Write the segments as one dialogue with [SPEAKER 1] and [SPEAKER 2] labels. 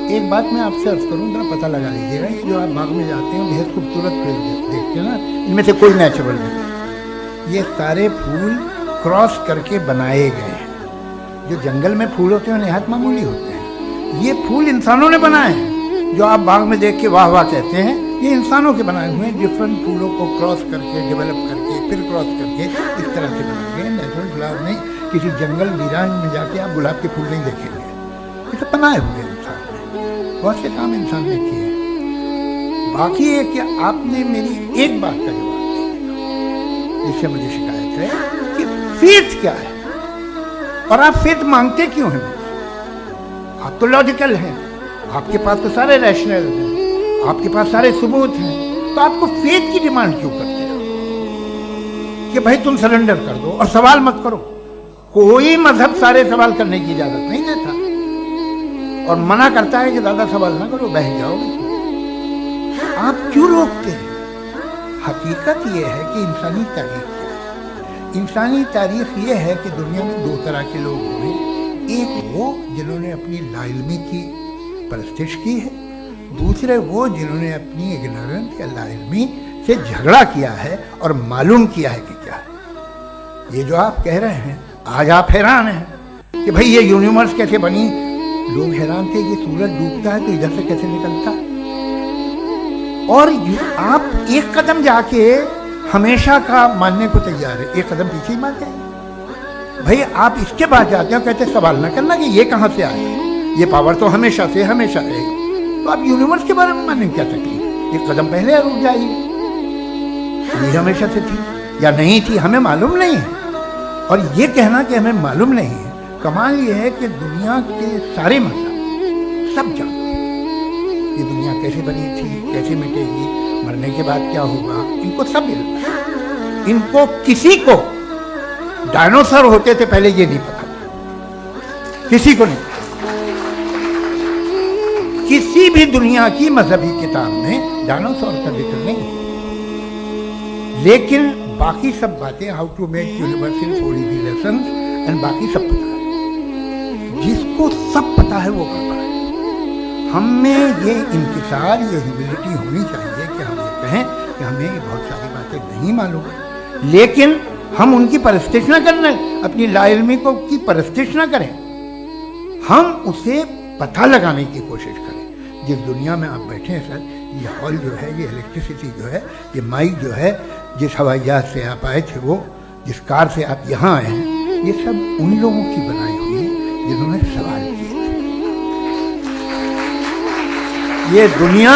[SPEAKER 1] एक बात मैं आपसे अर्ज करूँ, जरा पता लगा लीजिएगा, ये जो आप बाग में जाते हैं बेहद खूबसूरत फूल देखते हैं ना, इनमें से कोई नेचुरल नहीं। ये सारे फूल क्रॉस करके बनाए गए हैं। जो जंगल में फूल होते हैं निहायत मामूली होते हैं, ये फूल इंसानों ने बनाए हैं। जो आप बाग में देख के वाह वाह कहते हैं, ये इंसानों के बनाए हुए हैं। डिफरेंट फूलों को क्रॉस करके, डेवलप करके, फिर क्रॉस करके इस तरह से बनाए गए। नेचुरल फ्लावर नहीं। किसी जंगल वीरान में जाके आप गुलाब के फूल नहीं देखेंगे। ये सब बनाए हुए इंसान ने, बहुत से काम इंसान ने किए। बाकी है कि आपने मेरी एक बात का जवाब दिया जिससे मुझे शिकायत है कि फेथ क्या है और आप फेथ मांगते क्यों हैं? आप तो लॉजिकल हैं, आपके पास तो सारे रैशनल हैं, आपके पास सारे सबूत हैं, तो आपको फेथ की डिमांड क्यों करते हो कि भाई तुम सरेंडर कर दो और सवाल मत करो? कोई मजहब सारे सवाल करने की इजाजत नहीं देता और मना करता है कि ज्यादा सवाल ना करो, बह जाओगे। आप क्यों रोकते हैं? हकीकत यह है कि इंसानी तारीख क्या है? इंसानी तारीख यह है कि दुनिया में दो तरह के लोग हुए। एक वो जिन्होंने अपनी लाइल्मी की परस्तिश की है, दूसरे वो जिन्होंने अपनी इग्नोरेंस या लाइल्मी से झगड़ा किया है और मालूम किया है कि क्या है। ये जो आप कह रहे हैं, आज आप हैरान हैं कि भाई ये यूनिवर्स कैसे बनी। लोग हैरान थे कि सूरज डूबता है तो इधर से कैसे निकलता, और आप एक कदम जाके हमेशा का मानने को तैयार है, एक कदम पीछे ही मान जाएंगे। भाई आप इसके बाद जाते हो, कहते सवाल ना करना कि ये कहाँ से आया, ये पावर तो हमेशा से हमेशा रहेगी। तो आप यूनिवर्स के बारे में मानने क्या तकलीफ? एक कदम पहले रुक जाइए, ये हमेशा से थी या नहीं थी हमें मालूम नहीं है। और ये कहना कि हमें मालूम नहीं है, कमाल ये है कि दुनिया के सारे मज़हब सब जानते हैं ये दुनिया कैसे बनी थी, कैसे मिटेगी, मरने के बाद क्या होगा, इनको सब मिलता है। इनको किसी को डायनासोर होते थे पहले ये नहीं पता, किसी को नहीं। किसी भी दुनिया की मजहबी किताब में डायनासोर का जिक्र नहीं, लेकिन बाकी सब बातें, how to make universe in 4 easy lessons and बाकी सब पता है। जिसको सब पता है वो कर रहा है। हमें ये इंकिसार, ये ह्यूमिलिटी होनी चाहिए कि हम ये कहें कि हमें ये बहुत सारी बातें नहीं मालूम, लेकिन हम उनकी परस्तिश ना करें, अपनी लाइल्मी को की परस्तिश ना करें, हम उसे पता लगाने की कोशिश करें। जिस दुनिया में आप बैठे हैं सर, ये हॉल जो है, ये इलेक्ट्रिसिटी जो है, ये माइक जो है, जिस हवाई जहाज से आप आए थे, वो जिस कार से आप यहाँ आए हैं, ये सब उन लोगों की बनाई हुई है जिन्होंने सवाल किए थे। ये दुनिया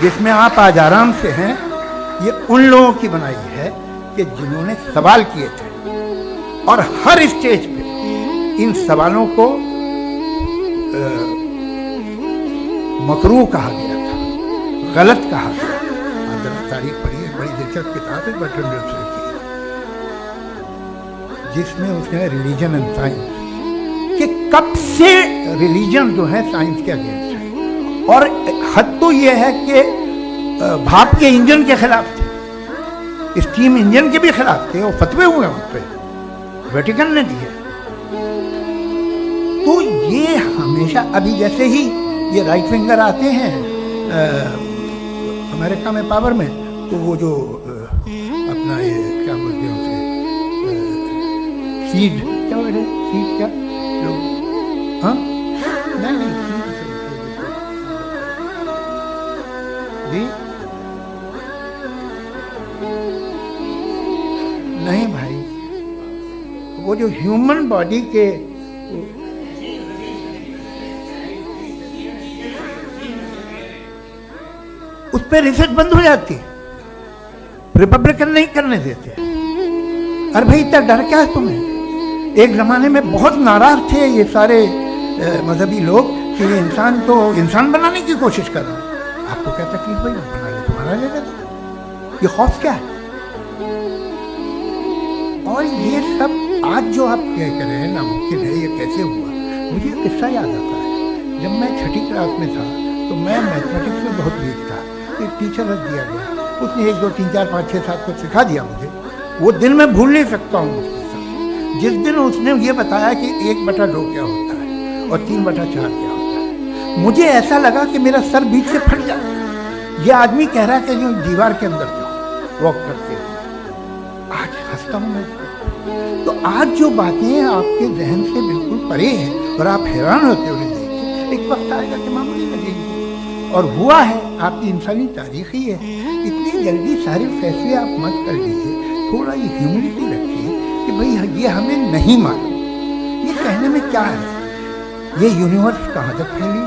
[SPEAKER 1] जिसमें आप आज आराम से हैं, ये उन लोगों की बनाई है कि जिन्होंने सवाल किए थे, और हर स्टेज पे इन सवालों को मकरूह कहा गया था, गलत कहा गया। आप जरा तारीख पढ़िए, बड़ी दिलचस्प किताब है बर्ट्रैंड रसल की, जिसमें उसने रिलीजन एंड साइंस कि कब से रिलीजन जो है साइंस के अगेंस्ट है, और हद तो ये है कि भाप के इंजन के खिलाफ थे, स्टीम इंजन के भी खिलाफ थे, और फतवे हुए उन पर, वेटिकन ने दिए। तो ये हमेशा, अभी जैसे ही ये राइट विंगर आते हैं अमेरिका में पावर में, तो वो जो अपना ये क्या बोलते हैं उसे, सीड क्या बोलते हैं, सीड क्या लोग, हाँ नहीं जी नहीं भाई, वो जो ह्यूमन बॉडी के उस पर रिसर्च बंद हो जाती है, रिपब्लिकन नहीं करने देते। अरे भाई इतना डर क्या है तुम्हें? एक जमाने में बहुत नाराज थे ये सारे मजहबी लोग कि ये इंसान तो इंसान बनाने की कोशिश कर रहा है। आपको क्या तकलीफ भाई, बना ले तो बना लेगा, ये खौफ क्या है? और ये सब आज जो आप कह रहे हैं नामुमकिन है, ये कैसे हुआ? मुझे एक किस्सा याद आता है। जब मैं 6ठी क्लास में था तो मैं मैथमेटिक्स में बहुत वीक था। एक टीचर रख दिया गया, उसने 1 2 3 4 5 6 7 को सिखा दिया मुझे। वो दिन मैं भूल नहीं सकता हूँ उसके साथ। जिस दिन उसने ये बताया कि 1/2 क्या होता है और 3/4 क्या होता है, मुझे ऐसा लगा कि मेरा सर बीच से फट जाए। ये आदमी कह रहा है कि जो दीवार के अंदर जाओ वॉक करते हुए। आज हंसता हूँ मैं। तो आज जो बातें आपके जहन से बिल्कुल परे हैं और आप हैरान होते हुए देख के, एक वक्त आएगा कि मामूली लगेगी। और हुआ है, आपकी इंसानी तारीख ही है। इतनी जल्दी सारे फैसले आप मत कर लीजिए, थोड़ा ये ह्यूमिलिटी रखिए कि भाई ये हमें नहीं मालूम। ये कहने में क्या है, ये यूनिवर्स कहाँ तक फैली,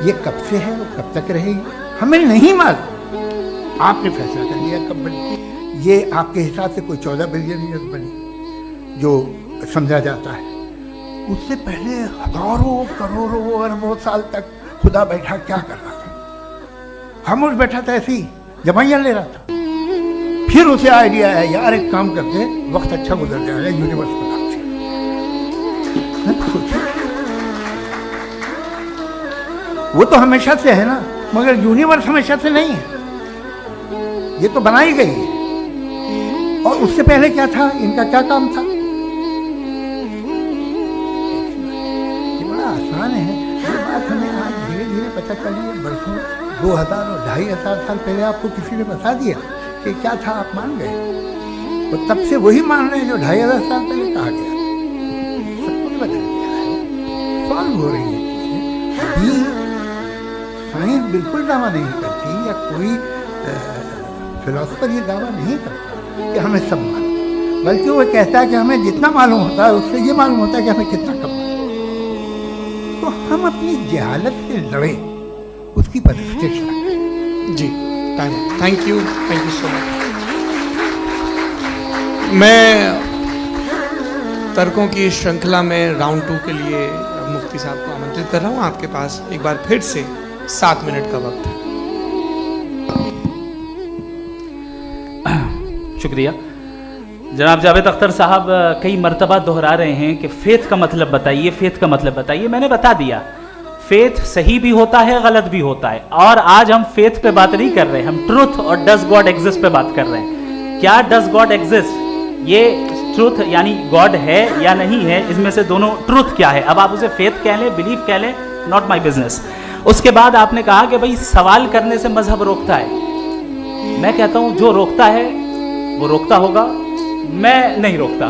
[SPEAKER 1] ये कब से है, वो कब तक रहेगी, हमें नहीं मालूम। आपने फैसला कर लिया कब बनी। ये आपके हिसाब से कोई 14 बिलियन ईयर बनी जो समझा जाता है। उससे पहले हजारों करोड़ों अरबों साल तक खुदा बैठा क्या कर रहा था? खामोश बैठा था, ऐसी जमाइयाँ ले रहा था। फिर उसे आइडिया है, यार एक काम करते, वक्त अच्छा गुजर जाएगा, यूनिवर्स बनाते। वो तो हमेशा से है ना, मगर यूनिवर्स हमेशा से नहीं है, ये तो बनाई गई है। और उससे पहले क्या था, इनका क्या काम था? ये बड़ा आसान है, ये बात हमें आज धीरे धीरे पता चली है। बरसों 2000 और 2500 साल पहले आपको किसी ने बता दिया कि क्या था, आप मान गए। और तब से वही मान रहे हैं जो 2500 साल पहले कहा गया। सब कुछ बदल गया है, सॉल्व हो रही है चीजें। साइंस बिल्कुल दावा नहीं करती, या कोई फिलोसफर ये दावा नहीं करता कि हमें सब मालूम, बल्कि वो कहता है कि हमें जितना मालूम होता है उससे ये मालूम होता है कि हमें कितना कम मालूम। तो हम अपनी जहालत से लड़े, उसकी परिस्थिति करें।
[SPEAKER 2] जी, थैंक यू सो मच। मैं तर्कों की श्रृंखला में राउंड 2 के लिए मुफ्ती साहब को आमंत्रित कर रहा हूँ। आपके पास एक बार फिर से 7 मिनट का वक्त है।
[SPEAKER 3] शुक्रिया। जनाब जावेद अख्तर साहब कई मर्तबा दोहरा रहे हैं कि फेथ का मतलब बताइए, फेथ का मतलब बताइए। मैंने बता दिया, फेथ सही भी होता है, गलत भी होता है। और आज हम फेथ पे बात नहीं कर रहे, हम ट्रुथ और डज गॉड एग्जिस्ट पे बात कर रहे हैं। क्या डज गॉड एग्जिस्ट, ये ट्रुथ यानी गॉड है या नहीं है, इसमें से दोनों ट्रुथ क्या है। अब आप उसे फेथ कह लें, बिलीफ कह लें, नॉट माई बिजनेस। उसके बाद आपने कहा कि भाई सवाल करने से मजहब रोकता है। मैं कहता हूं जो रोकता है वो रोकता होगा, मैं नहीं रोकता,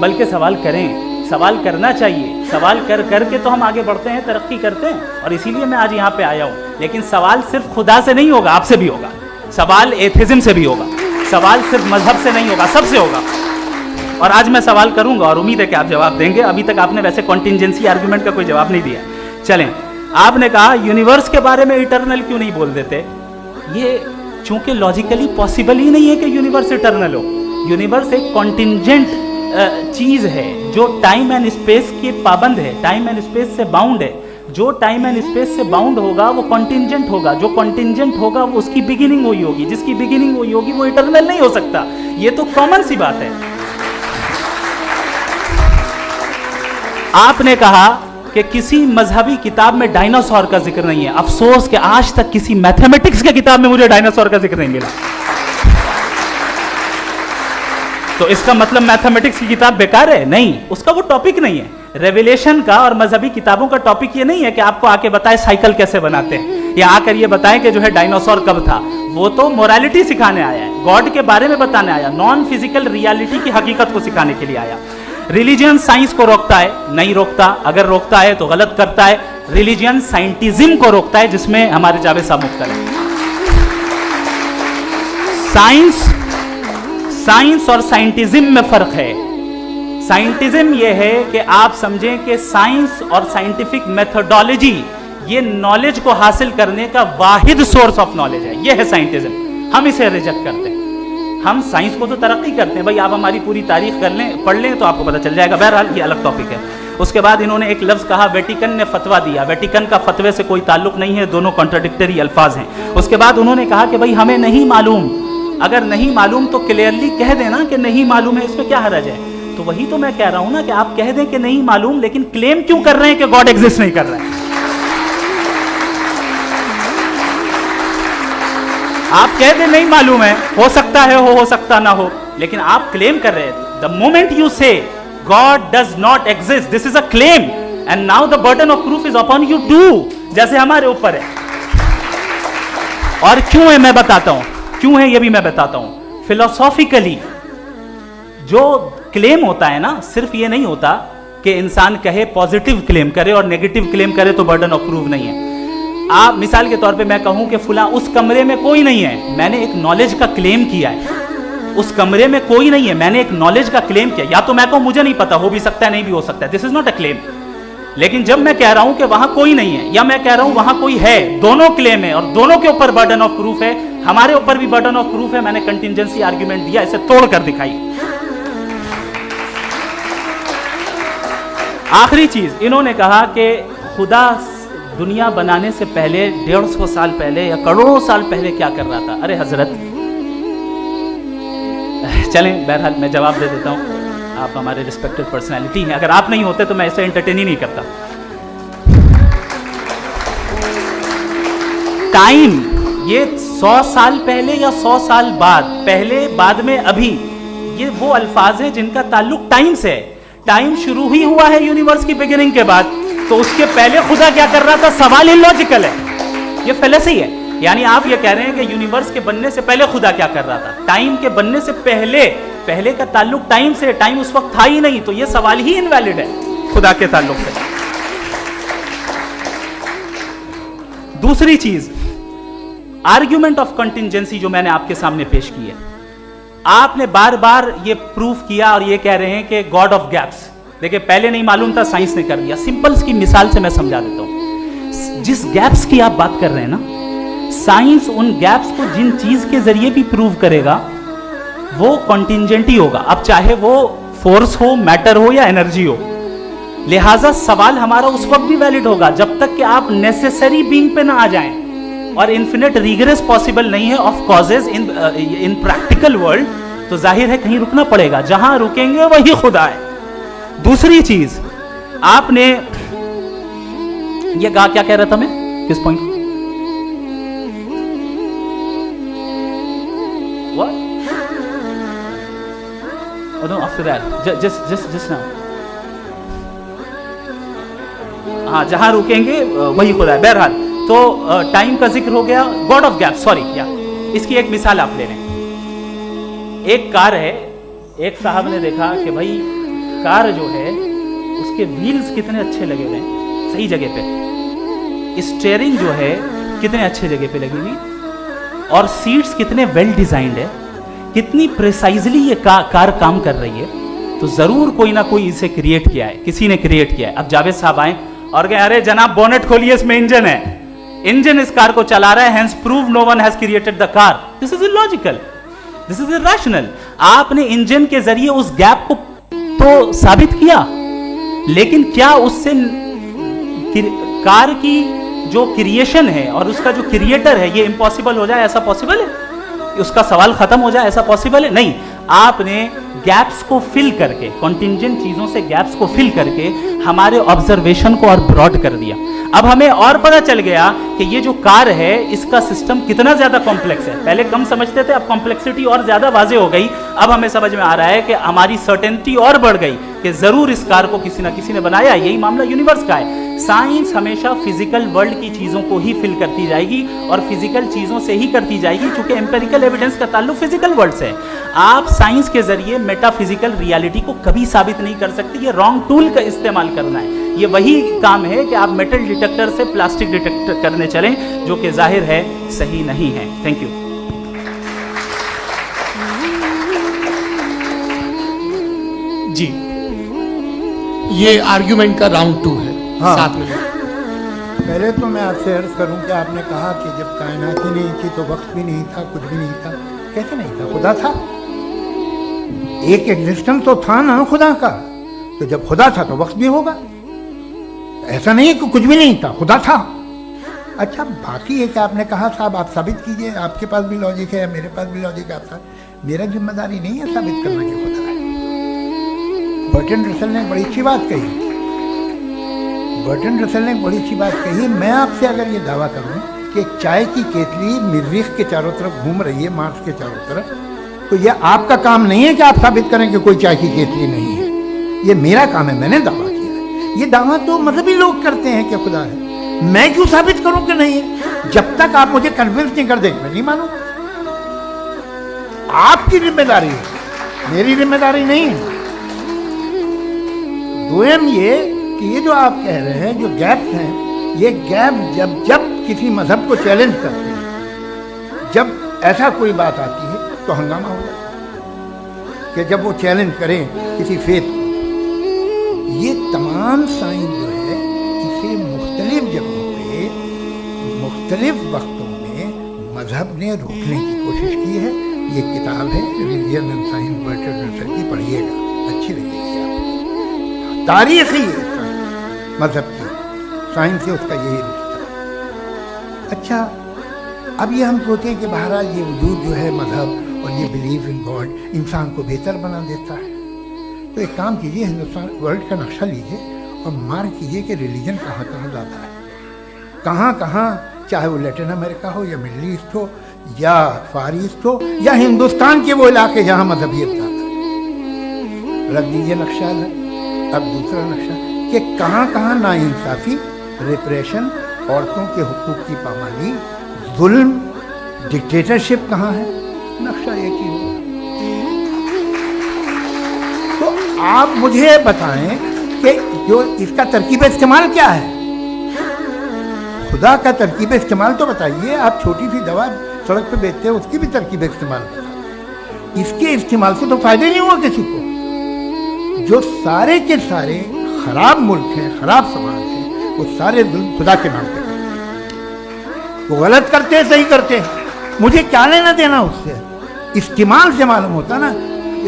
[SPEAKER 3] बल्कि सवाल करें, सवाल करना चाहिए। सवाल कर करके तो हम आगे बढ़ते हैं, तरक्की करते हैं, और इसीलिए मैं आज यहाँ पे आया हूँ। लेकिन सवाल सिर्फ खुदा से नहीं होगा, आपसे भी होगा। सवाल एथिज्म से भी होगा, सवाल सिर्फ मजहब से नहीं होगा, सबसे होगा। और आज मैं सवाल करूंगा और उम्मीद है कि आप जवाब देंगे। अभी तक आपने वैसे कॉन्टिंजेंसी आर्गुमेंट का कोई जवाब नहीं दिया। चलें, आपने कहा यूनिवर्स के बारे में इटर्नल क्यों नहीं बोल देते। ये चूंकि लॉजिकली पॉसिबल ही नहीं है कि यूनिवर्स इटर्नल हो। यूनिवर्स एक कॉन्टिंजेंट चीज है जो टाइम एंड स्पेस के पाबंद है, टाइम एंड स्पेस से बाउंड है। जो टाइम एंड स्पेस से बाउंड होगा वो कॉन्टिंजेंट होगा, जो कॉन्टिंजेंट होगा वो उसकी बिगिनिंग हुई होगी, जिसकी बिगिनिंग हुई होगी वो इटर्नल नहीं हो सकता। ये तो कॉमन सी बात है। आपने कहा कि किसी मजहबी किताब में डायनासोर का जिक्र नहीं है। अफसोस कि आज तक किसी मैथमेटिक्स की किताब में मुझे डायनासोर का जिक्र नहीं मिला। तो इसका मतलब मैथमेटिक्स की किताब बेकार है? नहीं, उसका वो टॉपिक नहीं है। रेवलेशन का और मजहबी किताबों का टॉपिक ये नहीं है कि आपको आके बताए साइकिल कैसे बनाते हैं, या आकर ये बताएं कि जो है डायनासोर कब था। वो तो मोरालिटी सिखाने आया है, गॉड के बारे में बताने आया, नॉन फिजिकल रियलिटी की हकीकत को सिखाने के लिए आया। रिलीजियन साइंस को रोकता है? नहीं रोकता। अगर रोकता है तो गलत करता है। रिलीजियन साइंटिज्म को रोकता है, जिसमें हमारे जावेद साहब मुख्तलिफ हैं। साइंस और साइंटिज्म में फर्क है। साइंटिज्म यह है कि आप समझें कि साइंस और साइंटिफिक मेथोडोलॉजी ये नॉलेज को हासिल करने का वाहिद सोर्स ऑफ नॉलेज है। यह है साइंटिज्म। हम इसे रिजेक्ट करते हैं। हम साइंस को तो तरक्की करते हैं, भाई आप हमारी पूरी तारीख कर लें, पढ़ लें तो आपको पता चल जाएगा। बहरहाल ये अलग टॉपिक है। उसके बाद इन्होंने एक लफ्ज़ कहा, वेटिकन ने फतवा दिया। वेटिकन का फतवे से कोई ताल्लुक नहीं है, दोनों कॉन्ट्राडिक्टरी अल्फाज हैं। उसके बाद उन्होंने कहा कि भाई हमें नहीं मालूम। अगर नहीं मालूम तो क्लियरली कह देना कि नहीं मालूम है, इसमें क्या हरज है। तो वही तो मैं कह रहा हूं ना कि आप कह दें कि नहीं मालूम, लेकिन क्लेम क्यों कर रहे हैं कि गॉड एग्जिस्ट नहीं कर रहा है। आप कह दें नहीं मालूम है, हो सकता है हो सकता ना हो, लेकिन आप क्लेम कर रहे हैं। The moment you say God does not exist, this is a claim, and now the burden of proof is upon you too, जैसे हमारे ऊपर है। और क्यों है मैं बताता हूं, क्यों है ये भी मैं बताता हूं। फिलोसॉफिकली जो क्लेम होता है ना, सिर्फ ये नहीं होता कि इंसान कहे पॉजिटिव क्लेम करे और नेगेटिव क्लेम करे तो बर्डन ऑफ प्रूफ नहीं है। आप मिसाल के तौर पे मैं कहूं कि फुला उस कमरे में कोई नहीं है, मैंने एक नॉलेज का क्लेम किया है। उस कमरे में कोई नहीं है, मैंने एक नॉलेज का क्लेम किया। या तो मैं कहूं मुझे नहीं पता, हो भी सकता है नहीं भी हो सकता है, this is not a claim. लेकिन जब मैं कह रहा हूं कि वहां कोई नहीं है या मैं कह रहा हूं वहां कोई है, दोनों क्लेम है और दोनों के ऊपर बर्डन ऑफ प्रूफ है। हमारे ऊपर भी बर्डन ऑफ प्रूफ है, मैंने कंटिजेंसी आर्ग्यूमेंट दिया, इसे तोड़कर दिखाई। आखिरी चीज इन्होंने कहा कि खुदा दुनिया बनाने से पहले 150 साल पहले या करोड़ों साल पहले क्या कर रहा था। अरे हजरत, चलें बहरहाल मैं जवाब दे देता हूं, आप हमारे रिस्पेक्टेड पर्सनैलिटी हैं, अगर आप नहीं होते तो मैं इसे एंटरटेन ही नहीं करता। टाइम ये 100 साल पहले या 100 साल बाद, पहले बाद में अभी, ये वो अल्फाज हैं जिनका ताल्लुक टाइम से है। टाइम शुरू ही हुआ है यूनिवर्स की बिगिनिंग के बाद, तो उसके पहले खुदा क्या कर रहा था, सवाल इलॉजिकल है, ये फेलेसी है। यानी आप ये कह रहे हैं कि यूनिवर्स के बनने से पहले खुदा क्या कर रहा था, टाइम के बनने से पहले, पहले का ताल्लुक टाइम से, टाइम उस वक्त था ही नहीं, तो ये सवाल ही इनवैलिड है खुदा के ताल्लुक से। दूसरी चीज, आर्ग्यूमेंट ऑफ कंटिजेंसी जो मैंने आपके सामने पेश की है, आपने बार बार ये प्रूफ किया और ये कह रहे हैं कि गॉड ऑफ गैप्स। देखिए पहले नहीं मालूम था, साइंस ने कर दिया। सिंपल्स की मिसाल से मैं समझा देता हूं। जिस गैप्स की आप बात कर रहे हैं ना, साइंस उन गैप्स को जिन चीज के जरिए भी प्रूव करेगा वो कॉन्टिंजेंट ही होगा, अब चाहे वो फोर्स हो, मैटर हो या एनर्जी हो। लिहाजा सवाल हमारा उस वक्त भी वैलिड होगा जब तक कि आप नेसेसरी बीइंग पे ना आ जाएं, और इन्फिनिट रिग्रेस पॉसिबल नहीं है of causes in practical world, तो जाहिर है कहीं रुकना पड़ेगा, जहां रुकेंगे वही खुदा है। दूसरी चीज आपने ये कहा, क्या कह रहा था मैं, किस point? What? Oh no, after that, just now. हाँ, जहां रुकेंगे वही खुदा है। बहरहाल तो टाइम का जिक्र हो गया, गॉड ऑफ गैप, सॉरी या इसकी एक मिसाल आप ले लें। एक कार है, एक साहब ने देखा कि भाई कार जो है उसके व्हील्स कितने अच्छे लगे हुए हैं, सही जगह पे, स्टीयरिंग जो है कितने अच्छे जगह पे लगी हुई, और सीट्स कितने वेल डिजाइंड है, कितनी प्रिसाइजली ये कार काम कर रही है, तो जरूर कोई ना कोई इसे क्रिएट किया है, किसी ने क्रिएट किया है। अब जावेद साहब आए और कहे अरे जनाब बोनेट खोलिए, इसमें इंजन है, इंजन इस कार को चला रहा है, hence prove no one has created the car. This is illogical, this is irrational. आपने इंजन के जरिए उस गैप को तो साबित किया, लेकिन क्या उससे कार की जो क्रिएशन है और उसका जो क्रिएटर है ये इम्पॉसिबल हो जाए, ऐसा पॉसिबल है? उसका सवाल खत्म हो जाए, ऐसा पॉसिबल है? नहीं। आपने गैप्स को फिल करके, कॉन्टिंजेंट चीजों से गैप्स को फिल करके हमारे ऑब्जर्वेशन को और ब्रॉड कर दिया। अब हमें और पता चल गया कि ये जो कार है इसका सिस्टम कितना ज्यादा कॉम्प्लेक्स है। पहले कम समझते थे, अब कॉम्प्लेक्सिटी और ज्यादा वाजे हो गई। अब हमें समझ में आ रहा है कि हमारी सर्टेनिटी और बढ़ गई कि जरूर इस कार को किसी ना किसी ने बनाया। यही मामला यूनिवर्स का है। साइंस हमेशा फिजिकल वर्ल्ड की चीजों को ही फिल करती जाएगी और फिजिकल चीजों से ही करती जाएगी, क्योंकि एम्पेरिकल एविडेंस का ताल्लुक फिजिकल वर्ल्ड से है। आप साइंस के जरिए मेटाफिजिकल रियलिटी को कभी साबित नहीं कर सकते। ये रॉन्ग टूल का इस्तेमाल करना है। ये वही काम है कि आप मेटल डिटेक्टर से प्लास्टिक डिटेक्टर करने चलें, जो कि जाहिर है सही नहीं है। Thank you.
[SPEAKER 2] जी, ये आर्ग्यूमेंट का राउंड 2 है।
[SPEAKER 1] हाँ।
[SPEAKER 2] 7 मिनट।
[SPEAKER 1] पहले तो मैं आपसे अर्ज करूं कि आपने कहा कि जब कायनात ही नहीं थी तो वक्त भी नहीं था, कुछ भी नहीं था। कैसे नहीं था? खुदा था, एक एग्जिस्टेंस तो था ना खुदा का। तो जब खुदा था तो वक्त भी होगा। ऐसा नहीं है कि कुछ भी नहीं था, खुदा था। अच्छा, बाकी है कि आपने कहा साहब आप साबित कीजिए, आपके पास भी लॉजिक है, मेरे पास भी लॉजिक है। आपका मेरा जिम्मेदारी नहीं है साबित करना कि खुदा है। बर्टन रसल ने बड़ी अच्छी बात कही। बर्टन रसल ने बड़ी अच्छी बात कही। मैं आपसे अगर ये दावा करूं कि चाय की केतली मरीख के चारों तरफ घूम रही है, मार्स के चारों तरफ, तो यह आपका काम नहीं है कि आप साबित करें कि कोई चाय की केतली नहीं है। ये मेरा काम है, मैंने दावा किया है। ये दावा तो मजहबी लोग करते हैं कि खुदा है, मैं क्यों साबित करूं कि नहीं है? जब तक आप मुझे कन्विंस नहीं कर देंगे मैं नहीं मानूं। आपकी जिम्मेदारी है, मेरी जिम्मेदारी नहीं है। दोयम ये कि ये जो आप कह रहे हैं, जो गैप्स हैं, ये गैप जब जब किसी मजहब को चैलेंज करते हैं, जब ऐसा कोई बात आती है तो हंगामा हो जाता है कि जब वो चैलेंज करें किसी फेथ को। ये तमाम साइन जो है इसे मुख्तलिफ जगहों पे मुख्तलिफ वक्तों में मजहब ने रोकने की कोशिश की है। ये किताब है religion and science Burton Russell की, पढ़िएगा, अच्छी लगेगी आपको। तारीख ही है मजहब की, साइंस से उसका यही रिश्ता। अच्छा, अब ये हम सोचें कि बहरहाल ये वजूद जो है मजहब और ये बिलीव इन गॉड इंसान को बेहतर बना देता है, तो एक काम कीजिए, हिंदुस्तान वर्ल्ड का नक्शा लीजिए और मार्क कीजिए कि रिलीजन कहाँ कहाँ जाता है, कहाँ कहाँ, चाहे वो लैटिन अमेरिका हो या मिडल ईस्ट हो या फार ईस्ट हो या हिंदुस्तान के वो इलाके जहाँ मजहबियत ज़्यादा है। रख दीजिए नक्शा अलग। अब दूसरा नक्शा कि कहाँ कहाँ नाइंसाफ़ी, रिप्रेशन, औरतों के हुकूक की पामाली, जुल्म, डिक्टेटरशिप कहाँ है, नक्शा एक ही होगा। तो आप मुझे बताएं कि जो इसका तरकीब इस्तेमाल क्या है, खुदा का तरकीब इस्तेमाल तो बताइए। आप छोटी सी दवा सड़क पे बेचते हैं, उसकी भी तरकीब इस्तेमाल बताइए। इसके इस्तेमाल से तो फायदे नहीं हुआ किसी को। जो सारे के सारे खराब मुल्क हैं, खराब समाज हैं, वो सारे जुल्म खुदा के नाम पे करते हैं। वो गलत करते हैं, सही करते हैं, मुझे क्या लेना देना उससे। इस्तेमाल से मालूम होता ना।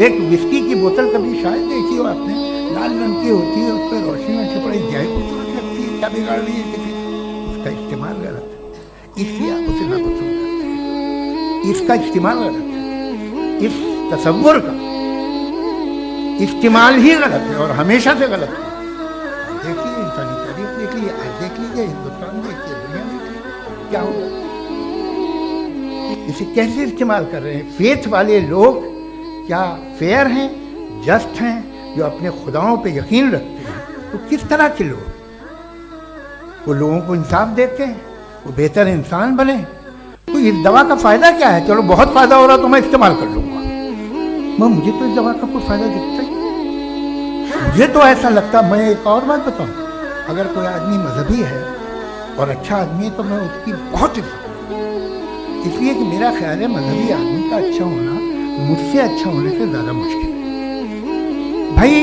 [SPEAKER 1] एक विस्की की बोतल कभी शायद देखी हो आपने, लाल रंग की होती है, उस पर रोशनी में छिपड़ी जाए खूबसूरत लगती है, क्या बिगाड़ रही है किसी, उसका इस्तेमाल गलत है, इसलिए आप उसे नापसंद करते हैं। इसका इस्तेमाल गलत है, इस तसव्वुर का इस्तेमाल ही गलत है और हमेशा से गलत है। आप देख लीजिए, इंसानी तारीख देख लीजिए, आज देख लीजिए, हिंदुस्तान देखिए, दुनिया देखिए, क्या होगा। इसे कैसे इस्तेमाल कर रहे हैं फेथ वाले लोग? क्या फेयर हैं, जस्ट हैं, जो अपने खुदाओं पे यकीन रखते हैं? तो किस तरह के लोग? वो लोगों को इंसाफ देते हैं, वो बेहतर इंसान बने। तो इस दवा का फ़ायदा क्या है? चलो बहुत फ़ायदा हो रहा तो मैं इस्तेमाल कर लूँगा, मैं मुझे तो इस दवा का कोई फ़ायदा दिखता ही नहीं। मुझे तो ऐसा लगता, मैं एक और बात बताऊँ, अगर कोई आदमी मजहबी है और अच्छा आदमी है तो मैं उसकी बहुत इज्जत करता, इसलिए कि मेरा ख्याल है मजहबी आदमी का अच्छा होना मुझसे अच्छा होने से ज़्यादा मुश्किल है। भाई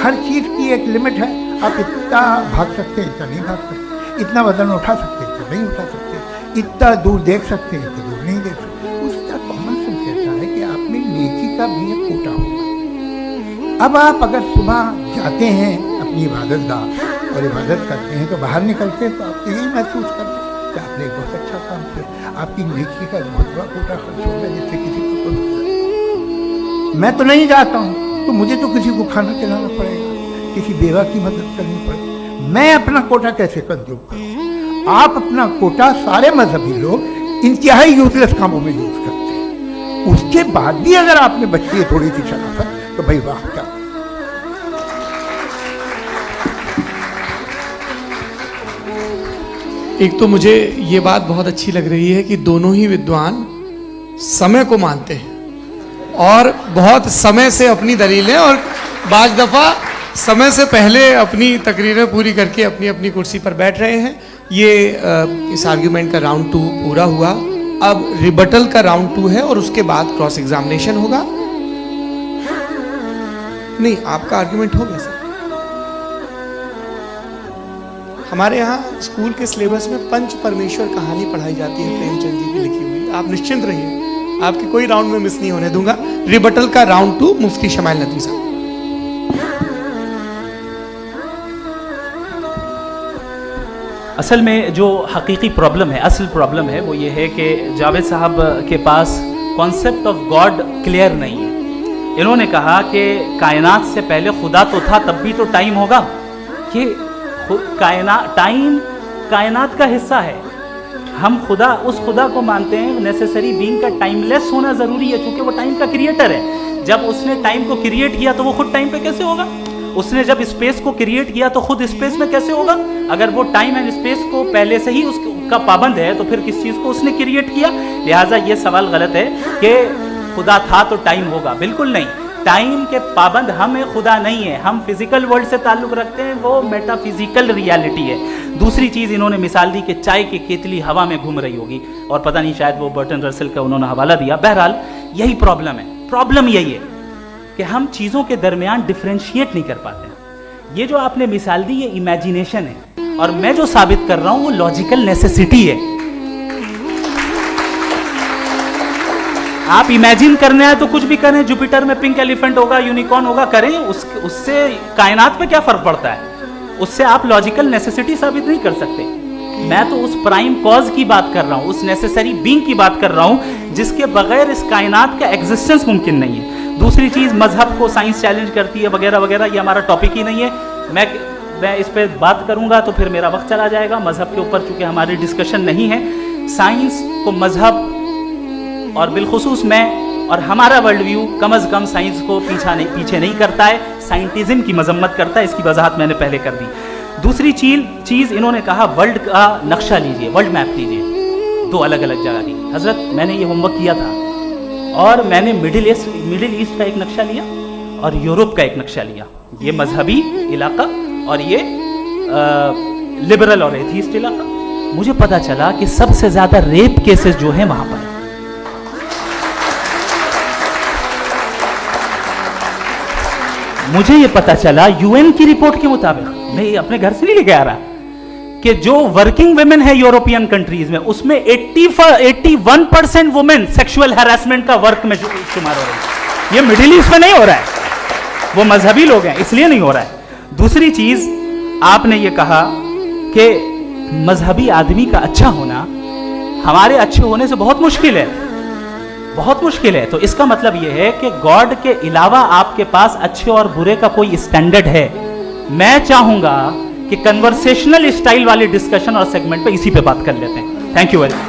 [SPEAKER 1] हर चीज़ की एक लिमिट है। आप इतना भाग सकते हैं, इतना नहीं भाग सकते, इतना वजन उठा सकते हैं, इतना नहीं उठा सकते, इतना दूर देख सकते हैं, इतना दूर नहीं देख सकते। उसका कॉमन सेंस कहता है कि आप में नेकी का भी एक कोटा होगा। अब आप अगर सुबह जाते हैं अपनी इबादत गाह और इबादत करते हैं तो बाहर निकलते हैं तो आप यही महसूस करते हैं कि आपने एक बहुत अच्छा काम किया, आपकी नेकी का बहुत बड़ा कोटा खर्च हो गया जिससे किसी को कोई। मैं तो नहीं जाता हूँ तो मुझे तो किसी को खाना खिलाना पड़ेगा, किसी बेवा की मदद करनी पड़ेगी। मैं अपना कोटा कैसे कंज्यूम करूँ? आप अपना कोटा सारे मजहबी लोग इंतहाई यूजलेस कामों में यूज करते हैं। उसके बाद भी अगर आपने बच्ची है थोड़ी सी शराफत तो भाई वाह क्या।
[SPEAKER 2] एक तो मुझे ये बात बहुत अच्छी लग रही है कि दोनों ही विद्वान समय को मानते हैं और बहुत समय से अपनी दलीलें और बाज दफ़ा समय से पहले अपनी तकरीरें पूरी करके अपनी अपनी कुर्सी पर बैठ रहे हैं। ये इस आर्ग्यूमेंट का राउंड 2 पूरा हुआ। अब रिबटल का राउंड 2 है और उसके बाद क्रॉस एग्जामिनेशन होगा। नहीं, आपका आर्ग्यूमेंट हो गया सर। हमारे यहाँ स्कूल के सिलेबस में पंच परमेश्वर कहानी पढ़ाई जाती है, प्रेमचंद जी की लिखी हुई। आप निश्चिंत रहिए, आपकी कोई राउंड में मिस नहीं होने दूंगा। रिबटल का राउंड 2 मुफ्ती शमाइल नदवी साहब।
[SPEAKER 3] असल में जो हकीकी प्रॉब्लम है, असल प्रॉब्लम है वो ये है कि जावेद साहब के पास कॉन्सेप्ट ऑफ गॉड क्लियर नहीं है। इन्होंने कहा कि कायनात से पहले खुदा तो था, तब भी तो टाइम होगा। कि टाइम कायनात का हिस्सा है। हम खुदा, उस खुदा को मानते हैं नेसेसरी बीइंग का टाइमलेस होना ज़रूरी है, क्योंकि वो टाइम का क्रिएटर है। जब उसने टाइम को क्रिएट किया तो वो खुद टाइम पे कैसे होगा? उसने जब स्पेस को क्रिएट किया तो खुद स्पेस में कैसे होगा? अगर वो टाइम एंड स्पेस को पहले से ही उसका पाबंद है तो फिर किस चीज को उसने क्रिएट किया? लिहाजा ये सवाल गलत है कि खुदा था तो टाइम होगा। बिल्कुल नहीं, टाइम के पाबंद हम है, खुदा नहीं है। हम फिजिकल वर्ल्ड से ताल्लुक रखते हैं, वो मेटाफिजिकल रियलिटी है। दूसरी चीज इन्होंने मिसाल दी कि चाय की केतली हवा में घूम रही होगी, और पता नहीं शायद वो बर्टन रसल का उन्होंने हवाला दिया। बहरहाल यही प्रॉब्लम है। प्रॉब्लम यही है कि हम चीजों के दरमियान डिफरेंशिएट नहीं कर पाते हैं। ये जो आपने मिसाल दी ये इमेजिनेशन है, और मैं जो साबित कर रहा हूं वो लॉजिकल नेसेसिटी है। आप इमेजिन करने आए तो कुछ भी करें, जुपिटर में पिंक एलिफेंट होगा, यूनिकॉर्न होगा, करें, उससे कायनात पे क्या फर्क पड़ता है? उससे आप लॉजिकल नेसेसिटी साबित नहीं कर सकते। मैं तो उस प्राइम कॉज की बात कर रहा हूं, उस नेसेसरी बीइंग की बात कर रहा हूं जिसके बगैर इस कायनात का एग्जिस्टेंस मुमकिन नहीं है। दूसरी चीज, मजहब को साइंस चैलेंज करती है वगैरह वगैरह, ये हमारा टॉपिक ही नहीं है। मैं इस पर बात करूंगा तो फिर मेरा वक्त चला जाएगा। मजहब के ऊपर चूंकि हमारी डिस्कशन नहीं है, साइंस को मजहब और बिलखुसूस मैं और हमारा वर्ल्ड व्यू कम अज कम साइंस को पीछे नहीं करता है, साइंटिज्म की मजम्मत करता है। इसकी वजाहत मैंने पहले कर दी। दूसरी चीज इन्होंने कहा वर्ल्ड का नक्शा लीजिए, वर्ल्ड मैप लीजिए, दो अलग अलग जगह की। हजरत मैंने ये होमवर्क किया था, और मैंने मिडिल ईस्ट का एक नक्शा लिया और यूरोप का एक नक्शा लिया। ये मजहबी इलाका और ये लिबरल और एथीस्ट इलाका। मुझे पता चला कि सबसे ज्यादा रेप केसेस जो हैं वहां पर। मुझे ये पता चला यूएन की रिपोर्ट के मुताबिक, मैं ये अपने घर से नहीं लेके आ रहा, कि जो वर्किंग वुमेन है यूरोपियन कंट्रीज में, उसमें 81% वुमेन सेक्सुअल हैरेसमेंट का वर्क में शुमार हो रही है। ये मिडिल ईस्ट में नहीं हो रहा है, वो मजहबी लोग हैं इसलिए नहीं हो रहा है। दूसरी चीज आपने ये कहा कि मजहबी आदमी का अच्छा होना हमारे अच्छे होने से बहुत मुश्किल है, बहुत मुश्किल है। तो इसका मतलब यह है कि गॉड के अलावा आपके पास अच्छे और बुरे का कोई स्टैंडर्ड है। मैं चाहूंगा कि कन्वर्सेशनल स्टाइल वाली डिस्कशन और सेगमेंट पे इसी पे बात कर लेते हैं। Thank you very much.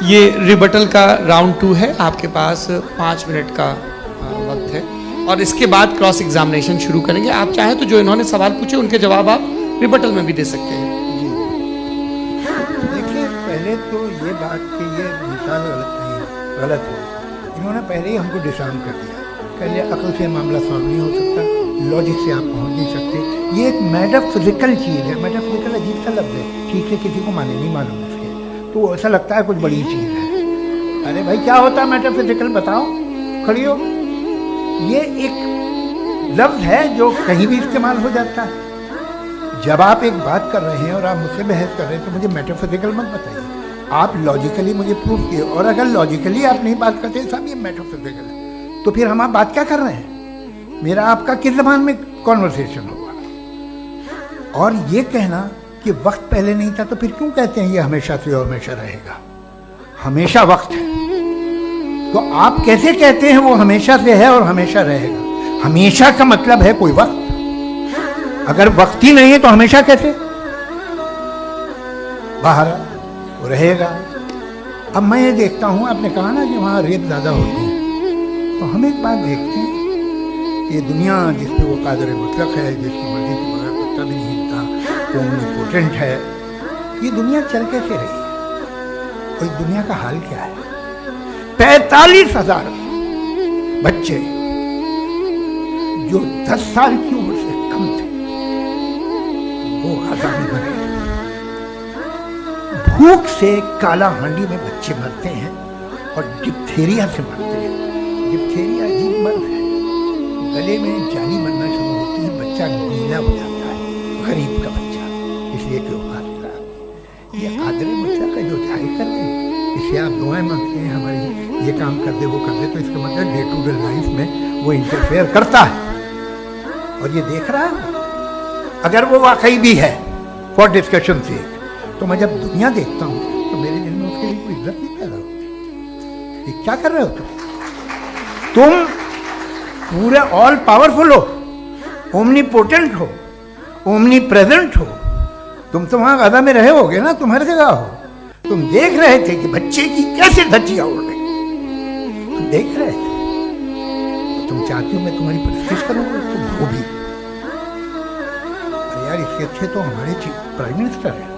[SPEAKER 2] ये रिबटल का राउंड 2 है, आपके पास 5 मिनट का वक्त है, और इसके बाद क्रॉस एग्जामिनेशन शुरू करेंगे। आप चाहें तो जो इन्होंने सवाल पूछे उनके जवाब आप रिबटल में भी दे सकते हैं।
[SPEAKER 1] पहले तो ये बात कि ये मिसाल गलत है। इन्होंने पहले ही हमको डिसार्म कर दिया, कह लिया अकल से मामला सॉल्व नहीं हो सकता, लॉजिक से आप पहुंच नहीं सकते। ये एक मेटाफिजिकल चीज़ है। मेटाफिजिकल अजीब सा लफ्ज़ है, ठीक से किसी को माने नहीं मालूम इसके, तो ऐसा लगता है कुछ बड़ी चीज़ है। अरे भाई क्या होता है मेटाफिजिकल, बताओ, खड़ी हो। ये एक लफ्ज़ है जो कहीं भी इस्तेमाल हो जाता है। जब आप एक बात कर रहे हैं और आप मुझसे बहस कर रहे हैं तो मुझे मेटाफिजिकल मत बताइए, आप लॉजिकली मुझे प्रूफ किए। और अगर लॉजिकली आप नहीं बात करते साहब ये मेटाफिजिकल है, तो फिर हम आप बात क्या कर रहे हैं? मेरा आपका किस ज़बान में कॉन्वर्सेशन होगा? और ये कहना कि वक्त पहले नहीं था, तो फिर क्यों कहते हैं ये हमेशा से और हमेशा रहेगा? हमेशा वक्त है, तो आप कैसे कहते हैं वो हमेशा से है और हमेशा रहेगा? हमेशा का मतलब है कोई वक्त, अगर वक्त ही नहीं है तो हमेशा कैसे? बाहर वो रहेगा। अब मैं ये देखता हूँ, आपने कहा ना कि वहाँ रेप ज़्यादा होती है, तो हम एक बात देखते हैं, ये दुनिया जिसपे वो कादर मुतलक है, जिसकी मर्जी के बगैर पत्ता भी नहीं हिलता, वो ओमनीपोटेंट है, ये दुनिया चल कैसे रही है? और इस दुनिया का हाल क्या है? 45,000 बच्चे जो 10 साल की उम्र से कम थे वो गाजा में मरे। भूख से काला हांडी में बच्चे मरते हैं और डिप्थेरिया से मरते हैं। डिप्थेरिया अजीब मर्द है, गले में जाली मरना शुरू होती है, बच्चा नीला हो जाता है, गरीब का बच्चा, इसलिए क्यों मारता है? ये कादर मुतलक का जो जाहिर कर दे, इससे आप दुआएं मांगते हैं हमारी ये काम कर दे वो कर दे, तो इसका मतलब डे टू डे लाइफ में वो इंटरफेयर करता है और ये देख रहा है। अगर वो वाकई भी है फॉर डिस्कशन से, तो मैं जब दुनिया देखता हूँ तो मेरे दिल में उसके लिए कोई इज्जत नहीं पैदा होती। ये क्या कर रहे हो तुम पूरे ऑल पावरफुल हो, ओमनीपोटेंट हो, ओमनी प्रेजेंट हो। तुम तो वहां गाजा में रहे होगे ना, तुम हर जगह हो। तुम देख रहे थे कि बच्चे की कैसे धज्जियां उड़ रही, तुम देख रहे थे, तो तुम चाहती हो मैं तुम्हारी परस्तिश करूँगा, तुम हो भी। अरे यार, इससे अच्छे तो हमारे प्राइम मिनिस्टर हैं,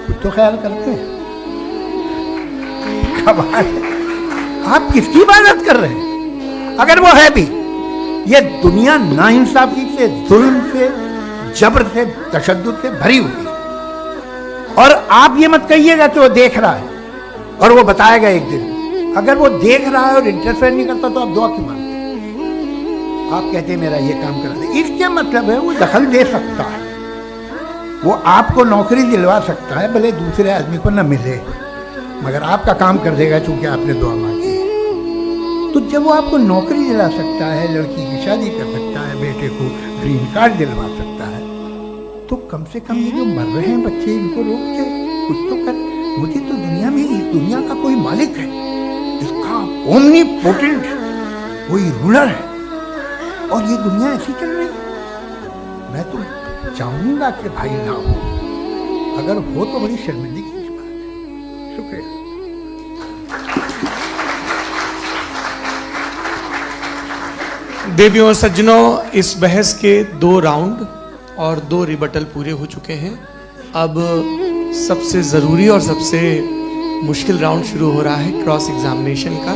[SPEAKER 1] कुछ तो ख्याल करते हैं। कमाल है। आप किसकी इबादत कर रहे हैं? अगर वो है भी, ये दुनिया नाइंसाफी से, जुल्म से, जबर से, तशद्दुद से भरी हुई है। और आप ये मत कहिएगा कि वो देख रहा है और वो बताएगा एक दिन। अगर वो देख रहा है और इंटरफेयर नहीं करता तो आप दुआ क्यों मांगते हैं? आप कहते हैं मेरा ये काम करा दे, इसके मतलब है वो दखल दे सकता है, वो आपको नौकरी दिलवा सकता है, भले दूसरे आदमी को न मिले, मगर आपका काम कर देगा चूंकि आपने दुआ मांगी है। तो जब वो आपको नौकरी दिला सकता है, लड़की की शादी कर सकता है, बेटे को ग्रीन कार्ड दिलवा सकता है, तो कम से कम ये जो मर रहे हैं बच्चे, इनको रोक के कुछ तो कर। मुझे तो दुनिया में इस दुनिया का कोई मालिक है, इसका ओमनीपोटेंट कोई रूलर है, और ये दुनिया ऐसी चल रही है। मैं तो चाहूंगा कि भाई ना हो, अगर हो तो बड़ी शर्मिंदगी की बात है। शुक्रिया।
[SPEAKER 2] देवियों और सज्जनों, इस बहस के 2 राउंड और 2 रिबटल पूरे हो चुके हैं। अब सबसे ज़रूरी और सबसे मुश्किल राउंड शुरू हो रहा है, क्रॉस एग्जामिनेशन का।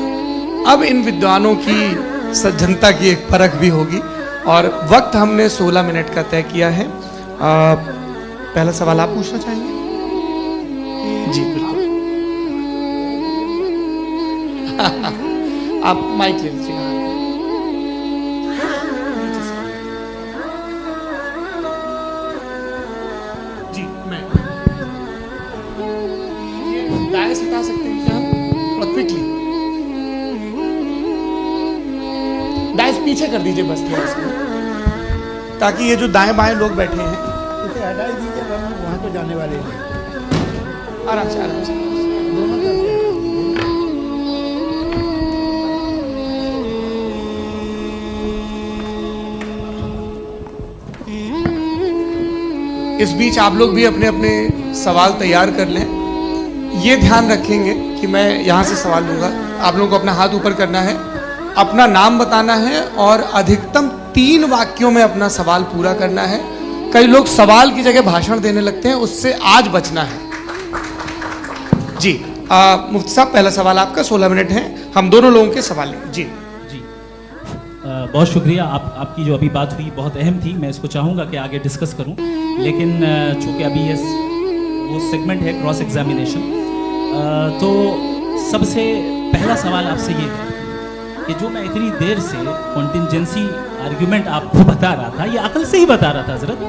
[SPEAKER 2] अब इन विद्वानों की सज्जनता की एक परख भी होगी और वक्त हमने 16 मिनट का तय किया है। पहला सवाल आप पूछना चाहेंगे? जी बिल्कुल। आप माइक ले लीजिए। जी मैं ये डायस हटा सकते हैं क्या थोड़ा क्विकली? डायस पीछे कर दीजिए बस थोड़ा सा, ताकि ये जो दाएं बाएं लोग बैठे हैं
[SPEAKER 1] इसे हटा ही दीजिए, वरना वहाँ तो जाने वाले नहीं।
[SPEAKER 2] आराम से आराम से।
[SPEAKER 1] दोनों तरफ से।
[SPEAKER 2] इस बीच आप लोग भी अपने अपने सवाल तैयार कर लें। ये ध्यान रखेंगे कि मैं यहाँ से सवाल लूँगा, आप लोगों को अपना हाथ ऊपर करना है, अपना नाम बताना है और अधिकतम 3 वाक्यों में अपना सवाल पूरा करना है। कई लोग सवाल की जगह भाषण देने लगते हैं, उससे आज बचना है। जी मुफ्ती साहब, पहला सवाल आपका, 16 मिनट हैं, हम दोनों लोगों के सवाल लेंगे। जी
[SPEAKER 3] जी बहुत शुक्रिया। आपकी जो अभी बात हुई बहुत अहम थी, मैं इसको चाहूँगा कि आगे डिस्कस करूँ, लेकिन चूँकि अभी ये वो सेगमेंट है क्रॉस एग्जामिनेशन, तो सबसे पहला सवाल आपसे ये है कि जो मैं इतनी देर से कॉन्टिंजेंसी आर्ग्यूमेंट आपको बता रहा था, ये अकल से ही बता रहा था हजरत,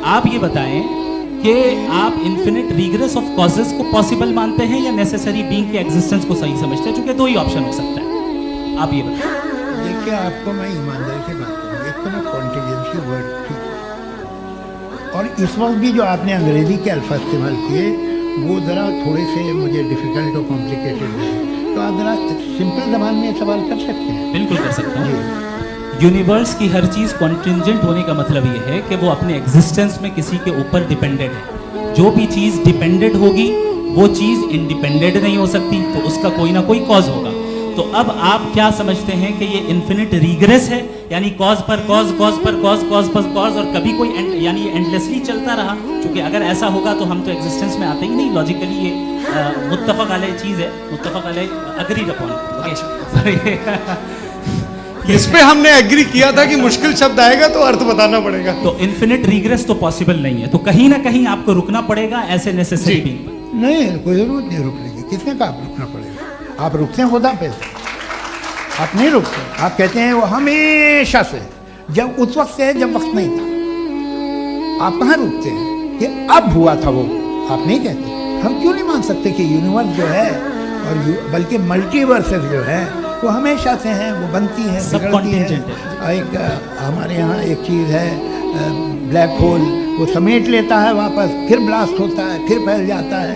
[SPEAKER 3] आप ये बताएं कि आप इन्फिनिट रिग्रेस ऑफ कॉजेस को पॉसिबल मानते हैं या नेसेसरी बीइंग के एग्जिस्टेंस को सही समझते हैं? चूंकि 2 ही ऑप्शन हो सकता है, आप ये बताएं।
[SPEAKER 1] देखिए, आपको मैं ईमानदारी से बात करूँ, एक तो मैं कॉन्टिजेंसी वर्ड ठीक, और इस वक्त भी जो आपने अंग्रेजी के अल्फाज इस्तेमाल किए वो ज़रा थोड़े से मुझे डिफ़िकल्ट और कॉम्प्लिकेटेड लगे, तो आप ज़रा सिंपल ज़बान में सवाल कर सकते हैं?
[SPEAKER 3] बिल्कुल कर सकता हूँ। यूनिवर्स की हर चीज़ कॉन्टिंजेंट होने का मतलब ये है कि वो अपने एग्जिस्टेंस में किसी के ऊपर डिपेंडेंट है। जो भी चीज़ डिपेंडेंट होगी वो चीज़ इंडिपेंडेंट नहीं हो सकती, तो उसका कोई ना कोई कॉज होगा। तो अब आप क्या समझते हैं कि ये इन्फिनिट रिग्रेस है, यानी कॉज पर कॉज, कॉज पर कॉज, कॉज पर कॉज, और कभी कोई यानी ये एंडलेसली चलता रहा? क्योंकि अगर ऐसा होगा तो हम तो एग्जिस्टेंस में आते ही नहीं। लॉजिकली ये मुत्तफक अलैह चीज़ है, मुत्तफक अलैह अग्रीड अपॉन।
[SPEAKER 2] इस पे हमने एग्री किया था कि मुश्किल शब्द आएगा तो अर्थ बताना पड़ेगा।
[SPEAKER 3] तो इन्फिनिट रिग्रेस तो पॉसिबल नहीं है, तो कहीं ना कहीं आपको रुकना पड़ेगा ऐसे नेसेसरी बीइंग पर।
[SPEAKER 1] नहीं, कोई जरूरत नहीं रुकने की। किसने कहा आप रुकना पड़ेगा? आप रुकते हैं खुदा पे, आप नहीं रुकते। आप कहते हैं वो हमेशा से, जब उस वक्त से है जब वक्त नहीं था। आप कहाँ रुकते हैं कि अब हुआ था वो? आप नहीं कहते। हम क्यों नहीं मान सकते कि यूनिवर्स जो है और बल्कि मल्टीवर्सेस जो है वो हमेशा से हैं, वो बनती हैं, बिगड़ती हैं। एक हमारे यहाँ एक चीज़ है ब्लैक होल, वो समेट लेता है वापस, फिर ब्लास्ट होता है, फिर फैल जाता है।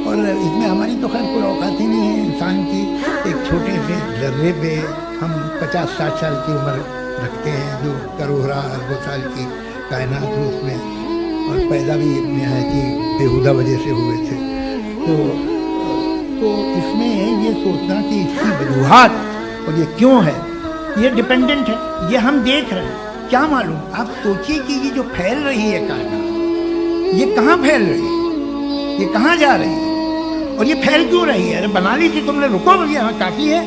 [SPEAKER 1] और इसमें हमारी तो खैर कोई औकात ही नहीं है इंसान की। एक छोटे से जर्रे पे हम 50-60 साल की उम्र रखते हैं, जो करोड़ों अरबों साल की कायनात है उसमें, और पैदा भी नहायत ही बेहुदा वजह से हुए थे। तो इसमें ये सोचना कि इसकी वजूहात और ये क्यों है, ये डिपेंडेंट है, ये हम देख रहे हैं। क्या मालूम, आप सोचिए कि ये जो फैल रही है कायनात, ये कहाँ फैल रही है, ये कहाँ जा रही है, और ये फैल क्यों रही है? अरे बना ली थी तुमने, रुको भैया, हाँ काफ़ी है।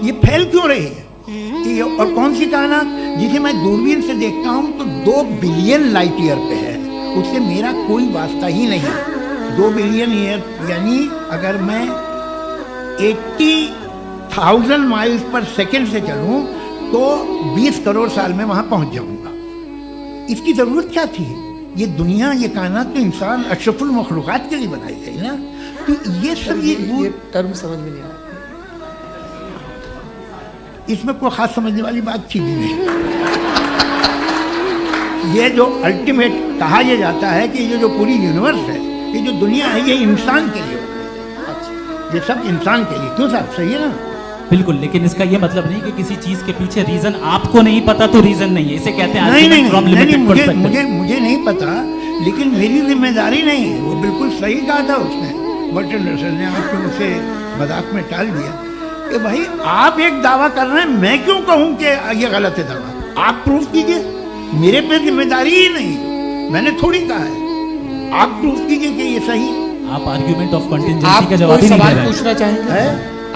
[SPEAKER 1] ये फैल क्यों रही है? ये और कौन सी कायनात जिसे मैं दूरबीन से देखता हूँ तो 2 बिलियन लाइट ईयर पे है, उससे मेरा कोई वास्ता ही नहीं। 2 बिलियन ईयर यानी अगर मैं 80,000 माइल्स पर सेकेंड से चलूँ तो 20 करोड़ साल में वहाँ पहुँच जाऊँगा। इसकी ज़रूरत क्या थी? ये दुनिया, ये कायनात तो इंसान अशरफुल मखलूक़ात के लिए बनाई गई ना। तो ये सब ये
[SPEAKER 2] टर्म समझ में नहीं आ रहा,
[SPEAKER 1] इसमें कोई खास समझने वाली बात थी भी नहीं। ये जो अल्टीमेट कहा यह जाता है कि ये जो पूरी यूनिवर्स है, ये जो दुनिया है, ये इंसान के लिए होता है। ये सब इंसान के लिए। क्यों साहब, सही है ना?
[SPEAKER 3] बिल्कुल, लेकिन इसका ये मतलब नहीं कि किसी चीज के पीछे रीजन आपको नहीं पता तो रीजन नहीं है, इसे कहते हैं
[SPEAKER 1] नहीं, मुझे नहीं पता, लेकिन मेरी जिम्मेदारी नहीं है। वो बिल्कुल सही कहा था उसने, बर्टन रसल ने, आपने उसे मजाक में टाल दिया कि भाई आप एक दावा कर रहे हैं, मैं क्यों कहूं कि ये गलत है दावा? आप प्रूफ कीजिए, मेरे पे जिम्मेदारी ही नहीं, मैंने थोड़ी कहा है। आप प्रूफ कीजिए कि ये सही।
[SPEAKER 3] आप आर्ग्यूमेंट ऑफ कंटिंजेंसी का जवाब ही नहीं दे रहे हैं।
[SPEAKER 2] पूछना चाहेंगे
[SPEAKER 1] है?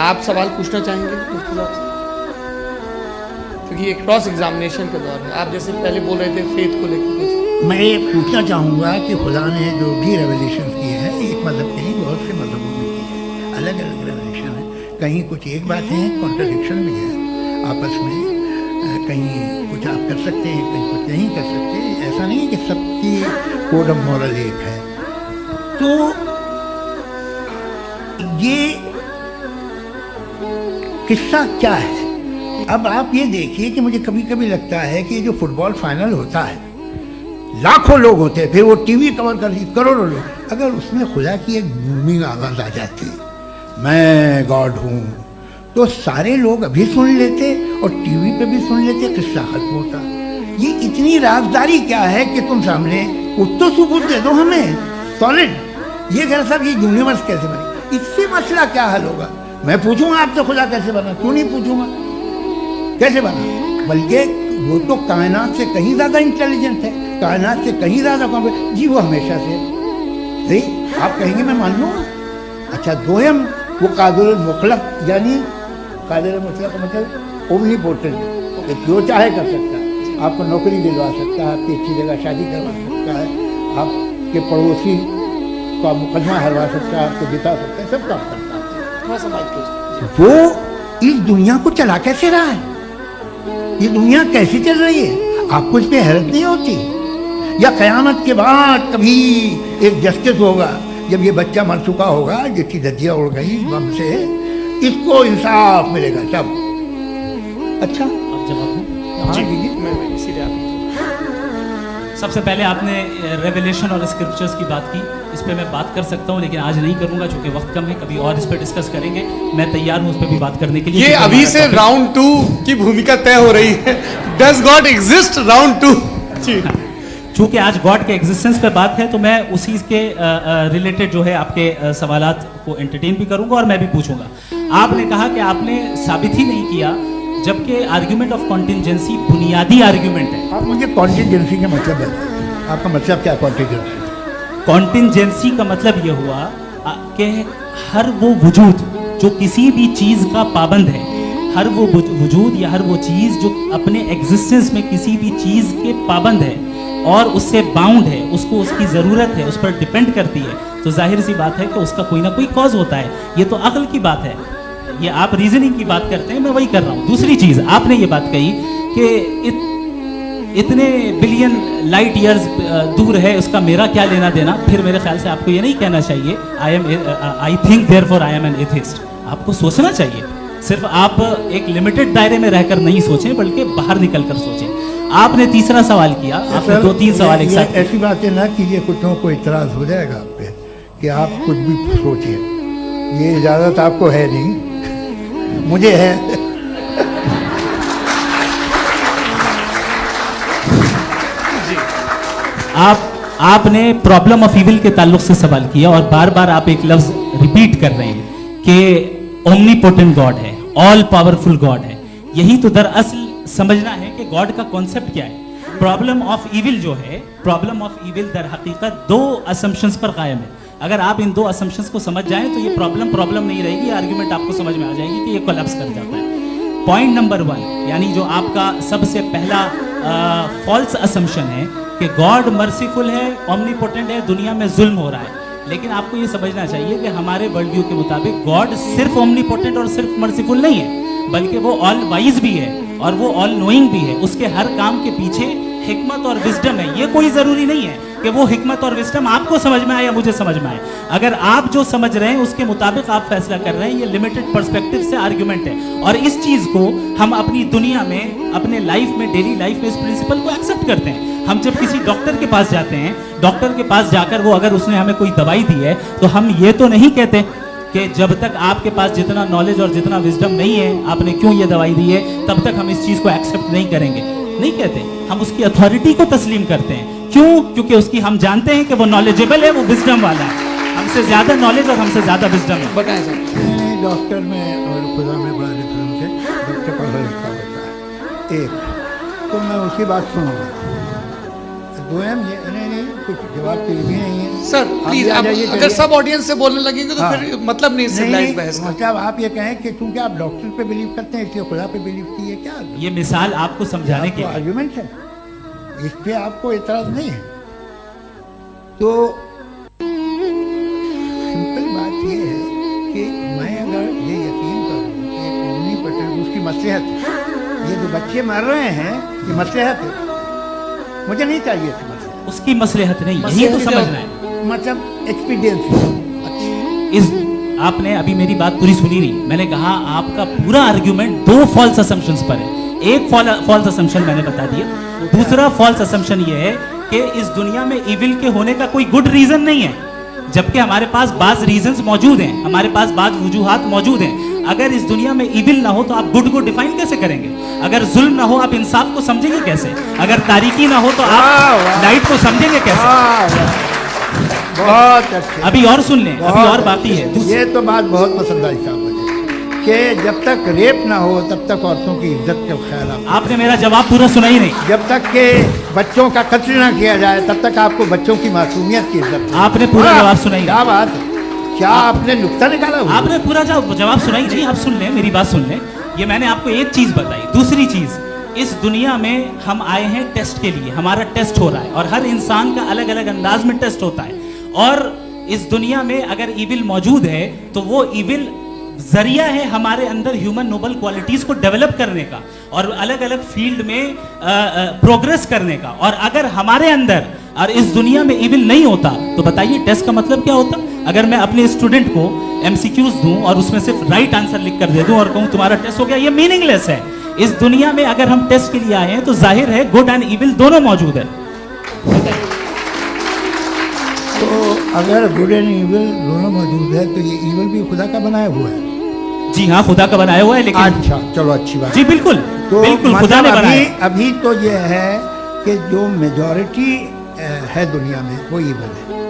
[SPEAKER 2] आप सवाल पूछना चाहेंगे मुफ्ती साहब से? क्योंकि ये क्रॉस एग्जामिनेशन के दौर है, आप जैसे पहले बोल रहे थे फेथ को लेकर कुछ।
[SPEAKER 1] मैं ये पूछना चाहूँगा कि खुदा ने जो भी रेवलेशन किए हैं, एक मज़हब के नहीं बहुत से मज़हबों में किए हैं, अलग अलग रेवलेशन है। कहीं कुछ एक बात है, कॉन्ट्रडिक्शन भी है आपस में, कहीं कुछ आप कर सकते हैं, कहीं कुछ नहीं कर सकते। ऐसा नहीं कि सबकी कोड ऑफ मॉरल एक है। तो ये किस्सा क्या है? अब आप ये देखिए कि मुझे कभी कभी लगता है कि जो फुटबॉल फाइनल होता है, लाखों लोग होते हैं, फिर वो टीवी कवर कर रही करोड़ों लोग, अगर उसमें खुदा की एक बूमिंग आवाज़ आ जाती, मैं गॉड हूँ, तो सारे लोग अभी सुन लेते और टीवी पे भी सुन लेते, किस्सा खत्म होता। ये इतनी राजदारी क्या है कि तुम सामने कुछ तो सबूत दे दो हमें सॉलिड। ये कह साहब ये यूनिवर्स कैसे बनी, इससे मसला क्या हल होगा? मैं पूछूंगा आपसे खुदा कैसे बना? क्यों नहीं पूछूंगा कैसे बना? बल्कि वो तो कायनात से कहीं ज़्यादा इंटेलिजेंट है, कायनात से कहीं ज़्यादा कॉम्प्लेक्स। जी वो हमेशा से भाई आप कहेंगे मैं मान लूँगा। अच्छा, दोयम वो कादिर मुतलक, यानी कादिर मुतलक का मतलब ओमनीपोटेंट, जो चाहे कर सकता है। आपको नौकरी दिलवा सकता है, आपकी अच्छी जगह शादी करवा सकता है, आपके पड़ोसी का मुकदमा हरवा सकता है, आपको जिता सकता है, सब काम करता है। वो इस दुनिया को चला कैसे रहा है? ये दुनिया कैसे चल रही है? आपको इस पे हैरत नहीं होती? या क़यामत के बाद कभी एक जस्टिस होगा, जब ये बच्चा मर चुका होगा, जिसकी धज्जियाँ उड़ गई बम से, इसको इंसाफ मिलेगा तब। अच्छा,
[SPEAKER 3] अब जवाब दूं?
[SPEAKER 2] जी मैं इसीलिए आप
[SPEAKER 3] सबसे पहले आपने रेवलेशन और स्क्रिप्चर्स की बात की, इस पे मैं बात कर सकता हूँ, लेकिन आज नहीं करूँगा क्योंकि वक्त कम है। कभी और इस पे डिस्कस करेंगे, मैं तैयार हूँ उस पर भी बात करने के लिए।
[SPEAKER 2] ये अभी से राउंड 2 की भूमिका तय हो रही है। Does God exist round 2?
[SPEAKER 3] चूंकि आज गॉड के एग्जिस्टेंस पे बात है, तो मैं उसी के रिलेटेड जो है आपके सवालात को एंटरटेन भी करूंगा और मैं भी पूछूंगा। आपने कहा कि आपने साबित ही नहीं किया, जबकि आर्ग्यूमेंट ऑफ कॉन्टिंजेंसी बुनियादी आर्ग्यूमेंट है।
[SPEAKER 1] आप मुझे कॉन्टिंजेंसी का मतलब है, आपका मतलब क्या? कॉन्टिंजेंसी
[SPEAKER 3] कॉन्टिंजेंसी का मतलब ये हुआ कि हर वो वजूद जो किसी भी चीज़ का पाबंद है, हर वो वजूद या हर वो चीज़ जो अपने एग्जिस्टेंस में किसी भी चीज़ के पाबंद है और उससे बाउंड है, उसको उसकी ज़रूरत है, उस पर डिपेंड करती है, तो जाहिर सी बात है कि उसका कोई ना कोई कॉज होता है। ये तो अक्ल की बात है, ये आप रीजनिंग की बात करते हैं, मैं वही कर रहा हूँ। दूसरी चीज़ आपने ये बात कही कि इतने बिलियन लाइट ईयर्स दूर है, उसका मेरा क्या लेना देना। फिर मेरे ख्याल से आपको ये नहीं कहना चाहिए I think therefore I am an atheist. आपको सोचना चाहिए, सिर्फ आप एक लिमिटेड दायरे में रहकर नहीं सोचें, बल्कि बाहर निकल कर सोचें। आपने तीसरा सवाल किया, आपने 2-3 सवाल एक साथ।
[SPEAKER 1] ऐसी बातें ना कीजिए, कुछ को इतराज हो जाएगा आप पे कि आप कुछ भी सोचिए। ये इजाज़त आपको है नहीं, मुझे है।
[SPEAKER 3] आपने प्रॉब्लम ऑफ इविल के ताल्लुक से सवाल किया और बार बार आप एक लफ्ज रिपीट कर रहे हैं कि ओमनीपोटेंट गॉड है। ऑल पावरफुल गॉड है। यही तो दरअसल समझना है कि गॉड का कॉन्सेप्ट क्या है। प्रॉब्लम ऑफ इविल जो है, प्रॉब्लम ऑफ इविल दर हकीकत दो असम्पशंस पर कायम है। अगर आप इन दो असम्पशंस को समझ जाएं तो ये प्रॉब्लम नहीं रहेगी, आर्ग्यूमेंट आपको समझ में आ जाएगी कि ये कोलैप्स कर जाता है। पॉइंट नंबर 1, यानी जो आपका सबसे पहला फॉल्स असम्पशन है कि गॉड मर्सीफुल है, ओमनीपोटेंट है, दुनिया में जुल्म हो रहा है। लेकिन आपको ये समझना चाहिए कि हमारे वर्ल्ड व्यू के मुताबिक गॉड सिर्फ ओमनीपोटेंट और सिर्फ मर्सीफुल नहीं है, बल्कि वो ऑल वाइज भी है और वो ऑल नोइंग भी है। उसके हर काम के पीछे हिकमत और विजडम है। ये कोई जरूरी नहीं है कि वो हिकमत और विजडम आपको समझ में आए या मुझे समझ में आए। अगर आप जो समझ रहे हैं उसके मुताबिक आप फैसला कर रहे हैं, ये लिमिटेड पर्सपेक्टिव से आर्गुमेंट है। और इस चीज को हम अपनी दुनिया में, अपने लाइफ में, डेली लाइफ में इस प्रिंसिपल को एक्सेप्ट करते हैं। हम जब किसी डॉक्टर के पास जाते हैं, डॉक्टर के पास जाकर वो अगर उसने हमें कोई दवाई दी है तो हम ये तो नहीं कहते कि जब तक आपके पास जितना नॉलेज और जितना विजडम नहीं है, आपने क्यों ये दवाई दी है, तब तक हम इस चीज को एक्सेप्ट नहीं करेंगे। नहीं कहते, हम उसकी अथॉरिटी को तस्लीम करते हैं। क्यों? क्योंकि उसकी हम जानते हैं कि वो नॉलेजेबल है, वो विजडम वाला है, हमसे ज्यादा नॉलेज और हमसे ज्यादा विजडम है।
[SPEAKER 2] बताएं सर।
[SPEAKER 1] डॉक्टर में और खुदा में बड़ा डिफरेंस है। डॉक्टर पढ़ा लिखा होता है, एक तो मैं उसकी बात सुनूंगा, दोयम ये नहीं कुछ जवाब के लिए नहीं है
[SPEAKER 2] सर प्लीज, आप अगर सब ऑडियंस से बोलने लगेंगे तो फिर मतलब नहीं सिविलाइज्ड बहस का।
[SPEAKER 1] मतलब आप ये कहें कि चूंकि आप डॉक्टर पे बिलीव करते हैं इसलिए खुदा पे बिलीव कीजिए, क्या
[SPEAKER 3] ये मिसाल आपको समझाने के लिए।
[SPEAKER 1] आर्गुमेंट है, इस पे आपको एतराज नहीं है। तो सिंपल बात ये है कि मैं अगर ये यकीन करूँ कि ओमनीपोटेंट उसकी मसलहत है, ये जो बच्चे मर रहे हैं ये मसलहत है, मुझे नहीं चाहिए थी मसलहत,
[SPEAKER 3] उसकी मसलहत नहीं, यही तो समझना है।
[SPEAKER 1] मतलब एक्सपीरियंस।
[SPEAKER 3] इस आपने अभी मेरी बात पूरी सुनी नहीं। मैंने कहा आपका पूरा आर्ग्यूमेंट दो फॉल्स असम्पशंस पर है। एक फॉल्स असम्पशन मैंने बता दिया, दूसरा फॉल्स असम्पशन ये है कि इस दुनिया में इविल के होने का कोई गुड रीजन नहीं है, जबकि हमारे पास बाज रीजंस मौजूद हैं, हमारे पास बाज वजूहात मौजूद हैं। अगर इस दुनिया में इविल ना हो तो आप गुड को डिफाइन कैसे करेंगे? अगर जुल्म ना हो आप इंसाफ को समझेंगे कैसे? अगर तारीकी ना हो तो आप लाइट को समझेंगे कैसे?
[SPEAKER 1] बहुत अच्छे।
[SPEAKER 3] अभी और सुन लें, अभी और बाकी है।
[SPEAKER 1] ये तो बात बहुत पसंद आई साहब मुझे कि जब तक रेप ना हो तब तक औरतों की इज्जत का ख्याल
[SPEAKER 3] आपने मेरा जवाब पूरा सुना ही नहीं।
[SPEAKER 1] जब तक के बच्चों का कत्ल ना किया जाए तब तक आपको बच्चों की मासूमियत की इज्जत।
[SPEAKER 3] आपने पूरा जवाब सुना ही।
[SPEAKER 1] क्या बात है, क्या आपने नुक्ता निकाला?
[SPEAKER 3] आपने पूरा जवाब सुना ही नहीं। आप सुन लें, मेरी बात सुन लें। ये मैंने आपको एक चीज बताई। दूसरी चीज, इस दुनिया में हम आए हैं टेस्ट के लिए, हमारा टेस्ट हो रहा है और हर इंसान का अलग अलग अंदाज में टेस्ट होता है। और इस दुनिया में अगर इविल मौजूद है तो वो इविल जरिया है हमारे अंदर ह्यूमन नोबल क्वालिटीज को डेवलप करने का और अलग अलग फील्ड में प्रोग्रेस करने का। और अगर हमारे अंदर और इस दुनिया में इविल नहीं होता तो बताइए टेस्ट का मतलब क्या होता? अगर मैं अपने स्टूडेंट को एमसीक्यूज दूं और उसमें सिर्फ राइट आंसर लिख कर दे दूं और कहूं तुम्हारा टेस्ट हो गया, ये मीनिंगलेस है। इस दुनिया में अगर हम टेस्ट के लिए आए हैं तो जाहिर है गुड एंड इविल दोनों मौजूद है।
[SPEAKER 1] तो अगर गुड एंड इविल दोनों मौजूद है तो ये इविल भी खुदा का बनाया हुआ है।
[SPEAKER 3] जी हाँ, खुदा का बनाया हुआ है। लेकिन
[SPEAKER 1] अच्छा चलो अच्छी बात।
[SPEAKER 3] जी बिल्कुल,
[SPEAKER 1] तो
[SPEAKER 3] बिल्कुल खुदा ने बनाया।
[SPEAKER 1] अभी तो ये है कि जो मेजॉरिटी है दुनिया में वो इविल है,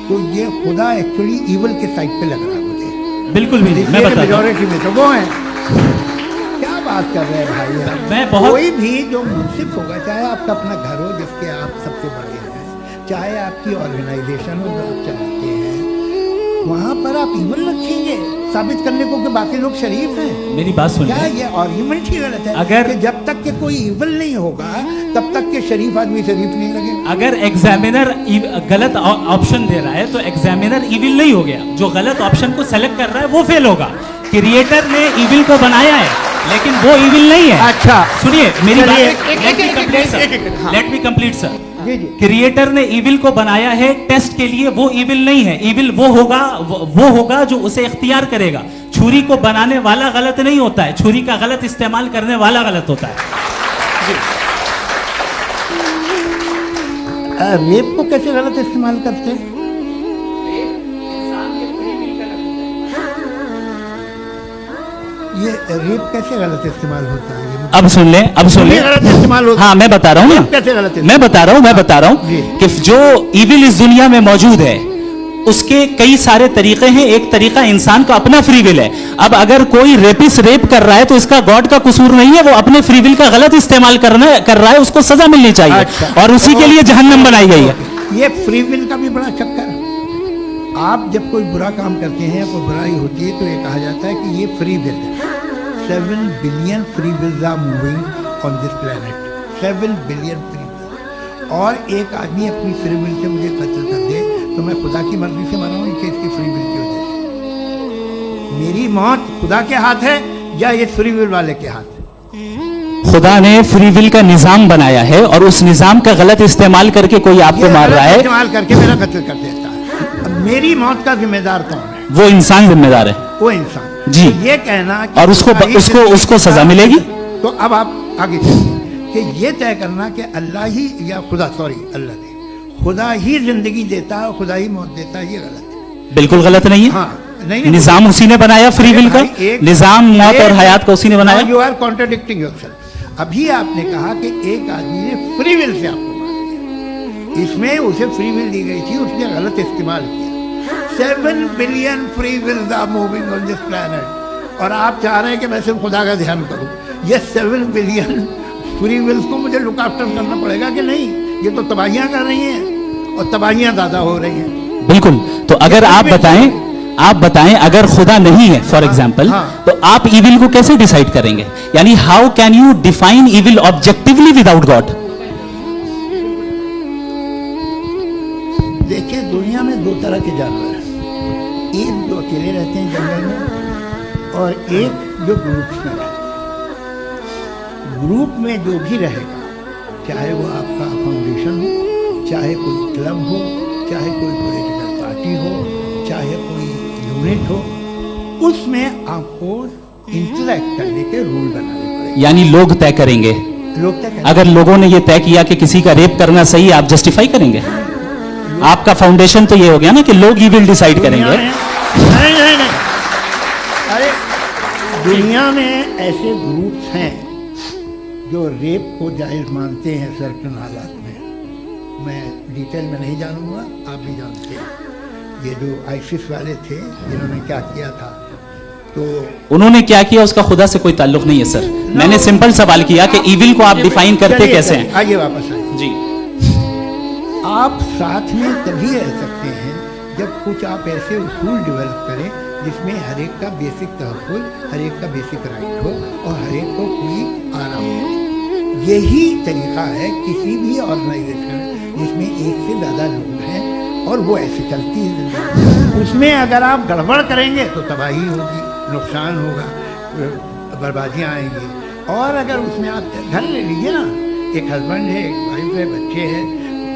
[SPEAKER 1] तो ये खुदा एक्चुअली इविल के साइड पे लग रहा है मुझे।
[SPEAKER 3] बिल्कुल भी नहीं, मैं बता
[SPEAKER 1] मेजॉरिटी में तो वो है। क्या बात कर रहे हैं भाई यार?
[SPEAKER 3] मैं बहुत
[SPEAKER 1] कोई भी जो मुंसिफ होगा, चाहे आपका अपना घर हो जिसके आप सबसे बड़े हैं, चाहे आपकी ऑर्गेनाइजेशन हो जो आप चलाते हैं, वहाँ पर आप इविल रखेंगे साबित करने को कि बाकी लोग शरीफ हैं।
[SPEAKER 3] मेरी बात सुनिए,
[SPEAKER 1] क्या ये आर्ग्यूमेंट ही गलत है?
[SPEAKER 3] अगर
[SPEAKER 1] कि जब तक के कोई इविल नहीं होगा तब तक के शरीफ आदमी शरीफ नहीं लगेगा।
[SPEAKER 3] अगर एग्जामिनर गलत ऑप्शन दे रहा है तो एग्जामिनर इविल नहीं हो गया, जो गलत ऑप्शन को सेलेक्ट कर रहा है वो फेल होगा। क्रिएटर ने इविल को बनाया है लेकिन वो इविल नहीं है।
[SPEAKER 1] अच्छा
[SPEAKER 3] सुनिए मेरी बात,
[SPEAKER 1] हाँ।
[SPEAKER 3] Let me complete sir.
[SPEAKER 1] जी जी।
[SPEAKER 3] क्रिएटर ने इविल को बनाया है टेस्ट के लिए, वो इविल नहीं है। इविल वो होगा जो उसे इख्तियार करेगा। छुरी को बनाने वाला गलत नहीं होता है, छुरी का गलत इस्तेमाल करने वाला गलत होता है।
[SPEAKER 1] रेप को कैसे गलत इस्तेमाल करते हैं? ये रेप कैसे गलत इस्तेमाल होता है?
[SPEAKER 3] अब सुन ले, अब सुन ले।
[SPEAKER 1] गलत इस्तेमाल होता है।
[SPEAKER 3] हाँ मैं बता रहा हूँ ना,
[SPEAKER 1] कैसे गलत?
[SPEAKER 3] मैं बता रहा हूँ कि जो इविल इस दुनिया में मौजूद है उसके कई सारे तरीके हैं। एक तरीका इंसान का अपना फ्री विल है। अब अगर कोई रेपिस्ट रेप कर रहा है तो इसका गॉड का कसूर नहीं है, वो अपने फ्री विल का गलत इस्तेमाल कर रहा है, उसको सजा मिलनी चाहिए।
[SPEAKER 1] अच्छा।
[SPEAKER 3] और उसी के लिए जहन्नम बनाई गई है।
[SPEAKER 1] ये फ्री विल का भी बड़ा चक्कर है। आप जब कोई बुरा काम करते हैं, कोई बुराई होती है, तो ये कहा जाता है कि ये फ्री विल है। 7 billion free wills are moving on this planet. 7 billion free will. और एक आदमी अपनी फ्री विल से मुझे कत्ल कर दे तो मैं खुदा की मर्जी से मरा हूँ कि इसकी फ्री विल की वजह से? मेरी मौत खुदा के हाथ है या ये फ्री विल वाले के हाथ है?
[SPEAKER 3] खुदा ने फ्री विल का निजाम बनाया है और उस निजाम का गलत इस्तेमाल करके कोई आपको मार रहा है,
[SPEAKER 1] इस्तेमाल करके मेरा कत्ल कर देता है। अब मेरी मौत का जिम्मेदार कौन है?
[SPEAKER 3] वो इंसान जिम्मेदार है।
[SPEAKER 1] वो इंसान।
[SPEAKER 3] जी।
[SPEAKER 1] तो ये कहना कि
[SPEAKER 3] और उसको सजा मिलेगी।
[SPEAKER 1] तो अब आप आगे चलिए कि ये तय करना कि अल्लाह ही या खुदा, सॉरी अल्लाह ने, खुदा ही जिंदगी देता है, खुदा ही मौत देता है, ये गलत है।
[SPEAKER 3] बिल्कुल गलत नहीं है।
[SPEAKER 1] हाँ, नहीं,
[SPEAKER 3] निजाम उसी ने बनाया फ्री विल का। निजाम मौत और हयात का उसी ने बनाया।
[SPEAKER 1] You are contradicting yourself. अभी आपने कहा कि एक आदमी ने फ्री विल से आपको मार दिया, इसमें उसे फ्री विल दी गई थी, उसने गलत इस्तेमाल किया। 7 billion free wills are moving on this planet और आप चाह रहे हैं कि मैं सिर्फ खुदा का ध्यान करूं। ये 7 बिलियन फ्री विल्स को मुझे लुक आफ्टर करना पड़ेगा कि नहीं? ये तो तबाहियां कर रही हैं और तबाहियां ज्यादा हो रही हैं।
[SPEAKER 3] बिल्कुल। तो अगर आप बताएं अगर खुदा नहीं है फॉर एग्जाम्पल, तो आप इविल को कैसे डिसाइड करेंगे? यानी how can you define evil objectively without God?
[SPEAKER 1] देखिए, दुनिया में 2 तरह के जानवर हैं। एक जो अकेले रहते हैं जंगल में और एक जो ग्रुप्स में रहते हैं। ग्रुप में जो भी रहेगा, चाहे वो आपका फाउंडेशन हो, चाहे कोई क्लब हो, चाहे कोई पॉलिटिकल पार्टी हो, चाहे कोई यूनिट हो, उसमें आपको इंटरेक्ट करने के रूल बनाने पड़ेंगे।
[SPEAKER 3] यानी लोग तय करेंगे।
[SPEAKER 1] लोग तय करेंगे।
[SPEAKER 3] अगर लोगों ने ये तय किया कि किसी का रेप करना सही है, आप जस्टिफाई करेंगे? आपका फाउंडेशन तो ये हो गया ना कि लोग ही विल डिसाइड करेंगे।
[SPEAKER 1] नहीं। अरे दुनिया में ऐसे ग्रुप्स हैं जो रेप को जायज़ मानते हैं सर्टेन हालात में। मैं डिटेल में नहीं जानूंगा, आप भी जानते हैं। ये जो आईसिस वाले थे जिन्होंने क्या किया था, तो
[SPEAKER 3] उन्होंने क्या किया उसका खुदा से कोई ताल्लुक नहीं है सर। मैंने सिंपल सवाल किया कि इविल को आप डिफाइन करते कैसे हैं?
[SPEAKER 1] आइए वापस आइए
[SPEAKER 3] जी।
[SPEAKER 1] आप साथ में तभी रह सकते हैं जब कुछ आप ऐसे उसूल डेवलप करें जिसमें हर एक का बेसिक तहफ़्फ़ुज़, हर एक का बेसिक राइट हो और हर एक को कोई आराम हो। यही तरीका है किसी भी ऑर्गेनाइजेशन जिसमें एक से ज़्यादा लोग हैं और वो ऐसे चलती है ज़िंदगी। उसमें अगर आप गड़बड़ करेंगे तो तबाही होगी, नुकसान होगा, बर्बादियाँ आएंगी। और अगर उसमें आप घर ले लीजिए ना, एक हस्बैंड है, एक वाइफ है, बच्चे हैं,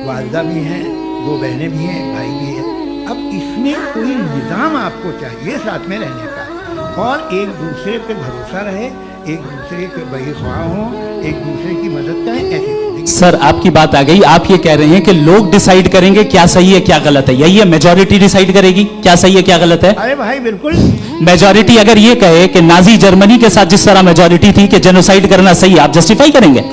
[SPEAKER 1] वालदा भी हैं, 2 बहनें भी हैं, एक भाई भी है। अब इसमें कोई निज़ाम आपको चाहिए साथ में रहने का और एक दूसरे पे भरोसा रहे, एक दूसरे के बहीख्वाह हों, एक दूसरे की मदद करें, ऐसी जिंदगी।
[SPEAKER 3] सर आपकी बात आ गई। आप ये कह रहे हैं कि लोग डिसाइड करेंगे क्या सही है क्या गलत है, यही है? मेजॉरिटी डिसाइड करेगी क्या सही है क्या गलत है?
[SPEAKER 1] अरे भाई बिल्कुल।
[SPEAKER 3] मेजॉरिटी अगर ये कहे कि नाजी जर्मनी के साथ जिस तरह मेजॉरिटी थी कि जेनोसाइड करना सही है, आप जस्टिफाई करेंगे?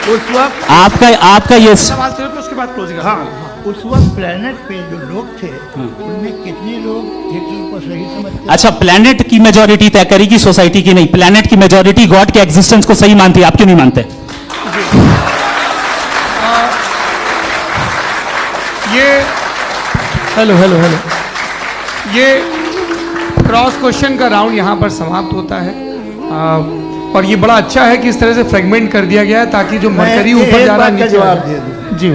[SPEAKER 1] उस वक्त
[SPEAKER 3] आपका ये
[SPEAKER 2] सवाल सिर्फ उसके बाद क्लोजिंग।
[SPEAKER 1] हाँ, उस वक्त प्लेनेट पे जो लोग थे उनमें कितने लोग हिटलर को सही समझते?
[SPEAKER 3] अच्छा, प्लेनेट की मेजॉरिटी तय करेगी सोसाइटी की नहीं। प्लेनेट की मेजॉरिटी गॉड के एग्जिस्टेंस को सही मानती है, आप क्यों नहीं मानते?
[SPEAKER 2] ये हेलो ये क्रॉस क्वेश्चन का राउंड यहाँ पर समाप्त होता है। और ये बड़ा अच्छा है कि इस तरह से फ्रेगमेंट कर दिया गया है ताकि जो मरकरी ऊपर जा रहा है नीचे
[SPEAKER 1] जवाब दे दूं।
[SPEAKER 2] जी।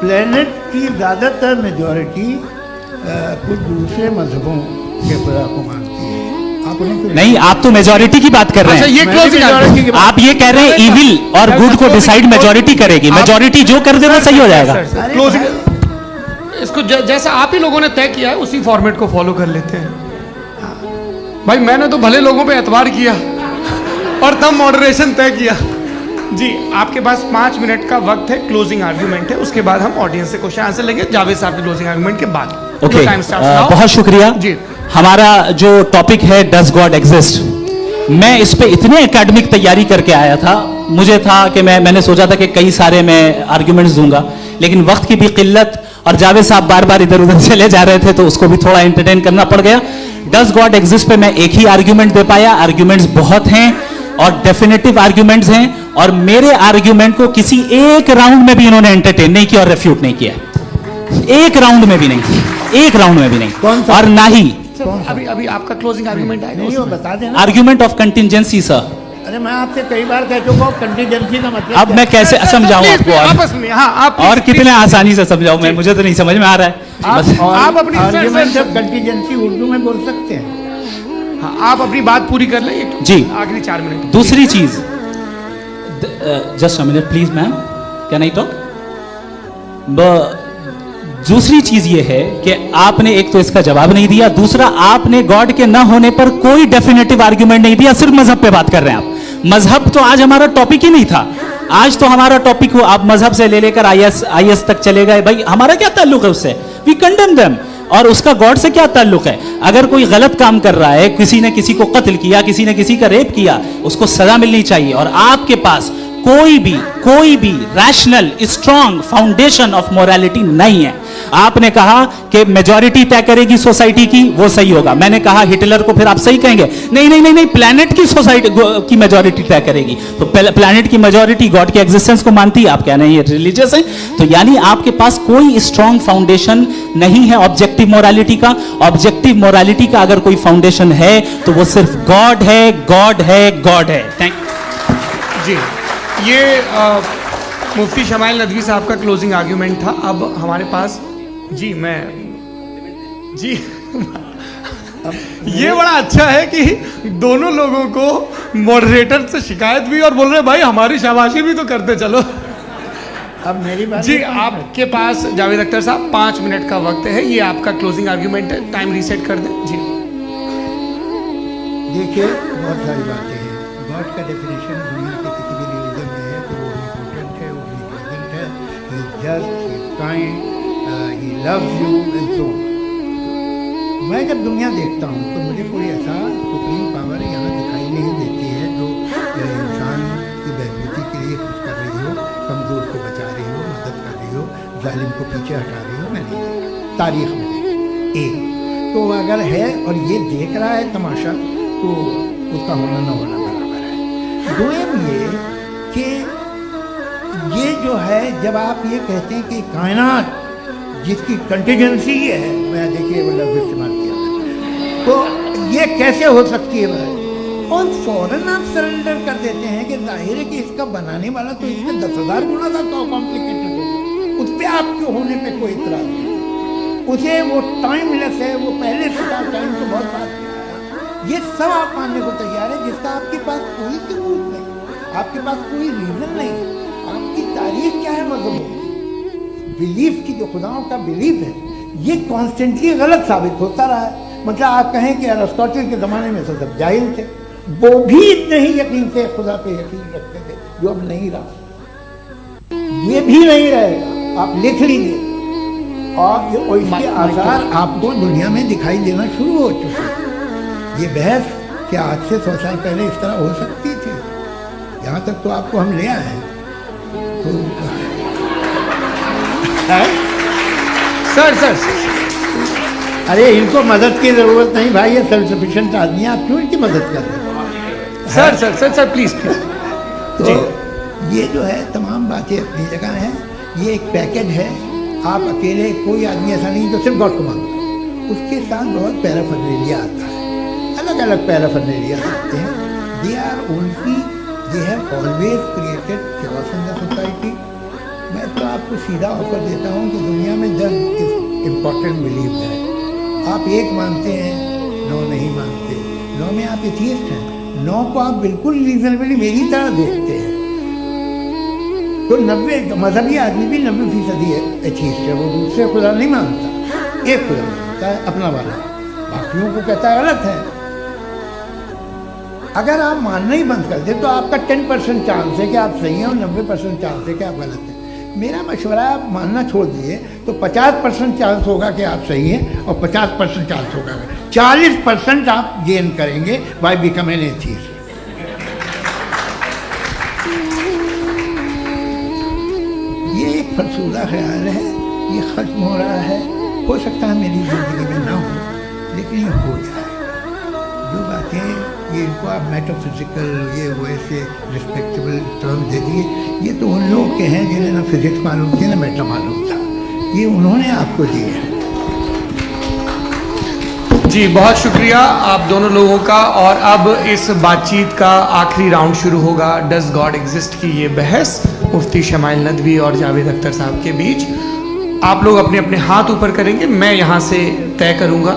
[SPEAKER 1] प्लेनेट की ज़्यादातर मेजॉरिटी कुछ दूसरे मजहबों के खुदा को मानती है। आप उन्हें
[SPEAKER 3] नहीं, आप तो मेजॉरिटी की बात कर रहे हैं।
[SPEAKER 2] अच्छा, ये क्लोजिंग
[SPEAKER 3] आप ये कह रहे हैं इविल और गुड को डिसाइड मेजॉरिटी करेगी। मेजॉरिटी जो कर दे वो सही हो जाएगा।
[SPEAKER 2] क्लोजिंग इसको जैसा आप ही लोगों ने तय किया है उसी फॉर्मेट को फॉलो कर लेते हैं। भाई मैंने तो भले लोगों पे एतबार किया और तब मॉडरेशन तय किया। जी, आपके पास 5 मिनट का वक्त है, क्लोजिंग आर्ग्यूमेंट है, उसके बाद हम ऑडियंस से क्वेश्चन आंसर लेंगे जावेद साहब के क्लोजिंग आर्ग्यूमेंट के बाद।
[SPEAKER 3] ओके, बहुत शुक्रिया
[SPEAKER 2] जी।
[SPEAKER 3] हमारा जो टॉपिक है डज गॉड एग्जिस्ट, मैं इस पे इतने एकेडमिक तैयारी करके आया था। मुझे था कि मैंने सोचा था कि कई सारे मैं आर्ग्यूमेंट्स दूंगा, लेकिन वक्त की भी किल्लत और जावेद साहब बार बार इधर उधर चले जा रहे थे तो उसको भी थोड़ा एंटरटेन करना पड़ गया। डज गॉड एग्जिस्ट पे मैं एक ही आर्ग्यूमेंट दे पाया, आर्ग्यूमेंट्स बहुत हैं और डेफिनेटिव आर्ग्यूमेंट्स हैं, और मेरे आर्ग्यूमेंट को किसी एक राउंड में भी इन्होंने एंटरटेन नहीं किया और रेफ्यूट नहीं किया, एक राउंड में भी नहीं, एक राउंड में भी नहीं।
[SPEAKER 1] कौन सा?
[SPEAKER 3] और ना ही
[SPEAKER 2] अभी अभी आपका क्लोजिंग आर्गुमेंट आएगा
[SPEAKER 1] नहीं, वो
[SPEAKER 2] उसमें।
[SPEAKER 1] बता देना।
[SPEAKER 3] Argument of contingency sir.
[SPEAKER 1] अरे मैं आपसे कई बार कह चुका हूँ कंटीजेंसी का मतलब
[SPEAKER 3] अब
[SPEAKER 1] क्या
[SPEAKER 3] मैं
[SPEAKER 1] है?
[SPEAKER 3] कैसे समझाऊं
[SPEAKER 2] Please,
[SPEAKER 3] आपको, और
[SPEAKER 2] आपस में हाँ आप
[SPEAKER 3] और
[SPEAKER 2] please,
[SPEAKER 3] कितने आसानी से समझाऊं मैं, मुझे तो नहीं समझ में आ रहा है।
[SPEAKER 2] आप अपनी
[SPEAKER 1] argument
[SPEAKER 2] sir-
[SPEAKER 1] of contingency Urdu में बोल सकते हैं।
[SPEAKER 2] हाँ, आप अपनी बात पूरी कर लें एक
[SPEAKER 3] जी।
[SPEAKER 2] आखिरी 4 मिनट।
[SPEAKER 3] दूसरी चीज, just a minute please ma'am, can I talk? दूसरी चीज ये है कि आपने एक तो इसका जवाब नहीं दिया, दूसरा आपने गॉड के ना होने पर कोई डेफिनेटिव आर्ग्यूमेंट नहीं दिया, सिर्फ मजहब पे बात कर रहे हैं आप। मजहब तो आज हमारा टॉपिक ही नहीं था, आज तो हमारा टॉपिक हो, आप मजहब से ले लेकर आईएस तक चले गए। भाई हमारा क्या ताल्लुक है उससे? We condemn them. और उसका गॉड से क्या ताल्लुक है? अगर कोई गलत काम कर रहा है, किसी ने किसी को कत्ल किया, किसी ने किसी का रेप किया, उसको सजा मिलनी चाहिए। और आपके पास कोई भी rational strong foundation of morality नहीं है। आपने कहा कि मेजॉरिटी तय करेगी सोसाइटी की, वो सही होगा। मैंने कहा हिटलर को फिर आप सही कहेंगे, नहीं, प्लैनेट की सोसाइटी की मेजॉरिटी तय करेगी। तो प्लैनेट की मेजॉरिटी गॉड के एग्जिस्टेंस को मानती है, आप कह रहे हैं ये रिलीजियस है। तो यानी आपके पास कोई स्ट्रॉन्ग फाउंडेशन नहीं है ऑब्जेक्टिव मोरालिटी का। ऑब्जेक्टिव मोरालिटी का अगर कोई फाउंडेशन है तो वो सिर्फ गॉड है, गॉड है, गॉड है। थैंक
[SPEAKER 2] जी, ये मुफ्ती शमाइल नदवी साहब का क्लोजिंग आर्ग्यूमेंट था। अब हमारे पास जी ये बड़ा अच्छा है कि दोनों लोगों को मॉडरेटर से शिकायत भी और बोल रहे भाई हमारी शाबाशी भी तो करते चलो।
[SPEAKER 1] अब मेरी बात
[SPEAKER 2] जी, आपके पास जावेद अख्तर साहब 5 मिनट का वक्त है, ये आपका क्लोजिंग आर्ग्यूमेंट है, टाइम रीसेट कर दें। जी
[SPEAKER 1] देखिए, बहुत सारी बातें हैं। गॉड का डेफिनेशन दुनिया के किसी भी रिलीजन में है तो वो इम्पोर्टेंट है, वो प्रेजेंट है, he is just, he is kind, he loves you and so. मैं जब दुनिया देखता हूँ तो मुझे कोई ऐसा सुप्रीम पावर यहाँ दिखाई नहीं देती है जो इंसान की बहबूदी के लिए कुछ कर रही हो, कमज़ोर को बचा रही हो, मदद कर रही हो, जालिम को पीछे हटा रही हो। मैं नहीं देखता तारीख में देखता। एक तो अगर है और ये देख रहा है तमाशा तो उसका होना न होना बराबर है। दोयम ये कि ये जो है, जब आप ये कहते हैं कि कायनात जिसकी कंटीजेंसी है, मैं देखिए वो लफ्ज़ इस्तेमाल किया था, तो ये कैसे हो सकती है भाई? और फौरन आप सरेंडर कर देते हैं कि जाहिर है कि इसका बनाने वाला तो इससे 10,000 गुना था तो कॉम्प्लिकेटेड हो, उस पर आपके होने पे कोई इतराज नहीं। उसे वो टाइमलेस है, वो पहले से था, टाइम तो बहुत बात है। ये सब आप मानने को तैयार है जिसका आपके पास कोई सबूत नहीं, आपके पास कोई रीज़न नहीं। आपकी तारीख क्या है मजहब बिलीफ की, जो खुदाओं का बिलीफ है, ये कॉन्स्टेंटली गलत साबित होता रहा है। मतलब आप कहें कि अरिस्टोटल के ज़माने में तो सब जाहिल थे, वो भी इतने ही यकीन से खुदा पे यकीन रखते थे, जो अब नहीं रहा, ये भी नहीं रहेगा। आप लिख लीजिए और इसके आसार आपको दुनिया में दिखाई देना शुरू हो चुके हैं। ये बहस क्या आज से 100 साल पहले इस तरह हो सकती थी? यहाँ तक तो आपको हम ले आए हैं। तो
[SPEAKER 2] सर
[SPEAKER 1] अरे इनको मदद की जरूरत नहीं भाई, ये सेल्फ सफिशिएंट आदमी है, आप क्यों इनकी मदद कर रहे हैं?
[SPEAKER 2] Sir please.
[SPEAKER 1] तो ये जो है तमाम बातें अपनी जगह हैं। ये एक पैकेज है। आप अकेले, कोई आदमी ऐसा नहीं जो सिर्फ गॉड को मानता है, उसके साथ बहुत पैराफर्नेलिया आता है, अलग अलग पैराफर्नेलिया आते हैं। They are only, they have always created chaos in the society. मैं तो आपको सीधा ऑफर देता हूँ कि दुनिया में 10 इम्पॉर्टेंट बिलीव है। आप एक मानते हैं, 9 नहीं मानते, 9 में आप एथियस्ट हैं, 9 को आप बिल्कुल रीजनेबली मेरी तरह देखते हैं। तो 90 मजहबी आदमी भी 90% एथियस्ट है, वो दूसरे खुदा नहीं मानता, एक खुदा मानता है अपना वाला, बाकियों को कहता है गलत है। अगर आप मानना ही बंद कर दे तो आपका 10% चांस है कि आप सही हैं और 90% चांस है कि आप गलत हैं। मेरा मशवरा है, आप मानना छोड़ दिए तो 50% चांस होगा कि आप सही हैं और 50% चांस होगा, 40% आप गेन करेंगे बाय बिकमिंग एन एथियस्ट। ये एक फरसूदा ख्याल है ये खत्म हो रहा है। हो सकता है मेरी ज़िंदगी में ना हो, लेकिन ये हो जाए। जो बातें ये इनको आप मेटाफिजिकल ये वैसे रिस्पेक्टेबल टर्म दे दिए, ये तो उन लोग के हैं जिन्हें ना फिजिक्स मालूम थी ना मेटा मालूम था, ये उन्होंने आपको दिए हैं।
[SPEAKER 2] जी बहुत शुक्रिया आप दोनों लोगों का। और अब इस बातचीत का आखिरी राउंड शुरू होगा, डज गॉड एग्जिस्ट की ये बहस मुफ्ती शमाइल नदवी और जावेद अख्तर साहब के बीच। आप लोग अपने अपने हाथ ऊपर करेंगे, मैं यहाँ से तय करूँगा।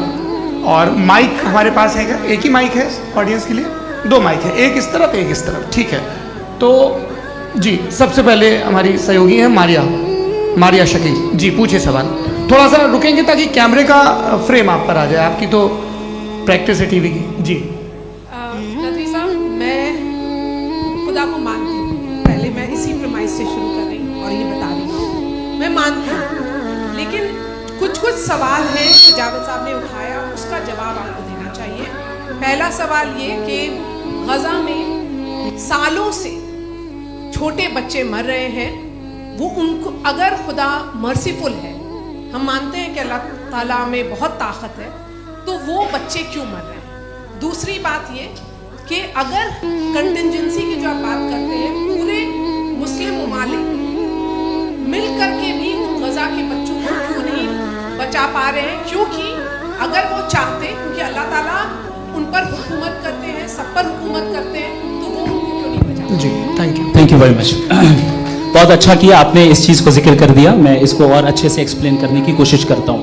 [SPEAKER 2] और माइक हमारे पास है क्या? एक ही माइक है ऑडियंस के लिए? 2 माइक है, एक इस तरफ एक इस तरफ, ठीक है। तो जी सबसे पहले हमारी सहयोगी है मारिया शकील जी, पूछे सवाल। थोड़ा सा रुकेंगे ताकि कैमरे का फ्रेम आप पर आ जाए, आपकी तो प्रैक्टिस है टीवी की। जी
[SPEAKER 4] नदवी साहब, मैं खुदा को मानती हूँ, पहले मैं इसी प्रमाइस से शुरू कर रही हूँ और ये बता रही हूँ मैं मानती हूँ, लेकिन कुछ सवाल हैं जो जावेद साहब ने उठाया, उसका जवाब आपको देना चाहिए। पहला सवाल ये कि गजा में सालों से छोटे बच्चे मर रहे हैं, वो उनको अगर खुदा मर्सीफुल है, हम मानते हैं कि अल्लाह ताला में बहुत ताकत है, तो वो बच्चे क्यों मर रहे हैं? दूसरी बात ये कि अगर कंटिजेंसी की जो आप बात करते हैं, पूरे मुस्लिम ममालिक मिल करके भी उन गजा के बच्चों को क्यों नहीं बचा पा रहे हैं? क्योंकि अगर वो चाहते, क्योंकि अल्लाह ताला उन पर हुकूमत करते हैं, सब पर हुकूमत करते हैं, तो वो उनको क्यों नहीं बचा?
[SPEAKER 2] जी
[SPEAKER 3] थैंक यू वेरी मच। बहुत अच्छा किया आपने इस चीज़ को जिक्र कर दिया, मैं इसको और अच्छे से एक्सप्लेन करने की कोशिश करता हूँ।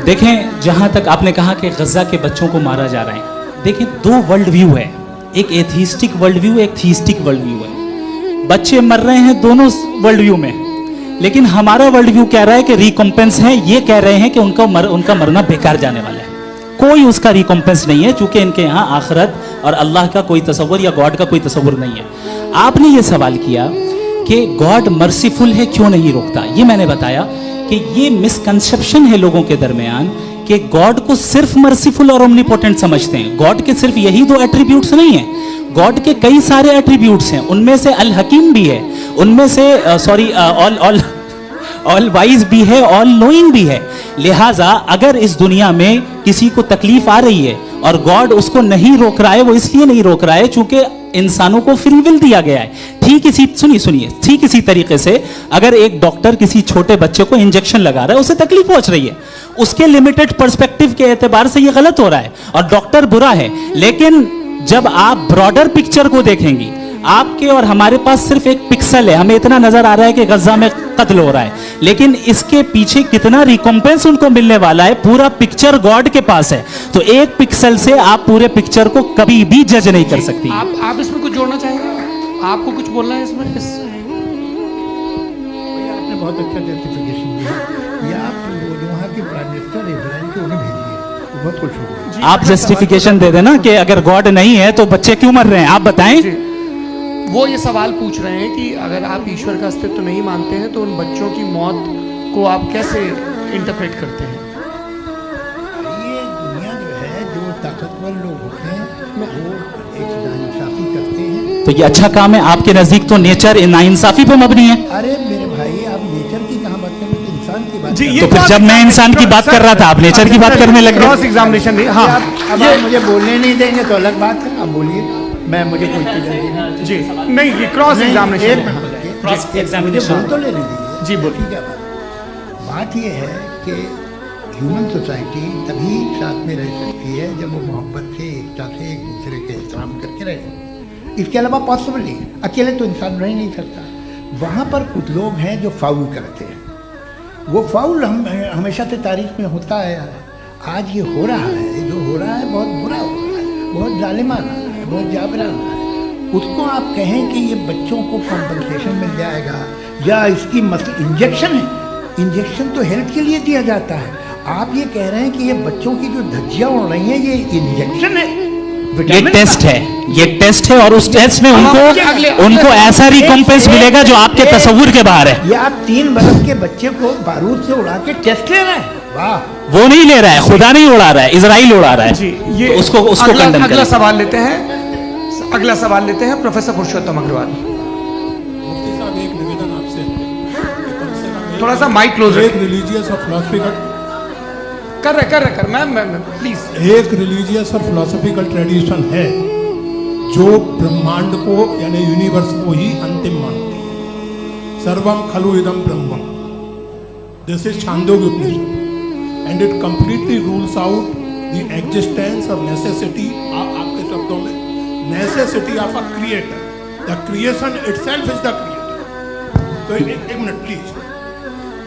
[SPEAKER 3] देखें, जहाँ तक आपने कहा कि गजा के बच्चों को मारा जा रहा है, देखें 2 वर्ल्ड व्यू है, एक एथीस्टिक वर्ल्ड व्यू, एक थीस्टिक वर्ल्ड व्यू है। बच्चे मर रहे हैं दोनों वर्ल्ड व्यू में, लेकिन हमारा वर्ल्ड व्यू कह रहा है कि रिकॉम्पेंस है, ये कह रहे हैं कि उनका मरना बेकार जाने वाला है, कोई उसका रिकॉम्पेंस नहीं है, चूंकि इनके यहाँ आखिरत और अल्लाह का कोई तसव्वुर या गॉड का कोई तसव्वुर नहीं है। आपने ये सवाल किया कि गॉड मर्सीफुल है, क्यों नहीं रोकता? ये मैंने बताया कि ये मिसकंसेप्शन है लोगों के दरमियान कि गॉड को सिर्फ मर्सीफुल और ओमनीपोटेंट समझते हैं। गॉड के सिर्फ यही 2 एट्रीब्यूट्स नहीं हैं, गॉड के कई सारे एट्रीब्यूट्स हैं, उनमें से अल हकीम भी है, उनमें से ऑल वाइज भी है, ऑल नोइंग भी है। लिहाजा अगर इस दुनिया में किसी को तकलीफ आ रही है और गॉड उसको नहीं रोक रहा है, वो इसलिए नहीं रोक रहा है चूंकि इंसानों को फ्री विल दिया गया है। ठीक इसी तरीके से अगर एक डॉक्टर किसी छोटे बच्चे को इंजेक्शन लगा रहा है, उसे तकलीफ पहुंच रही है, उसके लिमिटेड पर्सपेक्टिव के एतबार से ये गलत हो रहा है और डॉक्टर बुरा है। लेकिन जब आप ब्रॉडर पिक्चर को देखेंगी, आपके और हमारे पास सिर्फ एक पिक्सल है, हमें इतना नजर आ रहा है कि गजा में कत्ल हो रहा है, लेकिन इसके पीछे कितना रिकॉम्पेंस उनको मिलने वाला है, पूरा पिक्चर गॉड के पास है। तो एक पिक्सल से आप पूरे पिक्चर को कभी भी जज नहीं कर सकती।
[SPEAKER 2] आप इसमें कुछ जोड़ना चाहेंगे? आपको कुछ बोलना है इसमें?
[SPEAKER 1] आपने बहुत अच्छा जस्टिफिकेशन दिया, ये आप वहाँ के प्राइम मिनिस्टर इजराइल के उन्हें भेजिए, बहुत खुश होगा।
[SPEAKER 3] आप जस्टिफिकेशन दे देना कि अगर गॉड नहीं है तो बच्चे क्यों मर रहे हैं, आप बताएं।
[SPEAKER 2] वो ये सवाल पूछ रहे हैं कि अगर आप ईश्वर का अस्तित्व नहीं मानते हैं तो उन बच्चों की मौत को आप कैसे इंटरप्रेट करते हैं?
[SPEAKER 1] ये दुनिया जो है, जो ताकतवर लोग होते हैं वो एक नाइंसाफी करते हैं।
[SPEAKER 3] तो ये अच्छा काम है आपके नजदीक, तो नेचर नाइंसाफी पे मबनी है।
[SPEAKER 1] अरे मेरे भाई, आप नेचर की कहाँ बात कर रहे हैं, इंसान की बात।
[SPEAKER 2] जी,
[SPEAKER 3] तो फिर जब मैं इंसान की बात कर रहा था, आप नेचर की बात करने लग गए।
[SPEAKER 2] क्रॉस एग्जामिनेशन नहीं, हाँ
[SPEAKER 1] अब आप मुझे बोलने नहीं देंगे तो अलग बात है, आप बोलिए, मैं मुझे कोई चीज़ नहीं।
[SPEAKER 2] जी नहीं, ये क्रॉस एग्जामिनेशन
[SPEAKER 1] तो ले लीजिए
[SPEAKER 2] जी, बोलिए।
[SPEAKER 1] ठीक है। बात ये है कि ह्यूमन सोसाइटी तभी साथ में रह सकती है जब वो मोहब्बत से, एकता से, एक दूसरे के एहतराम करके रहे। इसके अलावा पॉसिबल नहीं है, अकेले तो इंसान रह नहीं सकता। वहाँ पर कुछ लोग हैं जो फाउल करते हैं, वो फाउल हमेशा से तारीख में होता है। आज ये हो रहा है, जो हो रहा है बहुत बुरा हो रहा है, बहुत जालिमाना है, बहुत जाबराना है। उसको आप कहें कि ये बच्चों को कॉम्पनसेशन मिल जाएगा या इसकी इंजेक्शन है, इंजेक्शन तो हेल्थ के लिए दिया जाता है। आप ये कह रहे हैं कि ये बच्चों की जो धज्जियाँ उड़ रही हैं ये इंजेक्शन है,
[SPEAKER 3] ये टेस्ट है, ये टेस्ट है और उस टेस्ट में उनको ऐसा रिकॉम्पेंस मिलेगा जो आपके तसव्वुर के बाहर है।
[SPEAKER 1] ये आप 3 बरस के बच्चे को बारूद से उड़ा के टेस्ट ले रहे हैं, वाह।
[SPEAKER 3] वो नहीं ले रहा है, खुदा नहीं उड़ा रहा है, इजराइल उड़ा रहा है
[SPEAKER 2] जी। ये
[SPEAKER 3] तो उसको कंडेम
[SPEAKER 2] अगला सवाल लेते हैं, प्रोफेसर पुरुषोत्तम अग्रवाल।
[SPEAKER 5] मुफ्ती साहब, एक निवेदन आपसे, कम से कम
[SPEAKER 2] थोड़ा सा माइक क्लोज
[SPEAKER 5] एक रिलीजियस और फिलोसफिकल
[SPEAKER 2] कर मैम प्लीज।
[SPEAKER 5] एक रिलीजियस और फिलोसफिकल ट्रेडिशन है जो ब्रह्मांड को यानी यूनिवर्स को ही अंतिम मानती है। सर्वम खलु इदम ब्रह्मम, this is Chandogya Upanishad and it completely rules out the existence और नेसेसिटी, आपके शब्दों में necessity of a creator, the creation itself is the creator. तो एक मिनट प्लीज।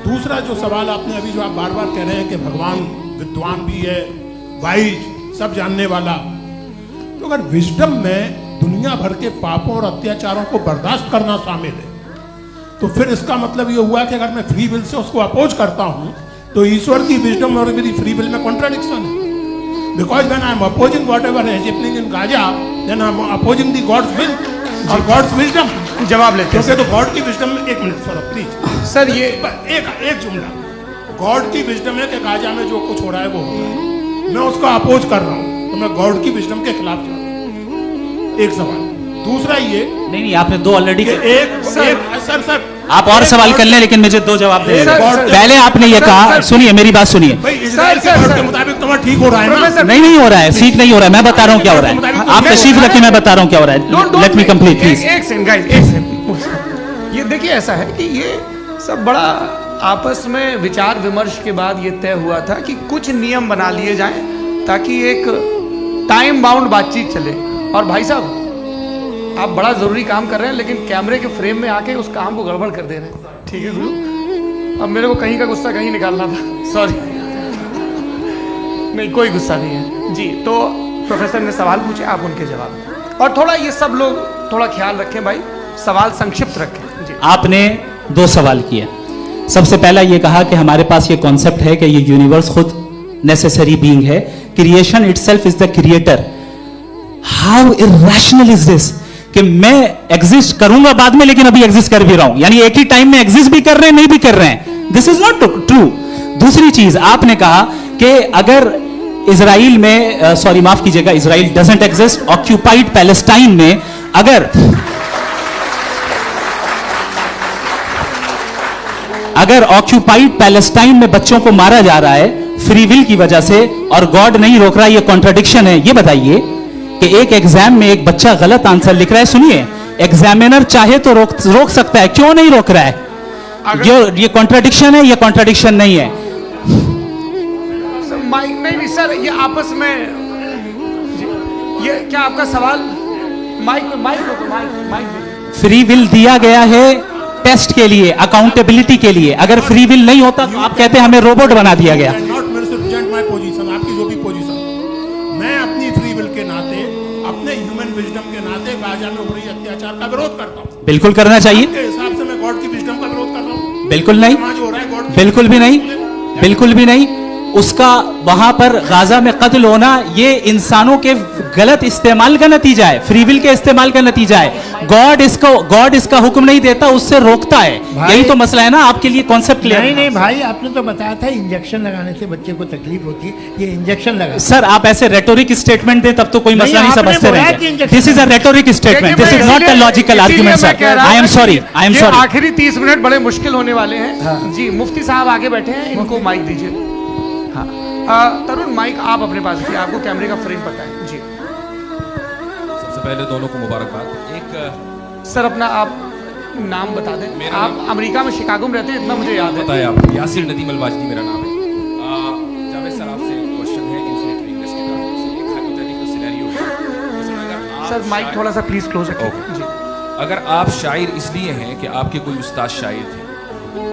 [SPEAKER 5] दूसरा जो सवाल आपने अभी जो आप बार बार कह रहे हैं कि भगवान विद्वान भी है, वाइज, सब जानने वाला, तो अगर विजडम में दुनिया भर के पापों और अत्याचारों को बर्दाश्त करना शामिल है, तो फिर इसका मतलब ये हुआ कि अगर मैं फ्री विल से उसको अपोज करता हूं तो ईश्वर की विजडम और मेरी फ्री विल में कॉन्ट्राडिक्शन है। Because when I am opposing whatever is happening in Gaza, then I am opposing the God's will और गॉड्स विजडम।
[SPEAKER 2] जवाब लेते हैं
[SPEAKER 5] क्योंकि तो गॉड की विजडम में, एक मिनट सर प्लीज
[SPEAKER 2] सर, ये
[SPEAKER 5] एक जुमला, गॉड की विजडम है कि गाजा में जो कुछ हो रहा है वो हो रहा है, मैं उसको अपोज कर रहा हूं, तो मैं गॉड की विजडम के खिलाफ जा रहा हूं। एक सवाल। दूसरा ये
[SPEAKER 3] नहीं आपने दो ऑलरेडी।
[SPEAKER 5] सर
[SPEAKER 3] आप और सवाल कर लें, लेकिन मुझे दो जवाब दे।
[SPEAKER 2] सर,
[SPEAKER 3] पहले आपने ये कहा, सुनिए मेरी बात सुनिए।
[SPEAKER 5] भाई इजराइल के गॉड के मुताबिक तुम्हारा ठीक हो रहा है ना?
[SPEAKER 3] नहीं हो रहा है, ठीक नहीं हो रहा है, मैं बता रहा हूँ क्या हो रहा है। आप तशरीफ रखिए, मैं बता रहा हूँ क्या हो रहा है। Late me complete please.
[SPEAKER 2] एक सेकंड गाइस, एक सेकंड। ये देखिए ऐसा है कि ये सब बड़ा आपस में विचार विमर्श के बाद ये तय हुआ था कि कुछ नियम बना लिए जाएं ताकि एक टाइम बाउंड बातचीत चले। और भाई साहब आप बड़ा जरूरी काम कर रहे हैं, लेकिन कैमरे के फ्रेम में आके उस काम को गड़बड़ कर दे रहे हैं। ठीक है गुरु, अब मेरे को कहीं का गुस्सा कहीं निकालना था, सॉरी। नहीं कोई गुस्सा नहीं है जी। तो प्रोफेसर ने सवाल पूछे, आप उनके जवाब दें। और थोड़ा ये सब लोग थोड़ा ख्याल रखें भाई, सवाल संक्षिप्त रखें जी।
[SPEAKER 3] आपने दो सवाल किए। सबसे पहला ये कहा कि हमारे पास ये कॉन्सेप्ट है कि ये यूनिवर्स खुद नेसेसरी बीइंग है, creation itself is the creator. How irrational is this कि मैं एग्जिस्ट करूंगा बाद में, लेकिन अभी एग्जिस्ट कर भी रहा हूं, यानी एक ही टाइम में एग्जिस्ट भी कर रहे हैं, नहीं भी कर रहे हैं। This is not true. दूसरी चीज आपने कहा कि अगर इजराइल में, सॉरी माफ कीजिएगा, Israel doesn't exist, occupied Palestine में अगर ऑक्यूपाइड पैलेस्टाइन में बच्चों को मारा जा रहा है फ्री विल की वजह से और गॉड नहीं रोक रहा, ये कॉन्ट्रडिक्शन है। ये बताइए कि एक एग्जाम में एक बच्चा गलत आंसर लिख रहा है, सुनिए, एग्जामिनर चाहे तो रोक सकता है, क्यों नहीं रोक रहा है? ये कॉन्ट्रडिक्शन है, ये कॉन्ट्रडिक्शन नहीं है।
[SPEAKER 2] माइक नहीं सर, ये आपस में ये क्या आपका सवाल? माइक
[SPEAKER 3] फ्री विल दिया गया है टेस्ट के लिए, अकाउंटेबिलिटी के लिए। अगर फ्री विल नहीं होता तो आप कहते हैं हमें रोबोट बना दिया गया।
[SPEAKER 5] नॉट मिसरिप्रेजेंट माय पोजीशन, आपकी जो भी पोजीशन, मैं अपनी फ्री विल के नाते, अपने ह्यूमन विजडम के नाते गाजा में हो रही अत्याचार का विरोध करता हूं।
[SPEAKER 3] बिल्कुल करना चाहिए।
[SPEAKER 5] के हिसाब से मैं गॉड की विजडम का विरोध कर रहा हूं?
[SPEAKER 3] बिल्कुल नहीं,
[SPEAKER 5] समाज हो रहा है गॉड,
[SPEAKER 3] बिल्कुल भी नहीं, बिल्कुल भी नहीं। उसका वहां पर गाजा में कत्ल होना ये इंसानों के गलत इस्तेमाल का नतीजा है, फ्री विल के इस्तेमाल का नतीजा है। गॉड इसका हुक्म नहीं देता, उससे रोकता है। यही तो मसला है ना, आपके लिए कॉन्सेप्ट क्लियर
[SPEAKER 1] नहीं नहीं भाई, आपने तो बताया था इंजेक्शन लगाने से बच्चे को तकलीफ होती है, ये इंजेक्शन लगा।
[SPEAKER 3] सर आप ऐसे रेटोरिक स्टेटमेंट दें तब तो कोई मसला नहीं
[SPEAKER 1] आपने
[SPEAKER 3] समझते
[SPEAKER 1] बोला कि
[SPEAKER 3] रहेंगे।
[SPEAKER 1] injection
[SPEAKER 3] this is a rhetoric statement, this is not a logical argument sir. I am sorry, I am sorry.
[SPEAKER 2] आखिरी 30 मिनट बड़े मुश्किल होने वाले हैं जी। मुफ्ती साहब आगे बैठे हैं, इनको माइक दीजिए। तरुण माइक आप अपने पास रखिए, आपको कैमरे का फ्रेम पता है जी।
[SPEAKER 6] सबसे पहले दोनों को मुबारकबाद। एक
[SPEAKER 2] सर अपना आप नाम बता दें। आप अमेरिका में शिकागो में रहते हैं, इतना मुझे याद है।
[SPEAKER 6] बताया आप, यासिर नदीम अलवाजदी मेरा नाम है। जावेद सर आपसे क्वेश्चन है इन्फिनिट रिंगनेस के बारे में। एक हाइपोथेटिकल सिनेरियो है जिसमें अगर आप
[SPEAKER 2] सर माइक थोड़ा सा प्लीज क्लोज रखें जी।
[SPEAKER 6] अगर आप शायर इसलिए हैं कि आपके कोई उस्ताद शायर थे,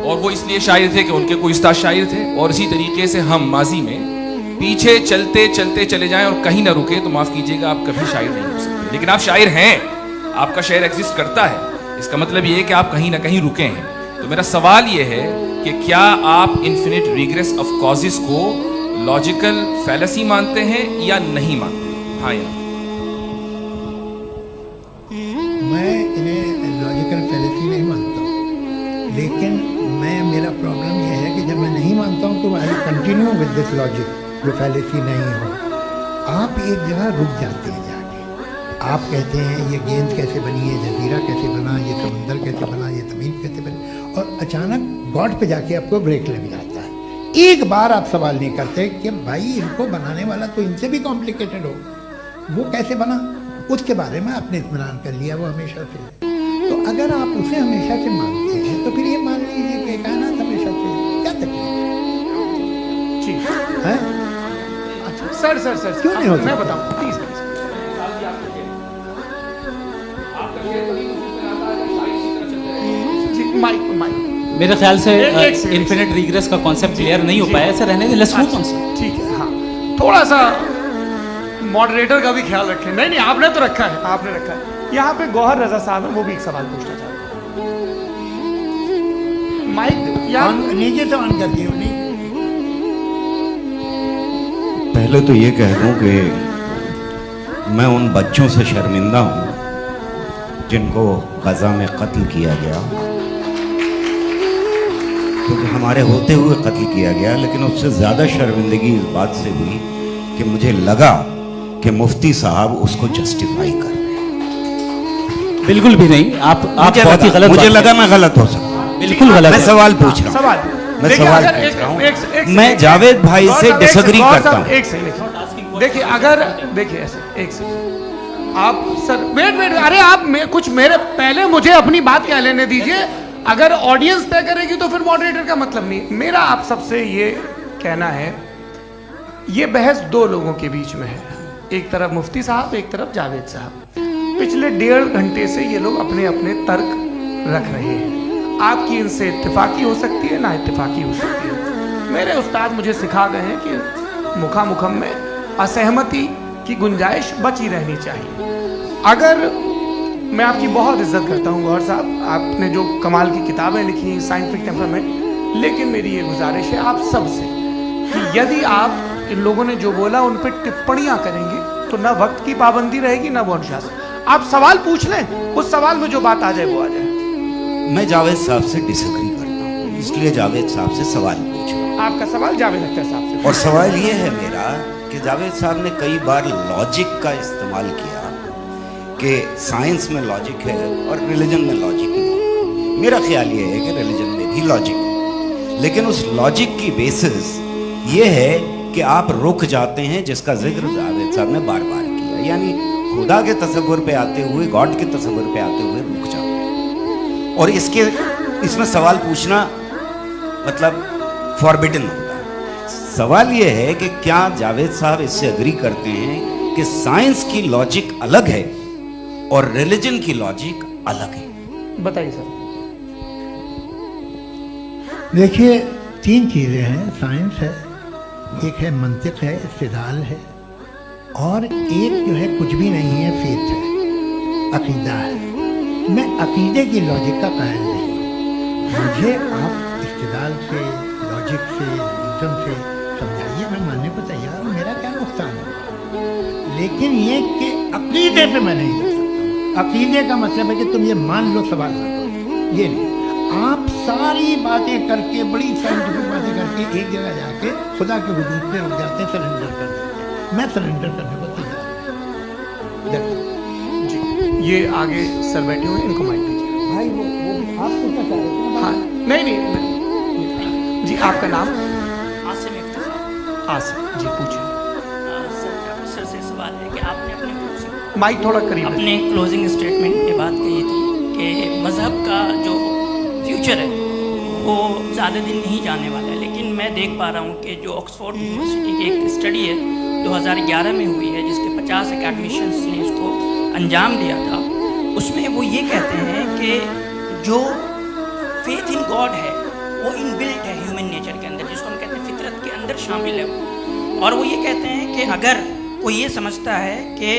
[SPEAKER 6] और वो इसलिए शायर थे कि उनके कोई उस्ताद शायर थे, और इसी तरीके से हम माजी में पीछे चलते चलते चले जाएं और कहीं ना रुके, तो माफ कीजिएगा आप कभी शायर नहीं हो सकते। लेकिन आप शायर हैं, आपका शायर एग्जिस्ट करता है, इसका मतलब ये है कि आप कहीं ना कहीं रुके हैं। तो मेरा सवाल ये है कि क्या आप इन्फिनिट रिग्रेस ऑफ कॉजेस को लॉजिकल फैलेसी मानते हैं या नहीं मानते? हाँ या
[SPEAKER 1] मैं इन्हें लॉजिकल फैलेसी नहीं मानता हूँ, लेकिन मेरा प्रॉब्लम यह है कि जब मैं नहीं मानता हूँ तो I continue with this logic, जो फैलेसी नहीं हो। आप एक जगह रुक जाते हैं जाके, आप कहते हैं ये गेंद कैसे बनी, ये जजीरा कैसे बना, ये समंदर कैसे बना, ये ज़मीन कैसे बनी, और अचानक गॉड पे जाके आपको ब्रेक लग जाता है। एक बार आप सवाल नहीं करते कि भाई इनको बनाने वाला तो इनसे भी कॉम्प्लिकेटेड हो, वो कैसे बना, उसके बारे में आपने इत्मीनान कर लिया वो हमेशा से। तो अगर आप उसे हमेशा से मानते हैं तो फिर ये मान लीजिए कि कायनात हमेशा से, क्या तकलीफ
[SPEAKER 2] ठीक
[SPEAKER 1] है?
[SPEAKER 2] अच्छा सर सर सर
[SPEAKER 1] क्यों नहीं हो
[SPEAKER 2] मैं
[SPEAKER 1] सकता?
[SPEAKER 2] बताऊं प्लीज। जी माइक माइक
[SPEAKER 3] मेरे ख्याल से
[SPEAKER 2] एक सेकंड।
[SPEAKER 3] इन्फिनिट रिग्रेस का कॉन्सेप्ट क्लियर नहीं हो पाया, ऐसे रहने दे, लेट्स मूव ऑन सर।
[SPEAKER 2] ठीक है, हाँ थोड़ा सा मॉडरेटर का भी ख्याल रखें। नहीं नहीं आपने तो रखा है, आपने रखा है। यहाँ पे गौहर रजा साहब है, वो भी एक सवाल पूछना चाहते हैं। माइक यहाँ
[SPEAKER 1] नीचे से ऑन करती हो।
[SPEAKER 7] पहले तो ये कह दूं कि मैं उन बच्चों से शर्मिंदा हूं जिनको गजा में कत्ल किया गया, क्योंकि हमारे होते हुए कत्ल किया गया। लेकिन उससे ज़्यादा शर्मिंदगी इस बात से हुई कि मुझे लगा कि मुफ्ती साहब उसको जस्टिफाई कर रहे हैं।
[SPEAKER 3] बिल्कुल भी नहीं, आप बहुत ही गलत
[SPEAKER 7] मुझे
[SPEAKER 3] बात
[SPEAKER 7] लगा
[SPEAKER 3] कर-
[SPEAKER 7] मैं गलत हो सकता हूं।
[SPEAKER 3] बिल्कुल गलत
[SPEAKER 7] मैं
[SPEAKER 3] है।
[SPEAKER 7] सवाल पूछ रहा हूं।
[SPEAKER 2] सवाल
[SPEAKER 7] मैं
[SPEAKER 2] देखिए,
[SPEAKER 7] सवाल
[SPEAKER 2] अगर
[SPEAKER 7] पूछ रहा हूं।
[SPEAKER 2] एक
[SPEAKER 7] मैं
[SPEAKER 2] सेकंड।
[SPEAKER 7] जावेद भाई
[SPEAKER 2] गौर
[SPEAKER 7] से
[SPEAKER 2] साहब, एक
[SPEAKER 7] डिसएग्री
[SPEAKER 2] सेकंड,
[SPEAKER 7] करता
[SPEAKER 2] गौर साहब,
[SPEAKER 7] हूं।
[SPEAKER 2] एक सेकंड देखिए, अगर देखिए ऐसे एक सेकंड आप सर वेट वेट, अरे आप कुछ मेरे पहले मुझे अपनी बात क्या लेने दीजिए। अगर ऑडियंस तय करेगी तो फिर मॉडरेटर का मतलब नहीं। मेरा आप सबसे ये कहना है, ये बहस दो लोगों के बीच में है, एक तरफ मुफ्ती साहब, एक तरफ जावेद साहब। पिछले 1.5 घंटे से ये लोग अपने अपने तर्क रख रहे हैं। आपकी इनसे इत्तेफाकी हो सकती है, ना इत्तेफाकी हो सकती है। मेरे उस्ताद मुझे सिखा गए हैं कि मुखामुखम में असहमति की गुंजाइश बची रहनी चाहिए। अगर मैं आपकी बहुत इज्जत करता हूँ गौहर साहब, आपने जो कमाल की किताबें लिखी साइंटिफिक टेम्परामेंट, लेकिन मेरी ये गुजारिश है आप सबसे कि यदि आप इन लोगों ने जो बोला उन पर टिप्पणियां करेंगे तो ना वक्त की पाबंदी रहेगी ना वो अनुशासन। आप सवाल पूछ लें, उस सवाल में जो बात आ जाए वो आ जाए।
[SPEAKER 7] मैं जावेद साहब से डिसएग्री करता हूं, इसलिए जावेद साहब से सवाल पूछ रहा हूं।
[SPEAKER 2] आपका सवाल जावेद अख्तर साहब से।
[SPEAKER 7] और सवाल ये है मेरा कि जावेद साहब ने कई बार लॉजिक का इस्तेमाल किया कि साइंस में लॉजिक है और रिलीजन में लॉजिक नहीं। मेरा ख्याल ये है कि रिलीजन में भी लॉजिक है, लेकिन उस लॉजिक की बेसिस ये है कि आप रुक जाते हैं, जिसका जिक्र जावेद साहब ने बार बार किया, यानी खुदा के तसव्वुर पे आते हुए, गॉड के तसव्वुर पे आते हुए रुक जाते हैं। और इसमें सवाल पूछना मतलब फॉरबिडन होता है। सवाल ये है कि क्या जावेद साहब इससे एग्री करते हैं कि साइंस की लॉजिक अलग है और रिलीजन की लॉजिक अलग है?
[SPEAKER 2] बताइए सर।
[SPEAKER 1] देखिए 3 चीज़ें हैं, साइंस है, एक है मंतिक है, इस्तिदलाल है, और एक जो है कुछ भी नहीं है, फेथ है, अकीदा है। मैं अकीदे की लॉजिक का कायल नहीं हूँ। मुझे आप इस्तिदलाल से, लॉजिक से, रिज़न से समझाइए, मैं मानने को तैयार हूँ, मेरा क्या नुकसान है। लेकिन ये कि अकीदे पे मैं नहीं कर सकता। अकीदे का मतलब है कि तुम ये मान लो, सवाल ना करो, ये नहीं। आप सारी बातें करके, बड़ी साइंटिफिक बातें करके एक जगह जाके खुदा के वजूद पे रुक जाते हैं, सरेंडर कर देते हैं। मैं सरेंडर करने को तैयार हूं।
[SPEAKER 2] जी ये आगे सर बैठे हुए, इनको माइक दीजिए।
[SPEAKER 1] भाई वो आप पूछना चाह रहे थे ना?
[SPEAKER 2] हाँ नहीं जी, आपका नाम?
[SPEAKER 8] आसिम इफ्तिखार।
[SPEAKER 2] आसिम जी, पूछिए।
[SPEAKER 8] सर से सवाल है कि आपने अपने
[SPEAKER 2] माइक थोड़ा करीब है।
[SPEAKER 8] अपने क्लोजिंग स्टेटमेंट में बात कही थी कि मज़हब का जो फ्यूचर है वो ज़्यादा दिन नहीं जाने वाला है, लेकिन मैं देख पा रहा हूँ कि जो ऑक्सफोर्ड यूनिवर्सिटी की एक स्टडी है 2011 में हुई है, जिसके 50 एकेडमिशियंस ने इसको अंजाम दिया था, उसमें वो ये कहते हैं कि जो फेथ इन गॉड है वो इनबिल्ट है ह्यूमन नेचर के अंदर, जिसको हम कहते हैं फितरत के अंदर शामिल है वो। और वो ये कहते हैं कि अगर कोई ये समझता है कि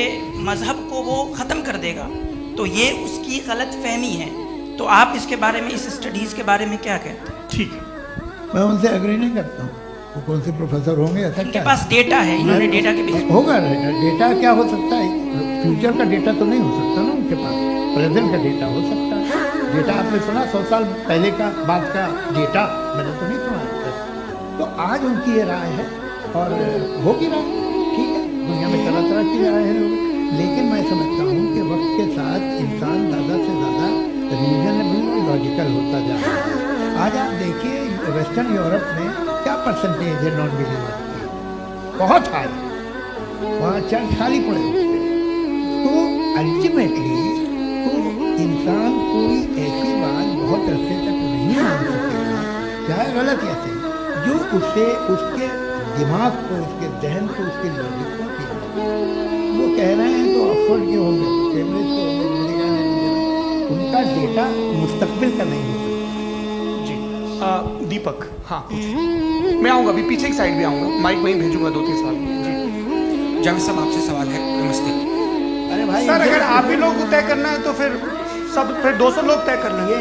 [SPEAKER 8] मज़हब को वो ख़त्म कर देगा तो ये उसकी गलत फहमी है। तो आप इसके बारे में, इस स्टडीज़ के बारे में क्या कहते हैं?
[SPEAKER 2] ठीक है,
[SPEAKER 1] मैं उनसे एग्री नहीं करता हूँ। वो कौन से प्रोफेसर होंगे, ऐसा
[SPEAKER 8] इनके
[SPEAKER 1] क्या
[SPEAKER 8] पास डेटा है, इन्होंने डेटा के बेस
[SPEAKER 1] होगा? डेटा क्या हो सकता है? फ्यूचर का डेटा तो नहीं हो सकता ना उनके पास, प्रेजेंट का डेटा हो सकता है। डेटा आपने सुना 100 साल पहले का, बाद का डेटा मैंने तो नहीं सुना है। तो आज उनकी ये राय है और होगी राय, ठीक है। दुनिया में तरह तरह की राय है लोग, लेकिन मैं समझता हूँ कि वक्त के साथ इंसान ज़्यादा से ज़्यादा रीजनेबल और लॉजिकल होता जा रहा है। आज आप देखिए वेस्टर्न यूरोप में क्या परसेंटेज है नॉन बिलीवर की, बहुत हाई, वहाँ चर्च खाली पड़े होते हैं। तो अल्टीमेटली तो इंसान कोई ऐसी बात बहुत अरसे तक नहीं मान सकेगा, चाहे गलत या सही, जो उससे उसके दिमाग को, उसके जहन को, उसके लॉजिक को ठीक है। वो कह रहे हैं तो ऑक्सफोर्ड के होंगे, कैम्ब्रिज के होंगे, अमेरिका ने, उनका डेटा मुस्तकबिल का नहीं हो सकता।
[SPEAKER 2] दीपक, हाँ मैं आऊँगा, अभी पीछे की साइड भी आऊँगा, माइक वहीं भेजूंगा 2-3 साल में। जी
[SPEAKER 9] जावेद साहब आपसे सवाल है। नमस्ते।
[SPEAKER 1] अरे भाई
[SPEAKER 2] सर, अगर आप ही लोग को तय करना है तो फिर 200 लोग तय कर लेंगे।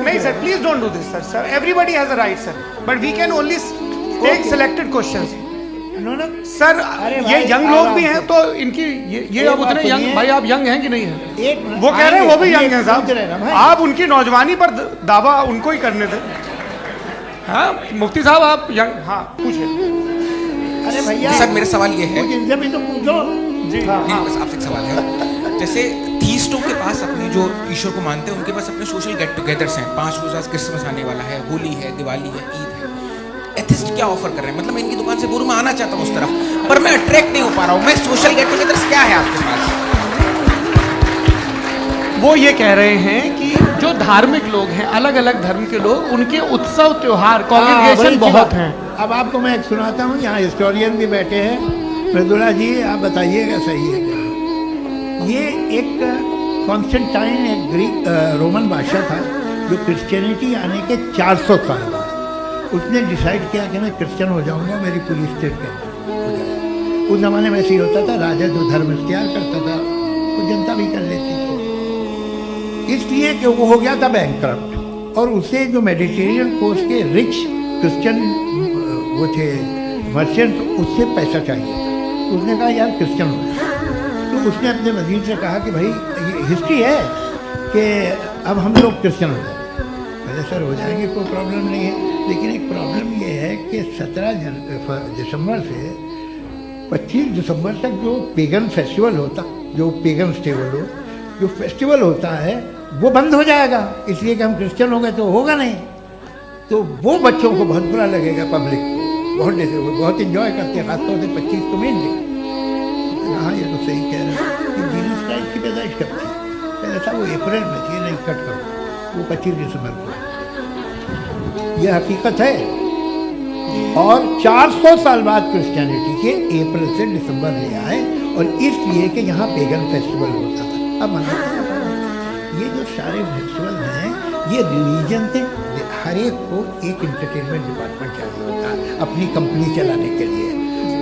[SPEAKER 2] नहीं sir, please don't do this sir. Everybody has a right sir, but we can only take selected questions. Sir ये यंग लोग भी हैं तो इनकी ये अब उतने यंग, भाई आप यंग हैं कि नहीं हैं? वो कह रहे हैं वो भी यंग हैं साहब, आप उनकी नौजवानी पर दावा उनको ही करने दें। हाँ मुफ्ती साहब आप यंग, हाँ पूछिए।
[SPEAKER 1] अरे भैया
[SPEAKER 9] सर मेरा सवाल ये है,
[SPEAKER 1] इनसे भी तो पूछो जी।
[SPEAKER 9] नहीं बस आपसे एक सवाल है। जैसे थीस्टों के पास अपने जो ईश्वर को मानते हैं उनके पास अपने सोशल गेट टुगेदर्स हैं, 5 रोज़ आज क्रिसमस आने वाला है, होली है, दिवाली है, ईद है। एथिस्ट क्या ऑफर कर रहे हैं? मतलब मैं इनकी दुकान से बोलूँ मैं आना चाहता हूँ उस तरफ, पर मैं अट्रैक्ट नहीं हो पा रहा हूँ। मैं सोशल गेट टुगेदर्स क्या है आपके पास?
[SPEAKER 2] वो ये कह रहे हैं कि जो धार्मिक लोग हैं, अलग अलग धर्म के लोग, उनके उत्सव त्योहार कॉन्ग्रेगेशन बहुत हैं।
[SPEAKER 1] अब आपको मैं एक सुनाता हूँ, यहाँ हिस्टोरियन भी बैठे हैं, मृदुला जी आप बताइएगा सही है क्या? ये एक कॉन्स्टेंटाइन एक ग्रीक रोमन बादशाह था जो क्रिश्चियनिटी आने के 400 साल बाद उसने डिसाइड किया कि मैं क्रिश्चियन हो जाऊंगा, मेरी पूरी स्टेट के अंदर हो जाएगा। उस जमाने में ऐसे ही होता था, राजा जो धर्म इख्तियार करता था वो जनता भी कर लेती थी, इसलिए कि वो हो गया था बैंकक्रप्ट। और उसे जो मेडिटेरियन कोस्ट के रिच क्रिश्चियन वो थे मर्चेंट, उससे पैसा चाहिए था। तो उसने कहा यार क्रिश्चियन हो जाए। तो उसने अपने वजीर से कहा कि भाई ये हिस्ट्री है कि अब हम लोग क्रिश्चियन हो जाएंगे। पहले सर हो जाएंगे, कोई प्रॉब्लम नहीं है, लेकिन एक प्रॉब्लम ये है कि 17 दिसंबर से 25 दिसंबर तक जो पेगन फेस्टिवल होता, जो पेगन टेबल हो, जो फेस्टिवल होता है वो बंद हो जाएगा, इसलिए कि हम क्रिश्चियन हो गए तो होगा नहीं। तो वो बच्चों को बहुत बुरा लगेगा, पब्लिक को बहुत बहुत इंजॉय करते हैं, खासतौर से 25 को मेनली। हाँ ये तो सही कह रहे हैं कि जीसस क्राइस्ट की पैदाइश कब थी? पहले था वो अप्रैल में थी, नहीं कट करो, वो 25 दिसंबर को। ये हकीकत है। और 400 साल बाद क्रिश्चियनिटी के अप्रैल से दिसंबर ले आए, और इसलिए कि यहाँ पेगन फेस्टिवल होता था। अब मनाते हैं ये जो सारे फेस्टिवल हैं, ये रिलीजन से हर एक को एक इंटरटेनमेंट डिपार्टमेंट चाहिए होता है अपनी कंपनी चलाने के लिए।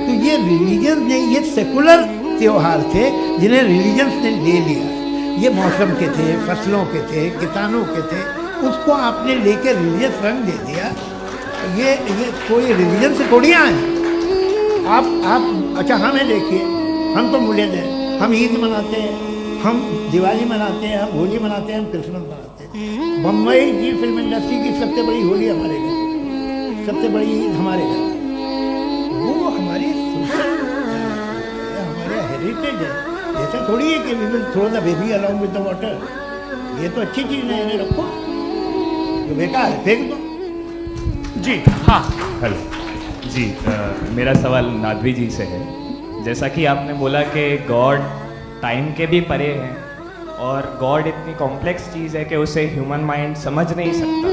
[SPEAKER 1] तो ये रिलीजन ने, ये सेकुलर त्योहार थे जिन्हें रिलीजन्स ने ले लिया। ये मौसम के थे, फसलों के थे, किसानों के थे, उसको आपने लेके रिलीजियस रंग दे दिया। ये कोई रिलीजन से थोड़ी आए आप। अच्छा हमें देखिए, हम तो मुल्यद हैं, हम ईद मनाते हैं, हम दिवाली मनाते हैं, हम होली मनाते हैं, हम क्रिसमस मनाते हैं। बम्बई की फिल्म इंडस्ट्री की सबसे बड़ी होली हमारे घर, सबसे बड़ी ईद हमारे घर। वो हमारी सोशल, हमारे हेरिटेज है। ऐसा थोड़ी है कि we will throw the baby along with the water. ये तो अच्छी चीज़ है, इन्हें रखो, जो बेकार है फेंक दो।
[SPEAKER 2] जी हाँ
[SPEAKER 10] हेलो जी, मेरा सवाल नादवी जी से है। जैसा कि आपने बोला कि गॉड टाइम के भी परे हैं और गॉड इतनी कॉम्प्लेक्स चीज़ है कि उसे ह्यूमन माइंड समझ नहीं सकता,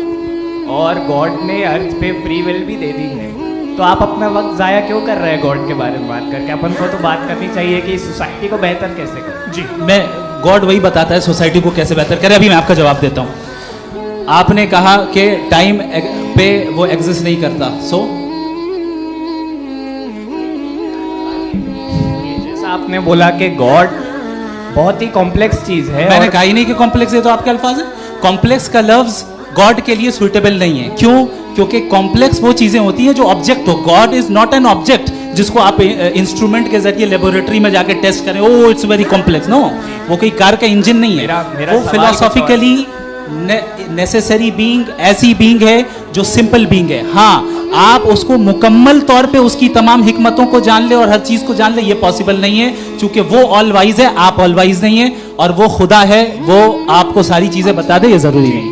[SPEAKER 10] और गॉड ने अर्थ पे फ्री विल भी दे दी है, तो आप अपना वक्त ज़ाया क्यों कर रहे हैं गॉड के बारे में बात करके? अपन को तो बात करनी चाहिए कि सोसाइटी को बेहतर कैसे करें।
[SPEAKER 3] जी, मैं गॉड वही बताता है सोसाइटी को कैसे बेहतर करे। अभी मैं आपका जवाब देता हूँ। आपने कहा कि टाइम पे वो एग्जिस्ट नहीं करता, सो
[SPEAKER 10] जैसा आपने बोला कि गॉड बहुत ही कॉम्प्लेक्स चीज़ है।
[SPEAKER 3] मैंने कहा ही नहीं कि कॉम्प्लेक्स है, तो आपके अल्फाज है। कॉम्प्लेक्स का लफ्ज गॉड के लिए सुइटेबल नहीं है। क्यों? क्योंकि कॉम्प्लेक्स वो चीजें होती हैं जो ऑब्जेक्ट हो। God is not an object जिसको आप इंस्ट्रूमेंट के जरिए लेबोरेटरी में जाके टेस्ट करें, oh it's very complex. No, वो कोई कार का इंजन नहीं है। वो फिलोसॉफिकली नेसेसरी बीइंग ऐसी बीइंग है जो सिंपल बीइंग है। हाँ, आप उसको मुकम्मल तौर पे उसकी तमाम हिकमतों को जान ले और हर चीज को जान ले, ये पॉसिबल नहीं है, क्योंकि वो ऑल वाइज है, आप ऑल वाइज नहीं है। और वो खुदा है, वो आपको सारी चीजें बता दे, ये जरूरी नहीं।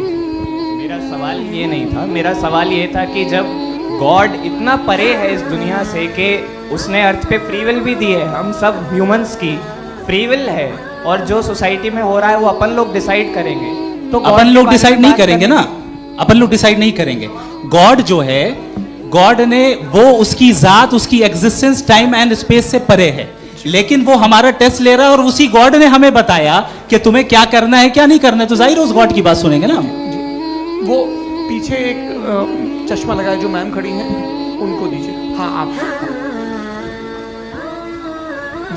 [SPEAKER 10] मेरा सवाल ये नहीं था। मेरा सवाल ये था कि जब गॉड इतना परे है इस दुनिया से कि उसने अर्थ पे फ्री विल भी दी है, हम सब ह्यूमंस की फ्री विल है, और जो सोसाइटी में हो रहा है वो अपन लोग डिसाइड करेंगे, तो God
[SPEAKER 3] अपन
[SPEAKER 10] के
[SPEAKER 3] लोग
[SPEAKER 10] बारे
[SPEAKER 3] डिसाइड
[SPEAKER 10] में
[SPEAKER 3] नहीं
[SPEAKER 10] बात
[SPEAKER 3] करेंगे ना, अपन लोग डिसाइड नहीं करेंगे। गॉड जो है, गॉड ने वो उसकी जात, उसकी एग्जिस्टेंस टाइम एंड स्पेस से परे है, लेकिन वो हमारा टेस्ट ले रहा है और उसी गॉड ने हमें बताया कि तुम्हें क्या करना है क्या नहीं करना है, तो जाहिर है उस गॉड की बात सुनेंगे ना हम।
[SPEAKER 2] वो पीछे एक चश्मा लगाए जो मैम खड़ी हैं, उनको दीजिए। हाँ आप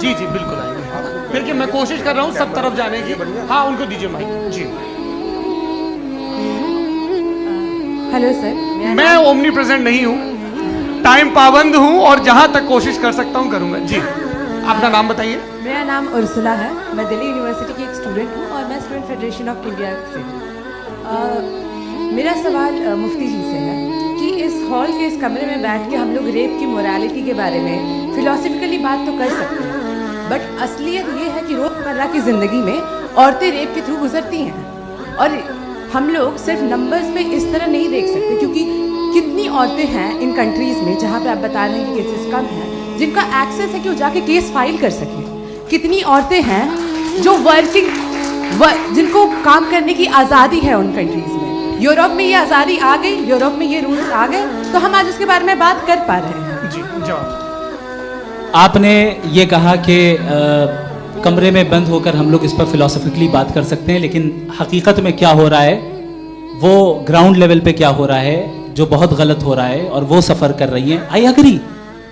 [SPEAKER 2] जी जी बिल्कुल आएंगे, लेकिन मैं कोशिश कर रहा हूँ सब तरफ जाने की। हाँ उनको दीजिए माइक जी।
[SPEAKER 11] हेलो सर,
[SPEAKER 2] मैं ओमनी प्रेजेंट नहीं हूँ, टाइम पाबंद हूँ और जहां तक कोशिश कर सकता हूँ करूंगा जी। अपना नाम बताइए।
[SPEAKER 11] मेरा नाम उर्सुला है, मैं दिल्ली यूनिवर्सिटी की एक स्टूडेंट हूँ और मैं स्टूडेंट फेडरेशन ऑफ इंडिया से हूँ। मेरा सवाल मुफ्ती जी से है कि इस हॉल के इस कमरे में बैठ के हम लोग रेप की मोरालिटी के बारे में फिलोसफिकली बात तो कर सकते हैं, बट असलियत ये है कि रोज़मर्रा की ज़िंदगी में औरतें रेप के थ्रू गुजरती हैं, और हम लोग सिर्फ नंबर्स पे इस तरह नहीं देख सकते, क्योंकि कितनी औरतें हैं इन कंट्रीज़ में जहाँ पे आप बता रहे हैं कि केसेस कम हैं, जिनका एक्सेस है कि वो जाके केस फाइल कर सकें। कितनी औरतें हैं जो जिनको काम करने की आज़ादी है उन कंट्रीज़ में। यूरोप में ये आज़ादी आ गई, यूरोप में ये रूल्स आ गए, तो हम आज उसके बारे में बात कर पा रहे हैं।
[SPEAKER 2] जी जवाब।
[SPEAKER 3] आपने ये कहा कि कमरे में बंद होकर हम लोग इस पर फिलोसफिकली बात कर सकते हैं, लेकिन हकीकत में क्या हो रहा है, वो ग्राउंड लेवल पे क्या हो रहा है जो बहुत गलत हो रहा है, और वो सफ़र कर रही हैं। आई अग्री,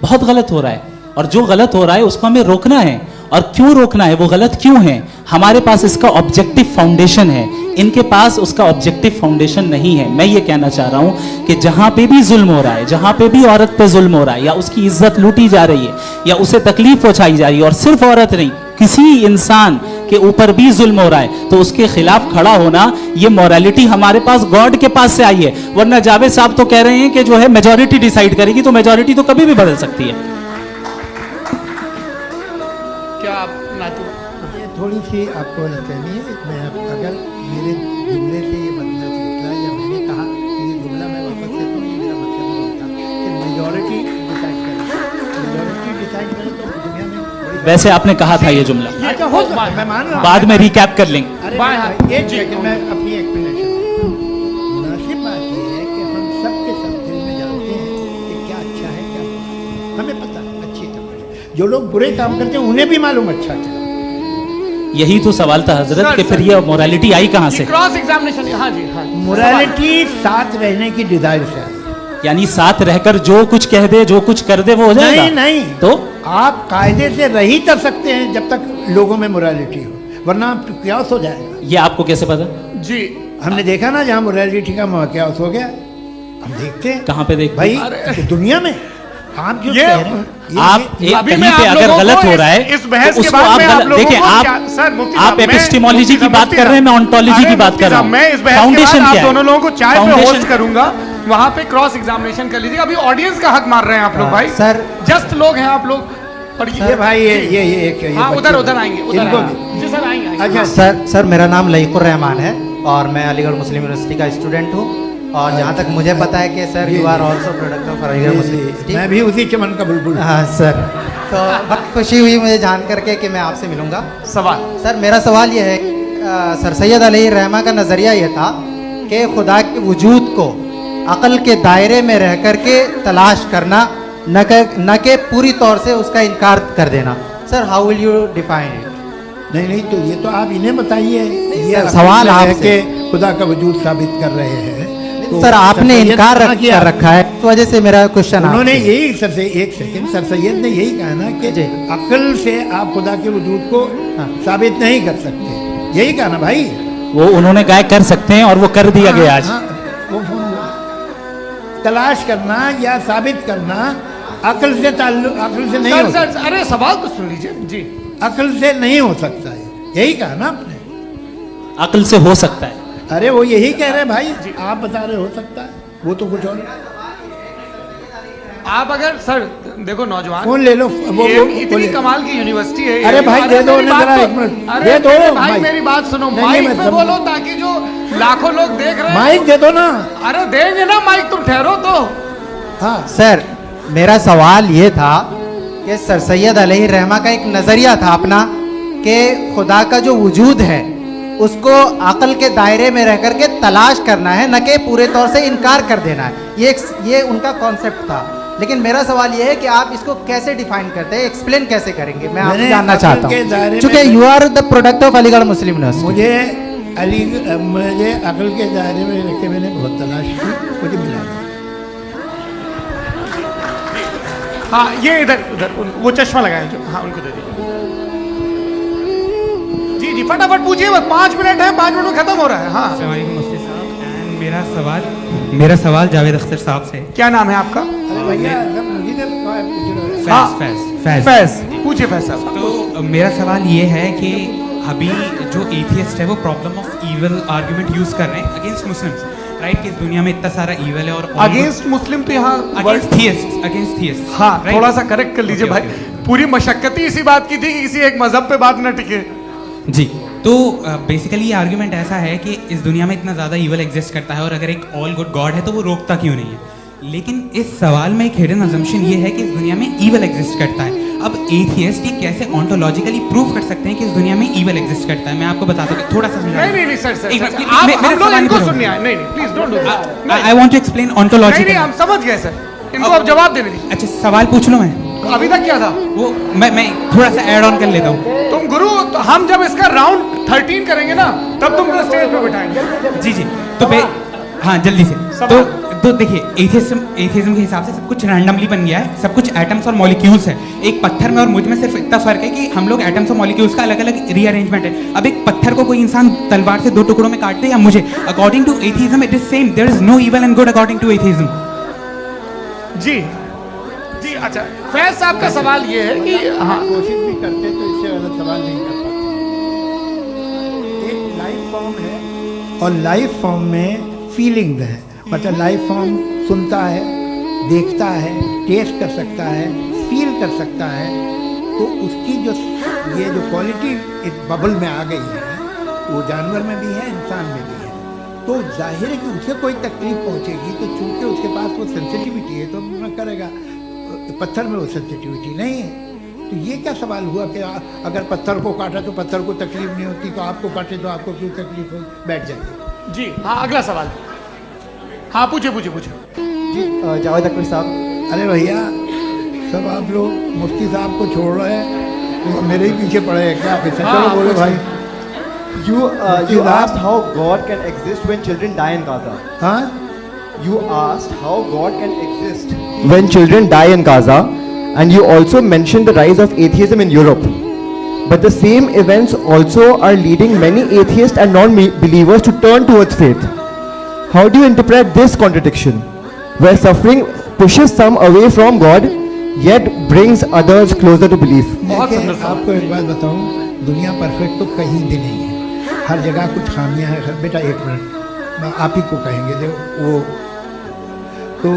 [SPEAKER 3] बहुत गलत हो रहा है, और जो गलत हो रहा है उसको हमें रोकना है। और क्यों रोकना है, वो गलत क्यों है, हमारे पास इसका ऑब्जेक्टिव फाउंडेशन है, इनके पास उसका ऑब्जेक्टिव फाउंडेशन नहीं है। मैं ये कहना चाह रहा हूं कि जहां पे भी जुल्म हो रहा है, जहां पे भी औरत पे जुल्म हो रहा है, या उसकी इज्जत लूटी जा रही है, या उसे तकलीफ पहुंचाई जा रही है, और सिर्फ औरत नहीं, किसी इंसान के ऊपर भी जुल्म हो रहा है, तो उसके खिलाफ खड़ा होना, ये मोरालिटी हमारे पास गॉड के पास से आई है। वरना जावेद साहब तो कह रहे हैं कि जो है मेजॉरिटी डिसाइड करेगी, तो मेजॉरिटी तो कभी भी बदल सकती है।
[SPEAKER 2] क्या आप नातू?
[SPEAKER 1] ये थोड़ी सी आपको गलतफहमी है। मैं अगर मेरे जुमले से ये मतलब निकला या मैंने कहा कि ये जुमला मैं वापस लेता हूँ, ये मेरा मतलब नहीं था कि मेजॉरिटी डिसाइड करे। मेजॉरिटी डिसाइड करे तो दुनिया में
[SPEAKER 3] वैसे आपने कहा था ये जुमला,
[SPEAKER 1] अच्छा हो सकता है, मैं मान रहा हूँ।
[SPEAKER 3] बाद में रिकैप कर लेंगे।
[SPEAKER 1] अरे भाई, एक सेकंड मैं अपनी एक्सप्लेनेशन। मुनासिब बात ये है कि हम सब के सब दिल में जानते हैं कि क्या अच्छा है क्या बुरा है, हमें पता है अच्छी तरह। जो लोग बुरे काम करते हैं उन्हें भी मालूम अच्छा क्या।
[SPEAKER 3] यही तो सवाल था हजरत कि फिर ये मोरालिटी आई कहाँ से?
[SPEAKER 2] Cross examination. हाँ जी हाँ।
[SPEAKER 1] मोरालिटी साथ रहने की डिजायर से आई,
[SPEAKER 3] यानी साथ रहकर जो कुछ कह दे, जो कुछ कर दे, वो हो जाएगा?
[SPEAKER 1] नहीं नहीं,
[SPEAKER 3] तो
[SPEAKER 1] आप कायदे से रह ही कर सकते हैं जब तक लोगों में मोरालिटी हो, वरना क्यास हो जाएगा।
[SPEAKER 3] ये आपको कैसे पता?
[SPEAKER 2] जी
[SPEAKER 1] हमने देखा ना, जहाँ मोरालिटी का क्यास हो गया, हम देखते हैं।
[SPEAKER 3] कहाँ पे देख
[SPEAKER 1] भाई दुनिया में आप जो कह रहे हैं,
[SPEAKER 3] आप एक कहीं पे अगर गलत हो रहा है
[SPEAKER 2] इस बहस
[SPEAKER 3] तो
[SPEAKER 2] के
[SPEAKER 3] उसको
[SPEAKER 2] बाद
[SPEAKER 3] आप
[SPEAKER 2] में आप लोगों
[SPEAKER 3] देखिए,
[SPEAKER 2] को
[SPEAKER 3] आप
[SPEAKER 2] क्या- सर, मुफ्ती साहब,
[SPEAKER 3] आप
[SPEAKER 2] मैं-
[SPEAKER 3] एपिस्टेमोलॉजी की बात कर रहे हैं, मैं ऑन्टोलॉजी की बात कर रहा हूँ।
[SPEAKER 2] मैं इस बहस के
[SPEAKER 3] फाउंडेशन
[SPEAKER 2] बाद
[SPEAKER 3] क्या
[SPEAKER 2] आप
[SPEAKER 3] है?
[SPEAKER 2] दोनों लोगों को चाय पे
[SPEAKER 3] फाउंडेशन-
[SPEAKER 2] होस्ट करूंगा, वहां पे क्रॉस एग्जामिनेशन कर लीजिएगा। अभी ऑडियंस का हक मार रहे हैं आप लोग भाई,
[SPEAKER 12] सर
[SPEAKER 2] जस्ट लोग हैं आप लोग। और
[SPEAKER 1] ये भाई ये एक
[SPEAKER 2] हाँ उधर उधर आएंगे, उधर
[SPEAKER 1] इनको
[SPEAKER 2] आएंगे। जी सर आएंगे।
[SPEAKER 1] अच्छा
[SPEAKER 12] सर मेरा नाम लईकुर रहमान है और मैं अलीगढ़ मुस्लिम यूनिवर्सिटी का स्टूडेंट हूँ, और जहाँ तक मुझे पता है कि sir you are also product of Aligarh Muslim University.
[SPEAKER 1] मैं भी उसी चमन का बुलबुल।
[SPEAKER 12] हाँ सर, तो बहुत खुशी हुई मुझे जान करके कि मैं आपसे मिलूंगा।
[SPEAKER 2] सवाल
[SPEAKER 12] सर मेरा सवाल ये है, सर सैयद अली रहमा का नज़रिया ये था कि खुदा के वजूद को अक़ल के दायरे में रह कर के तलाश करना, न कि पूरी तौर से उसका इनकार कर देना। Sir how will you define it?
[SPEAKER 1] नहीं तो ये तो आप इन्हें बताइए। ये
[SPEAKER 12] सवाल
[SPEAKER 1] है
[SPEAKER 12] आपसे
[SPEAKER 1] कि खुदा का वजूद साबित कर रहे हैं, तो
[SPEAKER 12] सर आपने
[SPEAKER 1] सर सैयद
[SPEAKER 12] इनकार
[SPEAKER 1] कहाँ किया?
[SPEAKER 12] कर रखा है, इस वजह से मेरा क्वेश्चन
[SPEAKER 1] उन्होंने यही सर से एक सेकंड, सर सैयद ने यही कहा ना कि अक्ल से आप खुदा के वजूद को साबित नहीं कर सकते, यही कहा ना भाई।
[SPEAKER 3] वो उन्होंने कहा कर सकते हैं और वो कर दिया गया आज।
[SPEAKER 1] वो तलाश करना या साबित करना अक्ल से ताल्लुक, अक्ल से नहीं हो सकता।
[SPEAKER 2] सर अरे सवाल तो सुन लीजिए जी।
[SPEAKER 1] अक्ल से नहीं हो सकता है, यही कहा ना आपने।
[SPEAKER 3] अक्ल से हो सकता है,
[SPEAKER 1] अरे वो यही कह रहे हैं भाई, आप बता रहे हो सकता है, वो तो कुछ और।
[SPEAKER 2] आप अगर सर देखो नौजवान
[SPEAKER 1] फोन ले लो, वो
[SPEAKER 2] इतनी कमाल की यूनिवर्सिटी है।
[SPEAKER 1] अरे भाई दे दो
[SPEAKER 2] मेरी
[SPEAKER 1] ना
[SPEAKER 2] बात
[SPEAKER 1] जरा
[SPEAKER 2] तो-
[SPEAKER 1] एक मिनट,
[SPEAKER 2] अरे
[SPEAKER 1] दे दो
[SPEAKER 2] मेरे भाई
[SPEAKER 1] भाई।
[SPEAKER 2] मेरी बात सुनो,
[SPEAKER 1] नहीं,
[SPEAKER 2] माइक
[SPEAKER 1] मैं
[SPEAKER 2] पे
[SPEAKER 1] समझ-
[SPEAKER 2] बोलो ताकि जो लाखों लोग देख रहे हैं।
[SPEAKER 1] माइक दे दो ना।
[SPEAKER 2] अरे देंगे ना माइक, तुम ठहरो तो।
[SPEAKER 1] हाँ
[SPEAKER 12] सर, मेरा सवाल ये था कि सर सैयद अलैहिर्रहमा का एक नज़रिया था अपना कि खुदा का जो वजूद है उसको अक़ल के दायरे में रह करके तलाश करना है, न कि पूरे तौर से इनकार कर देना है। ये उनका कॉन्सेप्ट था। लेकिन मेरा सवाल ये है कि आप इसको कैसे डिफाइन करते हैं, एक्सप्लेन कैसे करेंगे, मैं आपसे जानना चाहता हूँ, क्योंकि you are the product of Aligarh Muslim University.
[SPEAKER 1] मुझे अक़ल के दायरे में रख के मैंने बहुत तलाश की, मुझे मिला नहीं।
[SPEAKER 2] हाँ ये इधर उधर वो चश्मा लगाए जो, हाँ उनको दे दीजिए। जी जी फटाफट पूछिए, बस 5 मिनट है, 5 मिनट में खत्म हो रहा है। हाँ
[SPEAKER 13] मुफ्ती साहब, एंड मेरा सवाल जावेद अख्तर साहब से।
[SPEAKER 2] क्या नाम है आपका? फैज, पूछिए फैज साहब।
[SPEAKER 13] तो मेरा सवाल ये है कि अभी जो एथियस्ट है वो problem of evil argument use कर रहे हैं अगेंस्ट मुस्लिम्स, राइट? कि इस दुनिया में इतना सारा इविल है और
[SPEAKER 2] अगेंस्ट मुस्लिम तो यहाँ
[SPEAKER 13] अगेंस्ट थियस्ट।
[SPEAKER 2] हाँ थोड़ा सा करेक्ट कर लीजिए भाई, पूरी मशक्कत ही इसी बात की थी कि किसी एक मजहब पे बात न टिके।
[SPEAKER 13] जी, तो बेसिकली ये आर्ग्यूमेंट ऐसा है कि इस दुनिया में इतना ज़्यादा ईवल एग्जिस्ट करता है और अगर एक ऑल गुड गॉड है तो वो रोकता क्यों नहीं है? लेकिन इस सवाल में एक हिडन अजम्पशन ये है कि इस दुनिया में ईवल एग्जिस्ट करता है। अब एथियस्ट ये कैसे ऑन्टोलॉजिकली प्रूव कर सकते हैं कि इस दुनिया में ईवल एग्जिस्ट करता है? मैं आपको बताता हूँ, थोड़ा सा समझाइए।
[SPEAKER 2] नहीं सर, आप हम लोग इनको सुनिए। नहीं please don't do that.
[SPEAKER 13] I want to explain ontologically.
[SPEAKER 2] नहीं हम समझ गए सर, इनको अब जवाब देने दीजिए।
[SPEAKER 13] अच्छा सवाल पूछ लो। मैं
[SPEAKER 2] अभी तक क्या था
[SPEAKER 13] वो मैं थोड़ा सा ऐड ऑन कर लेता हूँ।
[SPEAKER 2] तुम गुरु, तो हम जब इसका राउंड 13 करेंगे ना तब तुमको स्टेज पे बिठाएंगे।
[SPEAKER 13] जी तो हाँ जल्दी से। तो देखिए एथियज्म के हिसाब से सब कुछ रैंडमली बन गया है, सब कुछ एटम्स और मॉलिक्यूल्स है। एक पत्थर में और मुझ में सिर्फ इतना फर्क है कि हम लोग एटम्स और मॉलिक्यूल्स का अलग अलग रीअरेंजमेंट है। अब एक पत्थर को कोई इंसान तलवार से 2 टुकड़ों में काट दे या मुझे, according to atheism it is same. There is no evil and good according to atheism.
[SPEAKER 2] जी अच्छा, फैज साहब का सवाल ये है कि हाँ
[SPEAKER 1] कोशिश भी करते तो इससे गलत सवाल नहीं कर पाते। एक लाइफ फॉर्म है और लाइफ फॉर्म में फीलिंग है, मतलब लाइफ फॉर्म सुनता है, देखता है, टेस्ट कर सकता है, फील कर सकता है। तो उसकी जो ये जो क्वालिटी इस बबल में आ गई है वो जानवर में भी है, इंसान में भी है। तो जाहिर है कि उसे कोई तकलीफ पहुंचेगी, तो चूंकि उसके पास वो सेंसिटिविटी है तो मैं करेगा। पत्थर में वो सेंसिटिविटी नहीं है। तो ये क्या सवाल हुआ कि अगर पत्थर को काटा तो पत्थर को तकलीफ नहीं होती, तो आपको काटे तो आपको क्यों तकलीफ हो? बैठ जाइए।
[SPEAKER 2] जी हाँ अगला सवाल। हाँ पूछे
[SPEAKER 12] जी जावेद अख्तर साहब।
[SPEAKER 1] अरे भैया सब आप लोग मुफ्ती साहब को छोड़ रहे हैं तो मेरे ही पीछे पड़े हैं क्या? पीछे चलो बोलो भाई।
[SPEAKER 14] You asked how God can exist when children die in Gaza.
[SPEAKER 1] हाँ?
[SPEAKER 14] You asked how God can exist when children die in Gaza, and you also mentioned the rise of atheism in Europe. But the same events also are leading many atheists and non-believers to turn towards faith. How do you interpret this contradiction, where suffering pushes some away from God, yet brings others closer to belief?
[SPEAKER 1] आपको एक बात बताऊं, दुनिया perfect तो कहीं भी नहीं है, हर जगह कुछ खामियां हैं। बेटा एक मिनट, आप ही को कहेंगे देखो वो तो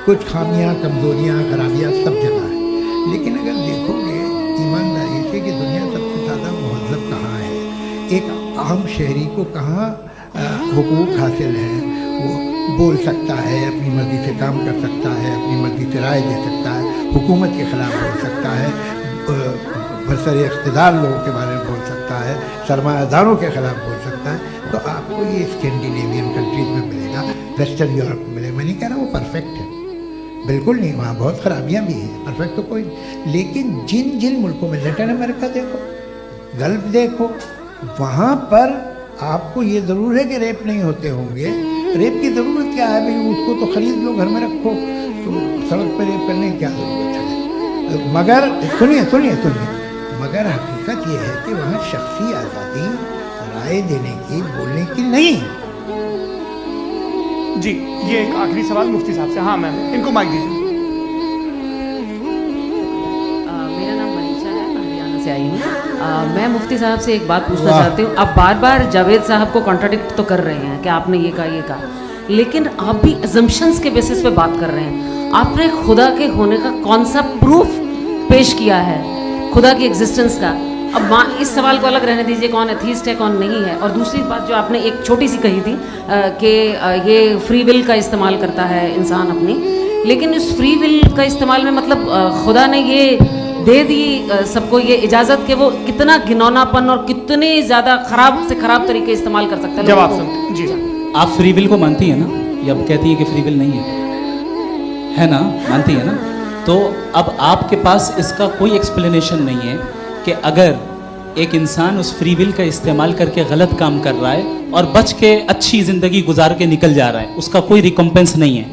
[SPEAKER 1] कुछ खामियां, कमजोरियां, खराबियां सब जगह है। लेकिन अगर देखोगे ईमानदारी से कि दुनिया सबसे ज़्यादा महज़ब कहाँ है, एक आम शहरी को कहाँ हुकूक हासिल है, वो बोल सकता है, अपनी मर्ज़ी से काम कर सकता है, अपनी मर्ज़ी से राय दे सकता है, हुकूमत के ख़िलाफ़ बोल सकता है, बरसर इक़्तिदार लोगों के बारे में बोल सकता है, सरमायादारों के ख़िलाफ़ बोल सकता है। तो आपको ये स्कैंडिनेवियन कंट्रीज में मिलेगा, वेस्टर्न यूरोप में मिलेगा। मैं नहीं कह रहा वो परफेक्ट है, बिल्कुल नहीं, वहाँ बहुत ख़राबियाँ भी हैं, परफेक्ट तो कोई। लेकिन जिन जिन मुल्कों में, लैटिन अमेरिका देखो, गल्फ देखो, वहाँ पर आपको ये ज़रूर है कि रेप नहीं होते होंगे। रेप की ज़रूरत क्या है भाई? उसको तो ख़रीद लो, घर में रखो, तो सड़क पर रेप करने की क्या ज़रूरत है? मगर सुनिए, मगर हकीकत ये है कि वहाँ शख्सी आज़ादी राय देने की, बोलने की नहीं है।
[SPEAKER 2] जी ये एक आखिरी सवाल मुफ्ती साहब से। हाँ मैम इनको माइक दीजिए।
[SPEAKER 15] मेरा नाम मनीषा है, मैं हरियाणा से आई हूँ। मैं मुफ्ती साहब से एक बात पूछना चाहती हूँ। आप बार बार जावेद साहब को कॉन्ट्राडिक्ट तो कर रहे हैं कि आपने ये कहा, लेकिन आप भी अजम्पशंस के बेसिस पे बात कर रहे हैं। आपने खुदा के होने का कौन सा प्रूफ पेश किया है खुदा की एग्जिस्टेंस का अब इस सवाल को अलग रहने दीजिए, कौन एथीस्ट है कौन नहीं है। और दूसरी बात जो आपने एक छोटी सी कही थी कि ये फ्री विल का इस्तेमाल करता है इंसान अपनी, लेकिन इस फ्री विल का इस्तेमाल में मतलब खुदा ने ये दे दी सबको ये इजाज़त कि वो कितना घिनौनापन और कितने ज़्यादा ख़राब से ख़राब तरीके इस्तेमाल कर सकता है।
[SPEAKER 2] जवाब सुन जी।
[SPEAKER 16] आप फ्री विल को मानती है ना, या कहती है कि फ्री विल नहीं है ना, मानती है ना? तो अब आपके पास इसका कोई एक्सप्लेनेशन नहीं है कि अगर एक इंसान उस फ्री विल का इस्तेमाल करके गलत काम कर रहा है और बच के अच्छी ज़िंदगी गुजार के निकल जा रहा है, उसका कोई रिकम्पेंस नहीं है।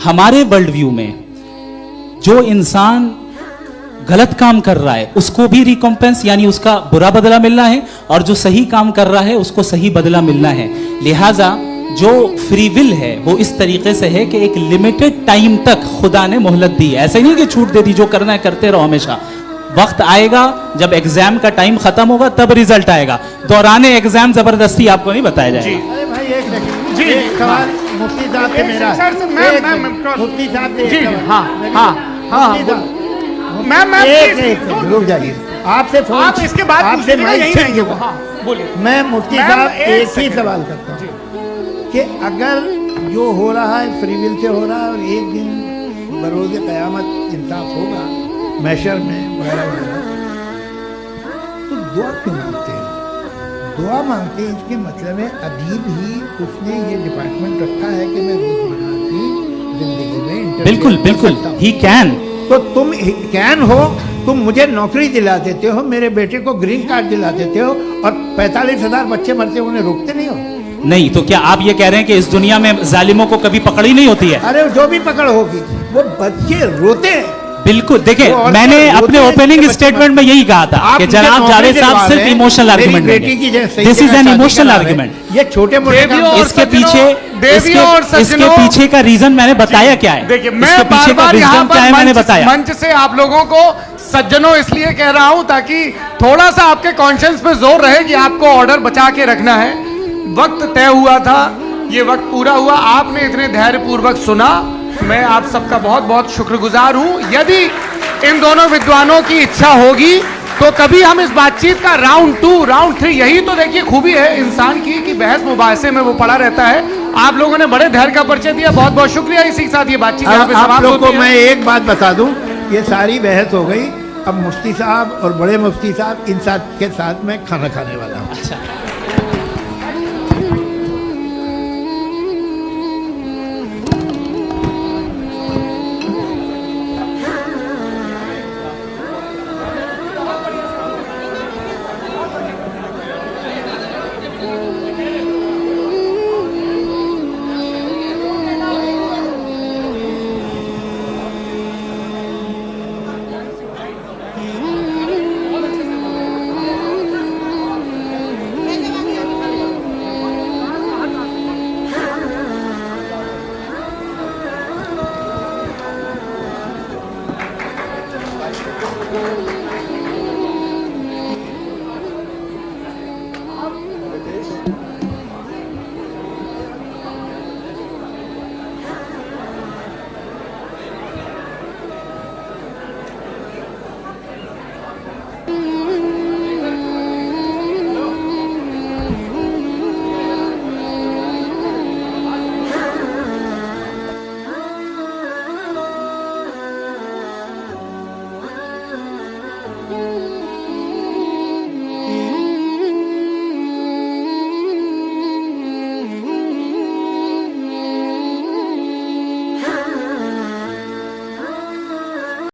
[SPEAKER 16] हमारे वर्ल्ड व्यू में जो इंसान गलत काम कर रहा है उसको भी रिकम्पेंस यानी उसका बुरा बदला मिलना है, और जो सही काम कर रहा है उसको सही बदला मिलना है। लिहाजा जो फ्री विल है वो इस तरीके से है कि एक लिमिटेड टाइम तक खुदा ने मोहलत दी है। ऐसे नहीं कि छूट दे दी, जो करना है करते रहो हमेशा। वक्त आएगा जब एग्जाम का टाइम खत्म होगा तब रिजल्ट आएगा, दौराने एग्जाम जबरदस्ती आपको नहीं बताया जाएगा।
[SPEAKER 1] अरे भाई एक सेकंड जी, एक सवाल मुफ्ती साहब से मेरा, मुफ्ती साहब से एक सवाल। रुक जाइए, आपसे फोन,
[SPEAKER 2] आप इसके बाद
[SPEAKER 1] आपसे
[SPEAKER 2] यहीं रहेंगे वो। हाँ, बोलिए।
[SPEAKER 1] मैं मुफ्ती साहब एक ही सवाल करता हूँ कि अगर जो हो रहा है फ्री विल से हो रहा है और एक दिन बरोज़ क़यामत इंसाफ होगा मैशर में वगैरह वगैरह, तो दुआ क्यों मांगते हैं? दुआ मांगते हैं इसके मतलब है अभी भी उसने ये डिपार्टमेंट रखा है कि मैं रोज़मर्रा की जिंदगी में
[SPEAKER 3] बिल्कुल बिल्कुल ही कैन।
[SPEAKER 1] तो तुम कैन हो, तुम मुझे नौकरी दिला देते हो, मेरे बेटे को ग्रीन कार्ड दिला देते हो, और 45,000 बच्चे मरते हो उन्हें रोकते नहीं हो।
[SPEAKER 3] नहीं तो क्या आप ये कह रहे हैं कि इस दुनिया में जालिमों को कभी पकड़ ही नहीं होती है?
[SPEAKER 1] अरे जो भी पकड़ होगी वो बच्चे रोते हैं।
[SPEAKER 3] बिल्कुल, देखिए मैंने अपने ओपनिंग स्टेटमेंट में यही कहा था कि जनाब जावेद साहब सिर्फ इमोशनल आर्गुमेंट देंगे। This is an emotional argument.
[SPEAKER 1] ये छोटे मोटे
[SPEAKER 3] इसके पीछे का रीजन मैंने बताया क्या है।
[SPEAKER 2] देखिए मैं बार-बार यहाँ पर मंच से आप लोगों को सज्जनों इसलिए कह रहा हूं ताकि थोड़ा सा आपके कॉन्शियंस पे जोर रहे कि आपको ऑर्डर बचा के रखना है। वक्त तय हुआ था, ये वक्त पूरा हुआ, आपने इतने धैर्यपूर्वक सुना, मैं आप सबका बहुत बहुत शुक्रगुजार हूं। यदि इन दोनों विद्वानों की इच्छा होगी तो कभी हम इस बातचीत का राउंड 2 राउंड 3, यही तो देखिए खूबी है इंसान की कि बहस मुबाहसे में वो पड़ा रहता है। आप लोगों ने बड़े धैर्य का परिचय दिया, बहुत बहुत शुक्रिया। इसी के साथ ये बातचीत यहाँ पे
[SPEAKER 1] आप लोग को मैं एक बात बता दूं, ये सारी बहस हो गई, अब मुफ्ती साहब और बड़े मुफ्ती साहब इन साथ के साथ मैं खाना खाने वाला हूँ।
[SPEAKER 3] अच्छा,